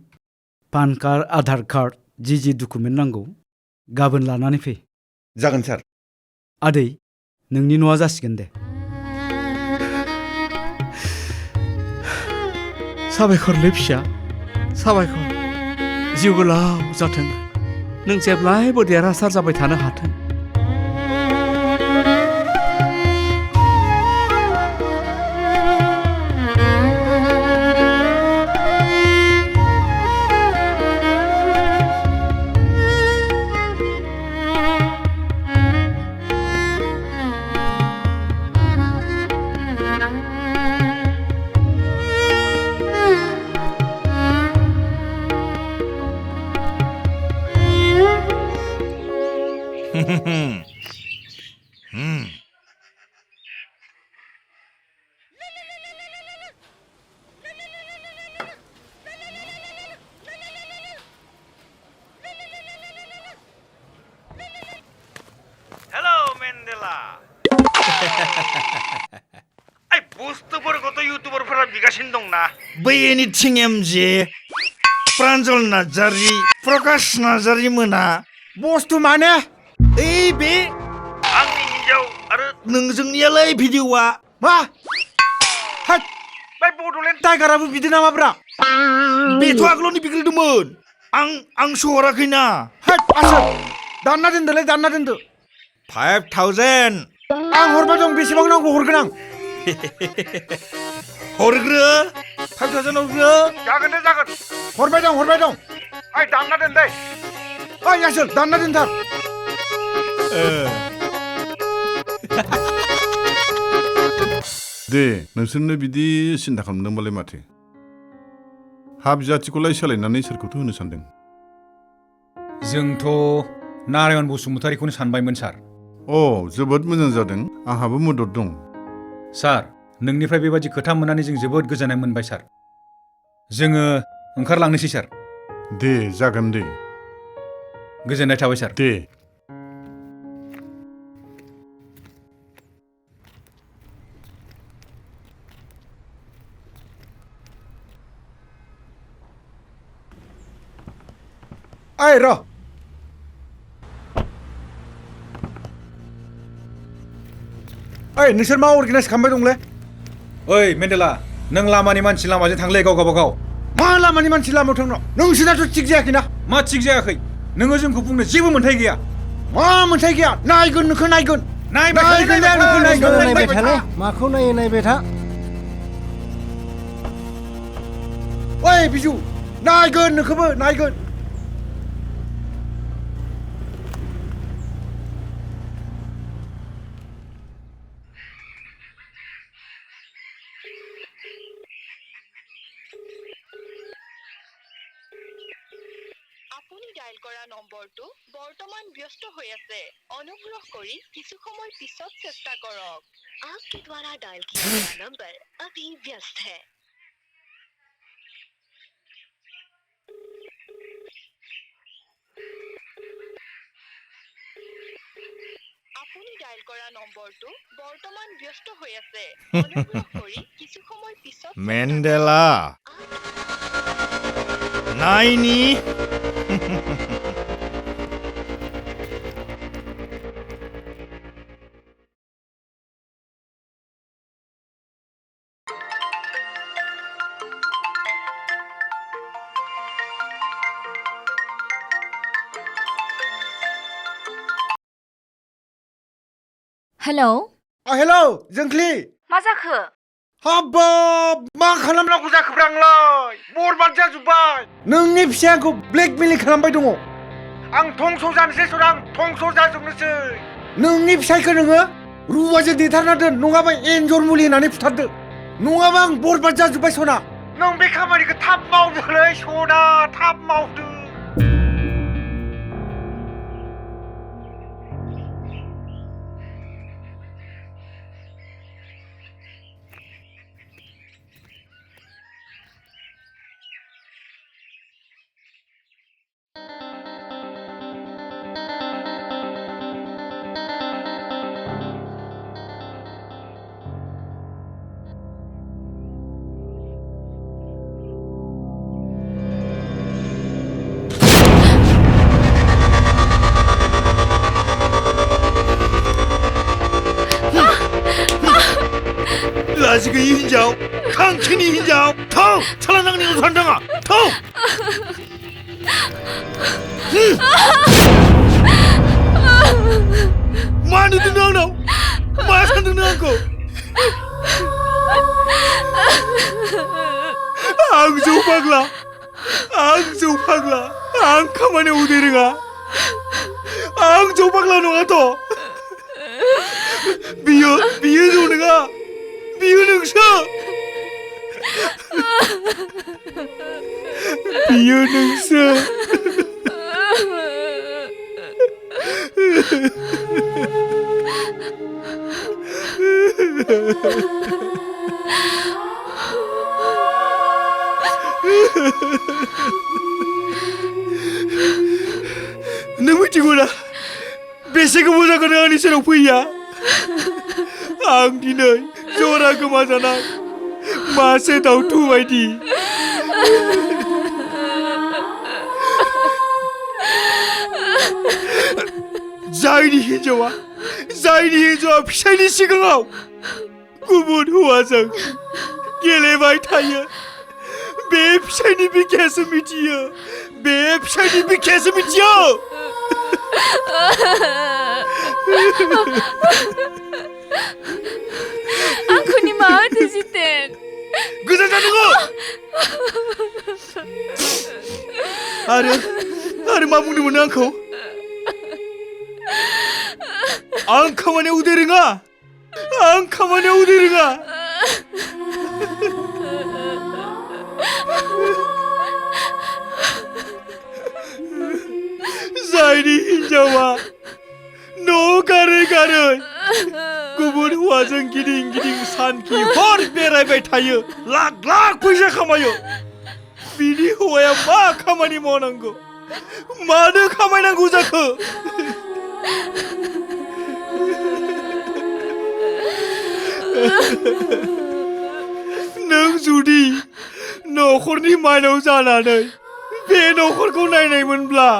पान कार्ड, आधार कार्ड जि डकुमेन्ट नांगौ गाबोन लानानै फै। जागोन सार। आदै, नोंनि न'आ जासिगोन दे। साबायखरलै फिसा, साबायखर। जिउ गोलाव जाथों, नों जेब्लायबो देरहासार जाबाय थानो हाथों। बुस्थुफोरखौथ' इउटुबारफोरा बिगासिनो दंना। बै एनिथिं एमजे, प्रान्जल नार्जारि, प्रकाश नार्जारि मोना बुस्थु माने ओइ बे आंनि हिन्जाव आरो नोंजोंनियालाय भिडिअ'आ मा? होद, बै बड'लेण्ड टाइगाराबो बिदि नामाब्रा? बेथ' आगोलावनो बिग्रोदोंमोन। आं सोहराखैना। होद आसोल, दानना दोनदोलै, दानना दोनदो। 5000 आं हरबाय दं। बेसेबां नांगौ हरगोन आं। हरग्रो 5000 हरग्रो। जागोन दे जागोन। हरबाय दं ओइ दानना दोन दे। ओइ आसोल, दानना दोनथार। दे नोंसोरनो बिदि सिन्था खालामदोंबालाय माथो। हा बिजाथिखौलाय सोलायनानै सोरखौथो होनो सानदों? जोंथ' नारायण बसुमतारिखौनो सानबायमोन सार। जोबोद मोजां जादों। आंहाबो मदद दं। सार, नोंनिफ्राय बेबादि खोथा मोननानै जों जोबोद गोजोननाय मोनबाय सार। जोङो ओंखारलांनोसै सार। दे जागोन दे। गोजोननाय थाबाय सार। दे। ओइ र' ओइ नोंसोर मा अर्गानाइज खालामबाय दंलै? ओइ मेन्देला, नों लामानि मानसि लामाजों थांलै गाव गावबागाव। मा लामानि मानसि लामायाव थांनो? नोंसोरनाथ' थिग जायाखैना। मा थिग जायाखै? नोङो जोंखौ बुंनो जेबो मोन्थाय गैया। मा मोन्थाय गैया? नायगोन नोंखौ नायगोन। नायबाय थालै। माखौ नायो नायबाय था। ओइ बिजु, नायगोन नोंखौबो नायगोन। ডায়াল কৰা নম্বৰটো বৰ্তমান ব্যস্ত হৈ আছে অনুগ্ৰহ কৰি কিছু সময় পিছত চেষ্টা কৰক आपके द्वारा डायल किया गया नंबर अभी व्यस्त है আপুনি ডায়াল কৰা নম্বৰটো বৰ্তমান ব্যস্ত হৈ আছে অনুগ্ৰহ কৰি কিছু সময় পিছত মেণ্ডেলা নাইনি हेलौ हेलौ जोंख्लि मा जाखो हाबाब मा खालामनांगौ जाखोब्रा आंलाय बरबाद जाजोब्बाय नोंनि फिसाखौ ब्लेकमेलिं खालामबाय दङ आं धंस जानोसै सर आं धंस जाजोबनोसै नोंनि फिसायखौ नोङो रुवाजों देथारना दोन नङाबा एन्जर मुलि होनानै फुथारदो नङाबा आं बरबाद जाजोब्बाय सना नों बे खामानिखौ थाब मावदोलै सना थाब मावदो लाजि गैयि हिन्जाव खांखिनि हिन्जाव थौ साला नांनि उथानदाङा थौ मा नुदों नों आंनाव मा सानदों नों आंखौ आं जौ फाग्ला आं खामानियाव उदै रोङा आं जौ फाग्ला नङाथ' बियो जौ नङा बियो नोंसो बियो नोंसो नों मिथिगौ ना बेसे गोबाव जागोन आंनि सेराव फैया आं दिनै जरा गोमाजानाय मासे दाउथु बायदि जायनि हिन्जावा फिसायनि सिगाङाव गुबुन हौवाजों गेलेबाय थायो बे फिसायनि बिखायासो मिथियो आंखौ निमाहा होदो जितेन गोजान जानांगौ आरो मा बुंदोंमोन आंखौ आं खामानियाव उदै रोङा जायनि हिन्जावा न' गारै गुबुन हौवाजों गिदिं सानखि हर बेरायबाय थायो लाख फैसा खामायो बिनि हौवाया मा खामानि मावनांगौ मानो खामायनांगौ जाखो नों जुदि न'खरनि माइनाव जानानै बे न'खरखौ नायनायमोनब्ला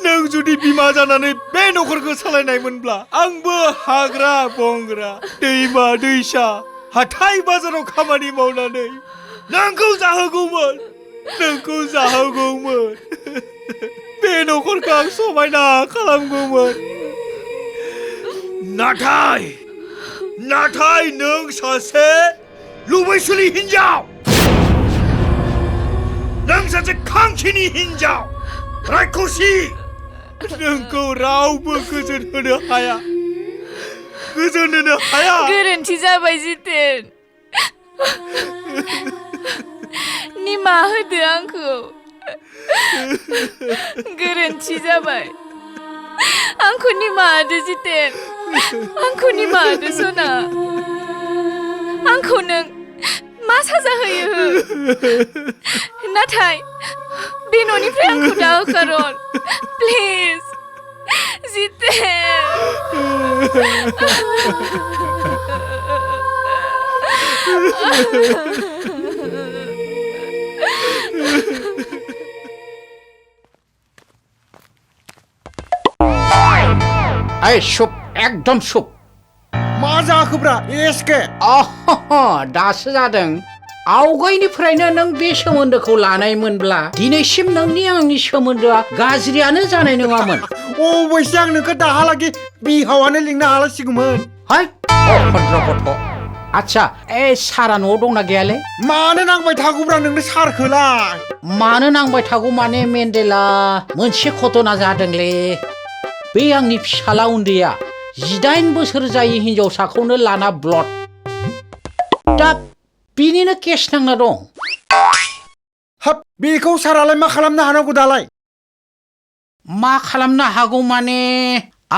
नों जुदि बिमा जानानै बे न'खरखौ सालायनायमोनब्ला आंबो हाग्रा बंग्रा दैमा दैसा हाथाय बाजाराव खामानि मावनानै नोंखौ जाहोगौमोन बे न'खरखौ आं समायना खालामगौमोन नाथाय नों सासे लुबैसुलि हिन्जाव नों सासे खांखिनि हिन्जाव रायखसि नोंखौ रावबो गोजोन होनो हाया गोरोन्थि जाबाय जितेन निमाहा होदो आंखौ गोरोन्थि जाबाय आंखौ निमाहा होदो जितेन आंखौ निमाहा होदो सना आंखौ नों मा साजा होयो हो नाथाय बे न'निफ्राय आंखौ दा होखारहर प्लिज ओइ सुप एकदम सुप मा जाखोब्रा एसके दासो जादों आवगायनिफ्रायनो नों बे सोमोन्दोखौ लानायमोनब्ला दिनैसिम नोंनि आंनि सोमोन्दोआ गाज्रियानो जानाय नङामोन अबयसे आं नोंखौ दाहालागि बिहावानो लिंनो हालासिगौमोन हाय भद्र गथ' आच्छा सारा न'आव दंना गैयालै मानो नांबाय थागौब्रा नोंनो सारखोलाय मानो नांबाय थागौ माने मेन्डेला मोनसे घटना जादोंलै बे आंनि फिसाला उन्दैया 18 बोसोर जायै हिन्जावसाखौनो लाना ब्लड दा बिनिनो केस नांना दं हाब बेखौ सारालाय मा खालामनो हानांगौ दालाय मा खालामनो हागौ माने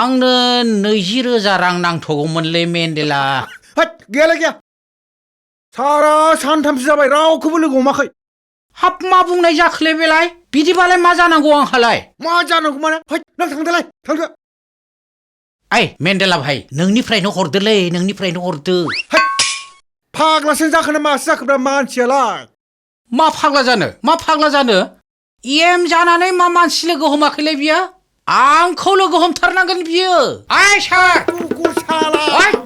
आंनो 20,000 रां नांथ'गौमोनलै मेन्डेला गैयालै गैया सारा सानथामसो जाबाय रावखौबो लोगो हमाखै हाब मा बुंनाय जाखोलै बेलाय बिदिबालाय मा जानांगौ आंहालाय मा जानांगौ माने नों थांदोलाय थांदो मेन्डेला भाई नोंनिफ्रायनो हरदोलै नोंनिफ्रायनो हरदो फाग्लासो जाखोना मासो जाखोब्रा मानसियालाय मा फाग्ला जानो एम जानानै मा मानसि लोगो हमाखैलै बियो आंखौ लोगो हमथारनांगोन बियो सार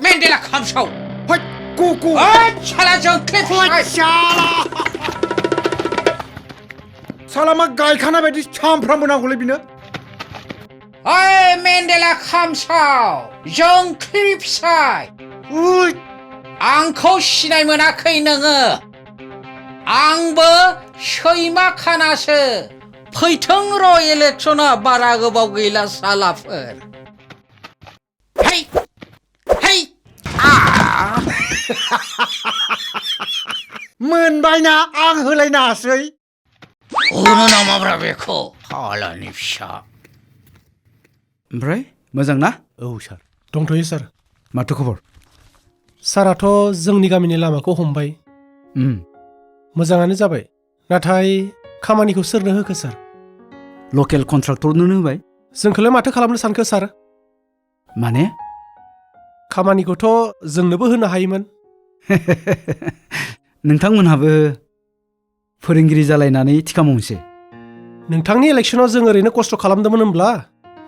मेन्डेला खामसाव साला मा गायखाना बायदि सामफ्रामबो नांगौलै बिनो मेन्डेला खामसाव जोंख्लिरि फिसाय आंखौ सिनाय मोनाखै नोङो आंबो सैमा खानासो फैथों र' इलेक्सना बारा गोबाव गैला सालाफोर मोनबायना आं होलायनासै होनो नामाब्रा बेखौ हालानि फिसा ओमफ्राय मोजां ना औ सार दंथ'यो सार माथो खबर साराथ' जोंनि गामिनि लामाखौ हमबाय मोजाङानो जाबाय नाथाय खामानिखौ सोरनो होखो सार लकेल कन्ट्राक्टरनोनो होबाय जोंखौलाय माथो खालामनो सानखो सार माने खामानिखौथ' जोंनोबो होनो हायोमोन नोंथांमोनहाबो फोरोंगिरि जालायनानै थिखा मावनोसै नोंथांनि इलेक्सनाव जों ओरैनो खस्थ' खालामदोंमोन होनब्ला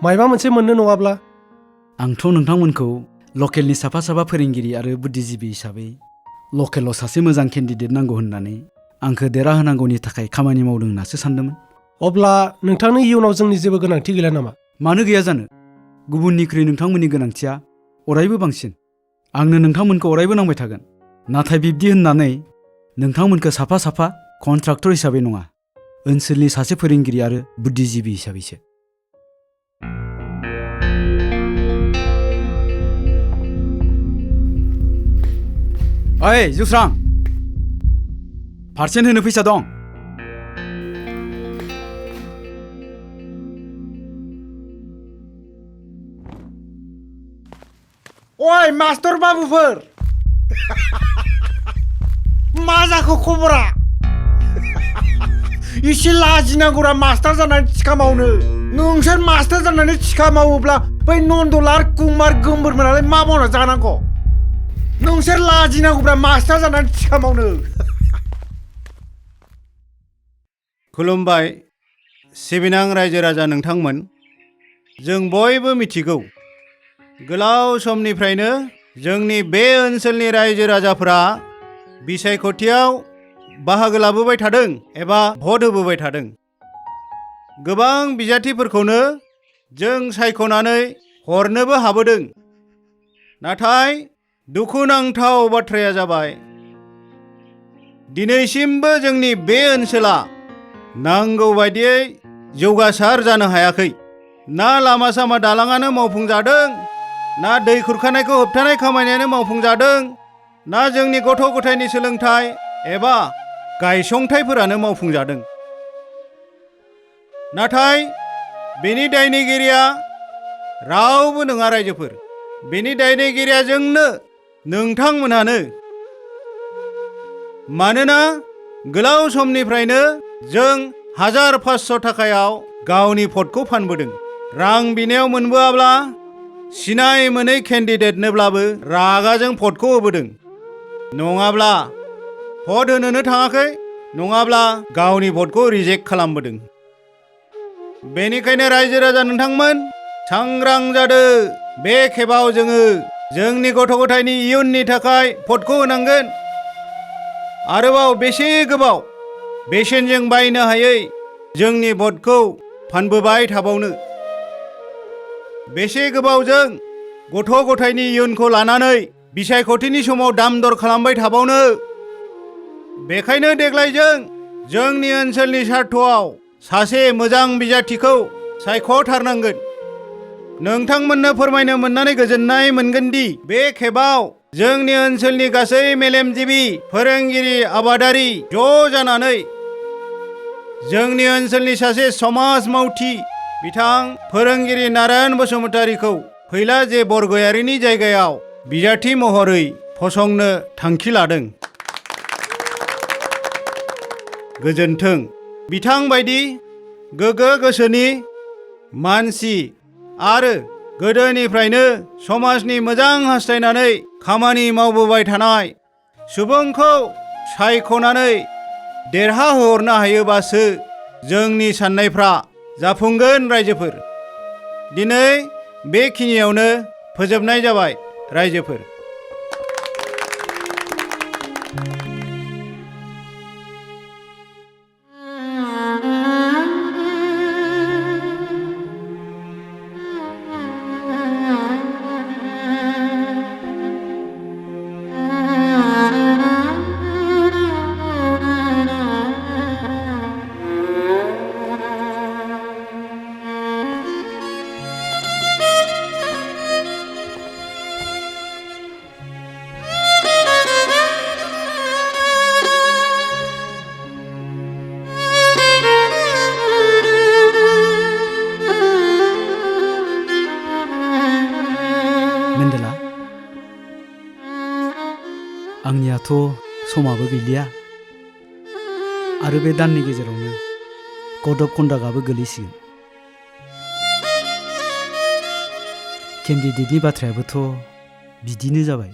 मायबा मोनसे मोननो नङाब्ला आंथ' नोंथांमोनखौ लकेलनि साफा साफा फोरोंगिरि आरो बुद्धिजिबि हिसाबै लकेलाव सासे मोजां केन्डिडेट नांगौ होननानै आंखौ देरहाहोनांगौनि थाखाय खामानि मावदों होननासो सानदोंमोन अब्ला नोंथांनि इयुनाव जोंनि जेबो गोनांथि गैला नामा मानो गैया जानो गुबुननिख्रुइ नोंथांमोननि गोनांथिया अरायबो बांसिन आंनो नोंथांमोनखौ अरायबो नांबाय थागोन नाथाय बिब्दि होननानै नोंथांमोनखौ साफा साफा कन्ट्राक्टर हिसाबै नङा ओनसोलनि सासे फोरोंगिरि आरो बुद्धिजिबि हिसाबैसो ओइ जुस्रां पार्सेन्ट होनो फैसा दं ओइ मास्टर बाबुफोर मा जाखो खबरा एसे लाजिनांगौरा मास्टार जानानै थिखा मावनो नोंसोर मास्टार जानानै थिखा मावोब्ला बै नन्दलार कुमार गोमबोरमोनालाय मा मावना जानांगौ नोंसोर लाजिनांगौब्रा मास्टार जानानै थिखा मावनो खुलुमबाय सिबिनां रायजो राजा नोंथांमोन जों बयबो मिथिगौ गोलाव समनिफ्रायनो जोंनि बे ओनसोलनि रायजो राजाफोरा बिसायख'थियाव बाहागो लाबोबाय थादों एबा भट होबोबाय थादों गोबां बिजाथिफोरखौनो जों सायख'नानै हरनोबो हाबोदों नाथाय दुखुनांथाव बाथ्राया जाबाय दिनैसिमबो जोंनि बे ओनसोला नांगौ बायदियै जौगासार जानो हायाखै ना लामा सामा दालाङानो मावफुंजादों ना दै खुरखानायखौ होबथानाय खामानियानो मावफुंजादों ना जोंनि गथ' गथायनि सोलोंथाइ एबा गायसंथाइफोरानो मावफुंजादों नाथाय बेनि दायनिगिरिया रावबो नङा रायजोफोर। बेनि दायनिगिरिया जोंनो, नोंथांमोनानो। मानोना गोलाव समनिफ्रायनो जों 1500 थाखायाव गावनि भटखौ फानबोदों। रां बिनायाव मोनबोआब्ला सिनाय मोनै केन्डिडेटनोब्लाबो रागाजों भटखौ होबोदों। नङाब्ला भट होनोनो थाङाखै, नङाब्ला गावनि भटखौ रिजेक्ट खालामबोदों। बेनिखायनो रायजो राजा नोंथांमोन सांग्रां जादो। बे खेबाव जोङो जोंनि गथ' गथायनि इयुननि थाखाय भटखौ होनांगोन। आरोबाव बेसे गोबाव बेसेनजों बायनो हायै जोंनि भटखौ फानबोबाय थाबावनो? बेसे गोबावजों गथ' गथायनि इयुनखौ लानानै बिसायख'थिनि समाव दाम दर खालामबाय थाबावनो? बेखायनो देग्लाय जोंनि ओनसोलनि सार्थआव सासे मोजां बिजाथिखौ सायख'थारनांगोन। नोंथांमोननो फोरमायनो मोननानै गोजोननाय मोनगोन दि बे खेबाव जोंनि ओनसोलनि गासै मेलेमजिबि, फोरोंगिरि, आबादारि ज' जानानै जोंनि ओनसोलनि सासे समाज मावथि बिथां फोरोंगिरि नारायण बसुमतारीखौ फैला जे बरगयारिनि जायगायाव बिजाथि महरै फसंनो थांखि लादों। गोजोन्थों। बिथां बायदि गोगो गोसोनि मानसि आरो गोदोनिफ्रायनो समाजनि मोजां हास्थायनानै खामानि मावबोबाय थानाय सुबुंखौ सायख'नानै देरहाहोहरनो हायोबासो जोंनि साननायफ्रा जाफुंगोन रायजोफोर। दिनै बेखिनियावनो फोजोबनाय जाबाय रायजोफोर। मेन्डेला, आंनियाथ' समाबो गैलिया आरो बे दाननि गेजेरावनो कड अफ कन्डाक्टआबो गोलैसिगोन। केन्डिडेटनि बाथ्रायाबोथ' बिदिनो जाबाय।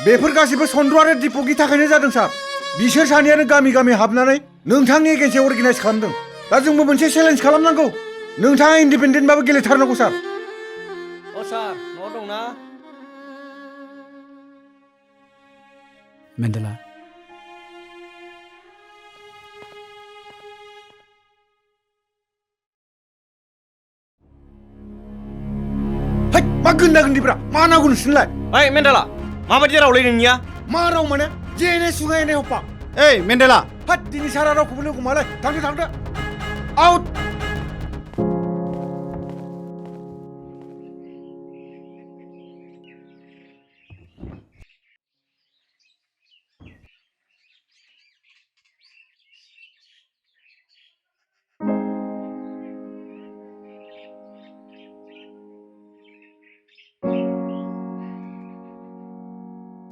बेफोर गासिबो चन्द्र आरो दिपकनि थाखायनो जादों सार। बिसोर सानैयानो गामि गामि हाबनानै नोंथांनि एगेन्सै अर्गानाइज खालामदों। दा जोंबो मोनसे चेलेन्ज खालामनांगौ। नोंथाङा इन्डिपेन्डेन्टबाबो गेलेथारनांगौ सार। सार न'आव दंना? मेन्डेला, मा गोन्दा गोन्दिफ्रा मा नांगौ नोंसोरनोलाय? ओइ मेन्डेला, माबायदि रावलै नोंनिया? मा राव माने? जेने सुङा एने हप्पा। ओइ मेन्डेला, हाट दिनै सारा रावखौबो लोगो मालाय। थांदो आउट।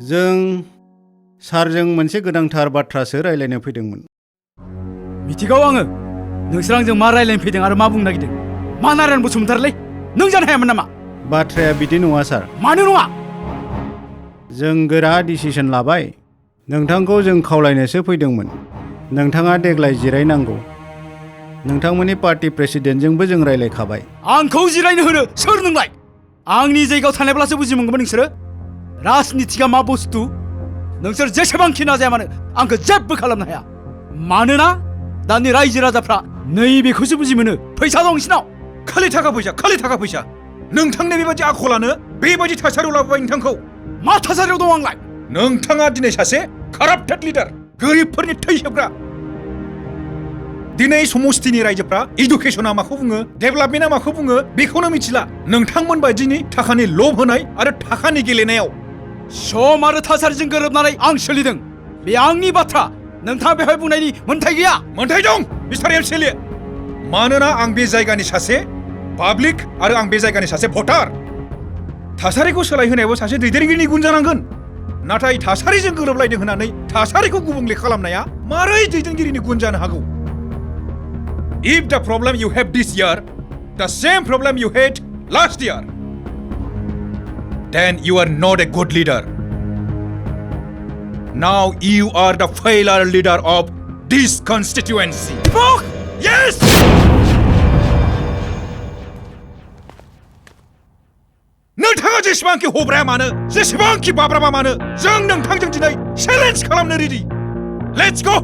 जों सारजों मोनसे गोनांथार बाथ्रासो रायलायनो फैदोंमोन। मिथिगौ आङो नोंसोर आंजों मा रायलायनो फैदों आरो मा बुंनो नागिरदों। मा नारायण बसुमतारीलै, नों जानो हायामोन नामा? बाथ्राया बिदि नङा सार। मानो नङा? जों गोरा डिसिसन लाबाय। नोंथांखौ जों खावलायनोसो फैदोंमोन। नोंथाङा देग्लाय जिरायनांगौ। नोंथांमोननि पार्टी प्रेसिडेन्टजोंबो जों रायलायखाबाय। आंखौ जिरायनो होनो सोर नोंलाय? आंनि जायगायाव थानायब्लासो बुजि मोनगौमोन नोंसोरो राजनितिका मा बुस्थु। नोंसोर जेसेबांखि नाजाया मानो आंखौ जेबो खालामनो हाया। मानोना दानि रायजो राजाफ्रा नैबेखौसो बुजि मोनो, फैसा दं नोंसिनाव। खालि थाखा फैसा। नोंथांनि बेबायदि आखलानो बेबायदि थासारियाव लाबोबाय नोंथांखौ। मा थासारियाव दं आंलाय? नोंथाङा दिनै सासे काराप्टेड लिडार, गोरिबफोरनि थै सोबग्रा। दिनै समस्तिनि रायजोफ्रा इडुकेसना माखौ बुङो, डेभेलपमेन्टआ माखौ बुङो बेखौनो मिथिला। नोंथांमोन बायदिनि थाखानि लब होनाय आरो थाखानि गेलेनायाव। सम आरो थासारिजों गोरोबनानै आं सोलिदों, बे आंनि बाथ्रा। नोंथाङा बेवहाय बुंनायनि मोन्थाय गैया। मोन्थाय दं मिस्टार एमसिएलए। मानोना आं बे जायगानि सासे पाब्लिक आरो आं बे जायगानि सासे भटार थासारिखौ सोलायहोनायाबो सासे दैदेनगिरिनि गुन जानांगोन नाथाय थासारिजों गोरोबलायदों होननानै थासारिखौ गुबुंले खालामनाया मारै दैदेनगिरिनि गुन जानो हागौ If the problem you have this year the same problem you had last year then you are not a good leader. Now you are the failure leader of this constituency. Yes! नोंथाङा जेसेबांखि हब्राया मानो जेसेबांखि बाब्राबा मानो जों नोंथांजों दिनै challenge खालामनो ready let's go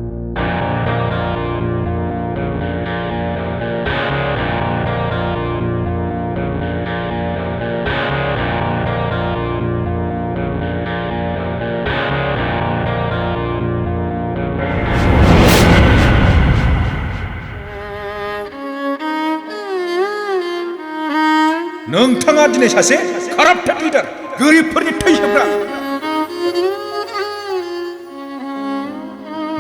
नोंथाङा दिनै सासे काराप्टेड लिडार गोरिबफोरनि थै सोबग्रा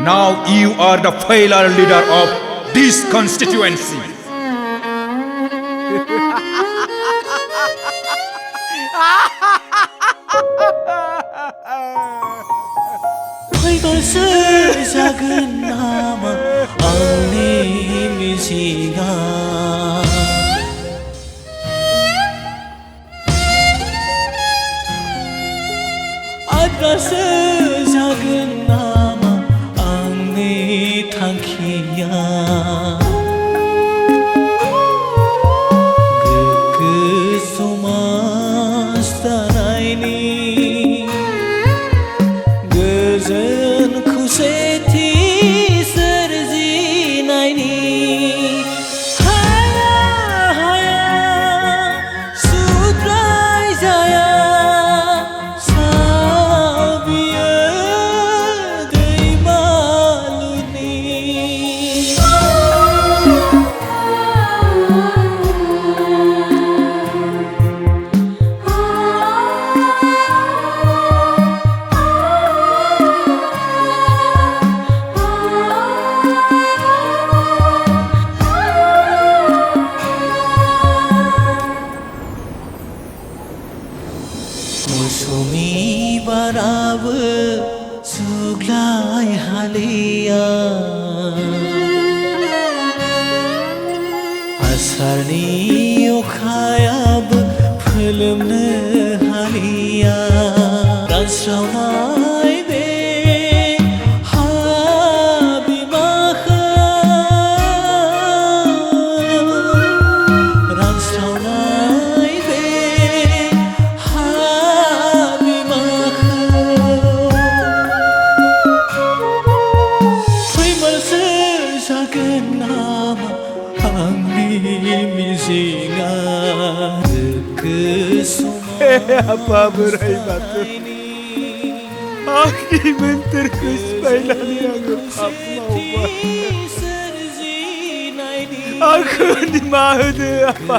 Now you are the failure leader of this constituency. फैगोनसो जागोन नामा आंनि मिजिंआ आद्रासो जागोन नामा आंनि थांखिया गोग्गो समाज दानायनि गोजोन खौसेथि सोरजिनायनि हाया सुद्राय जाया मौसुमि बाराबो सुग्लाय हालिया आसारनि अखायाबो फोलोमनो हालिया रानस्रावनाय बे हा बिमाखौ रानस्रावनाय बे apa berai batu aki menterkus bailani aku aku di mana apa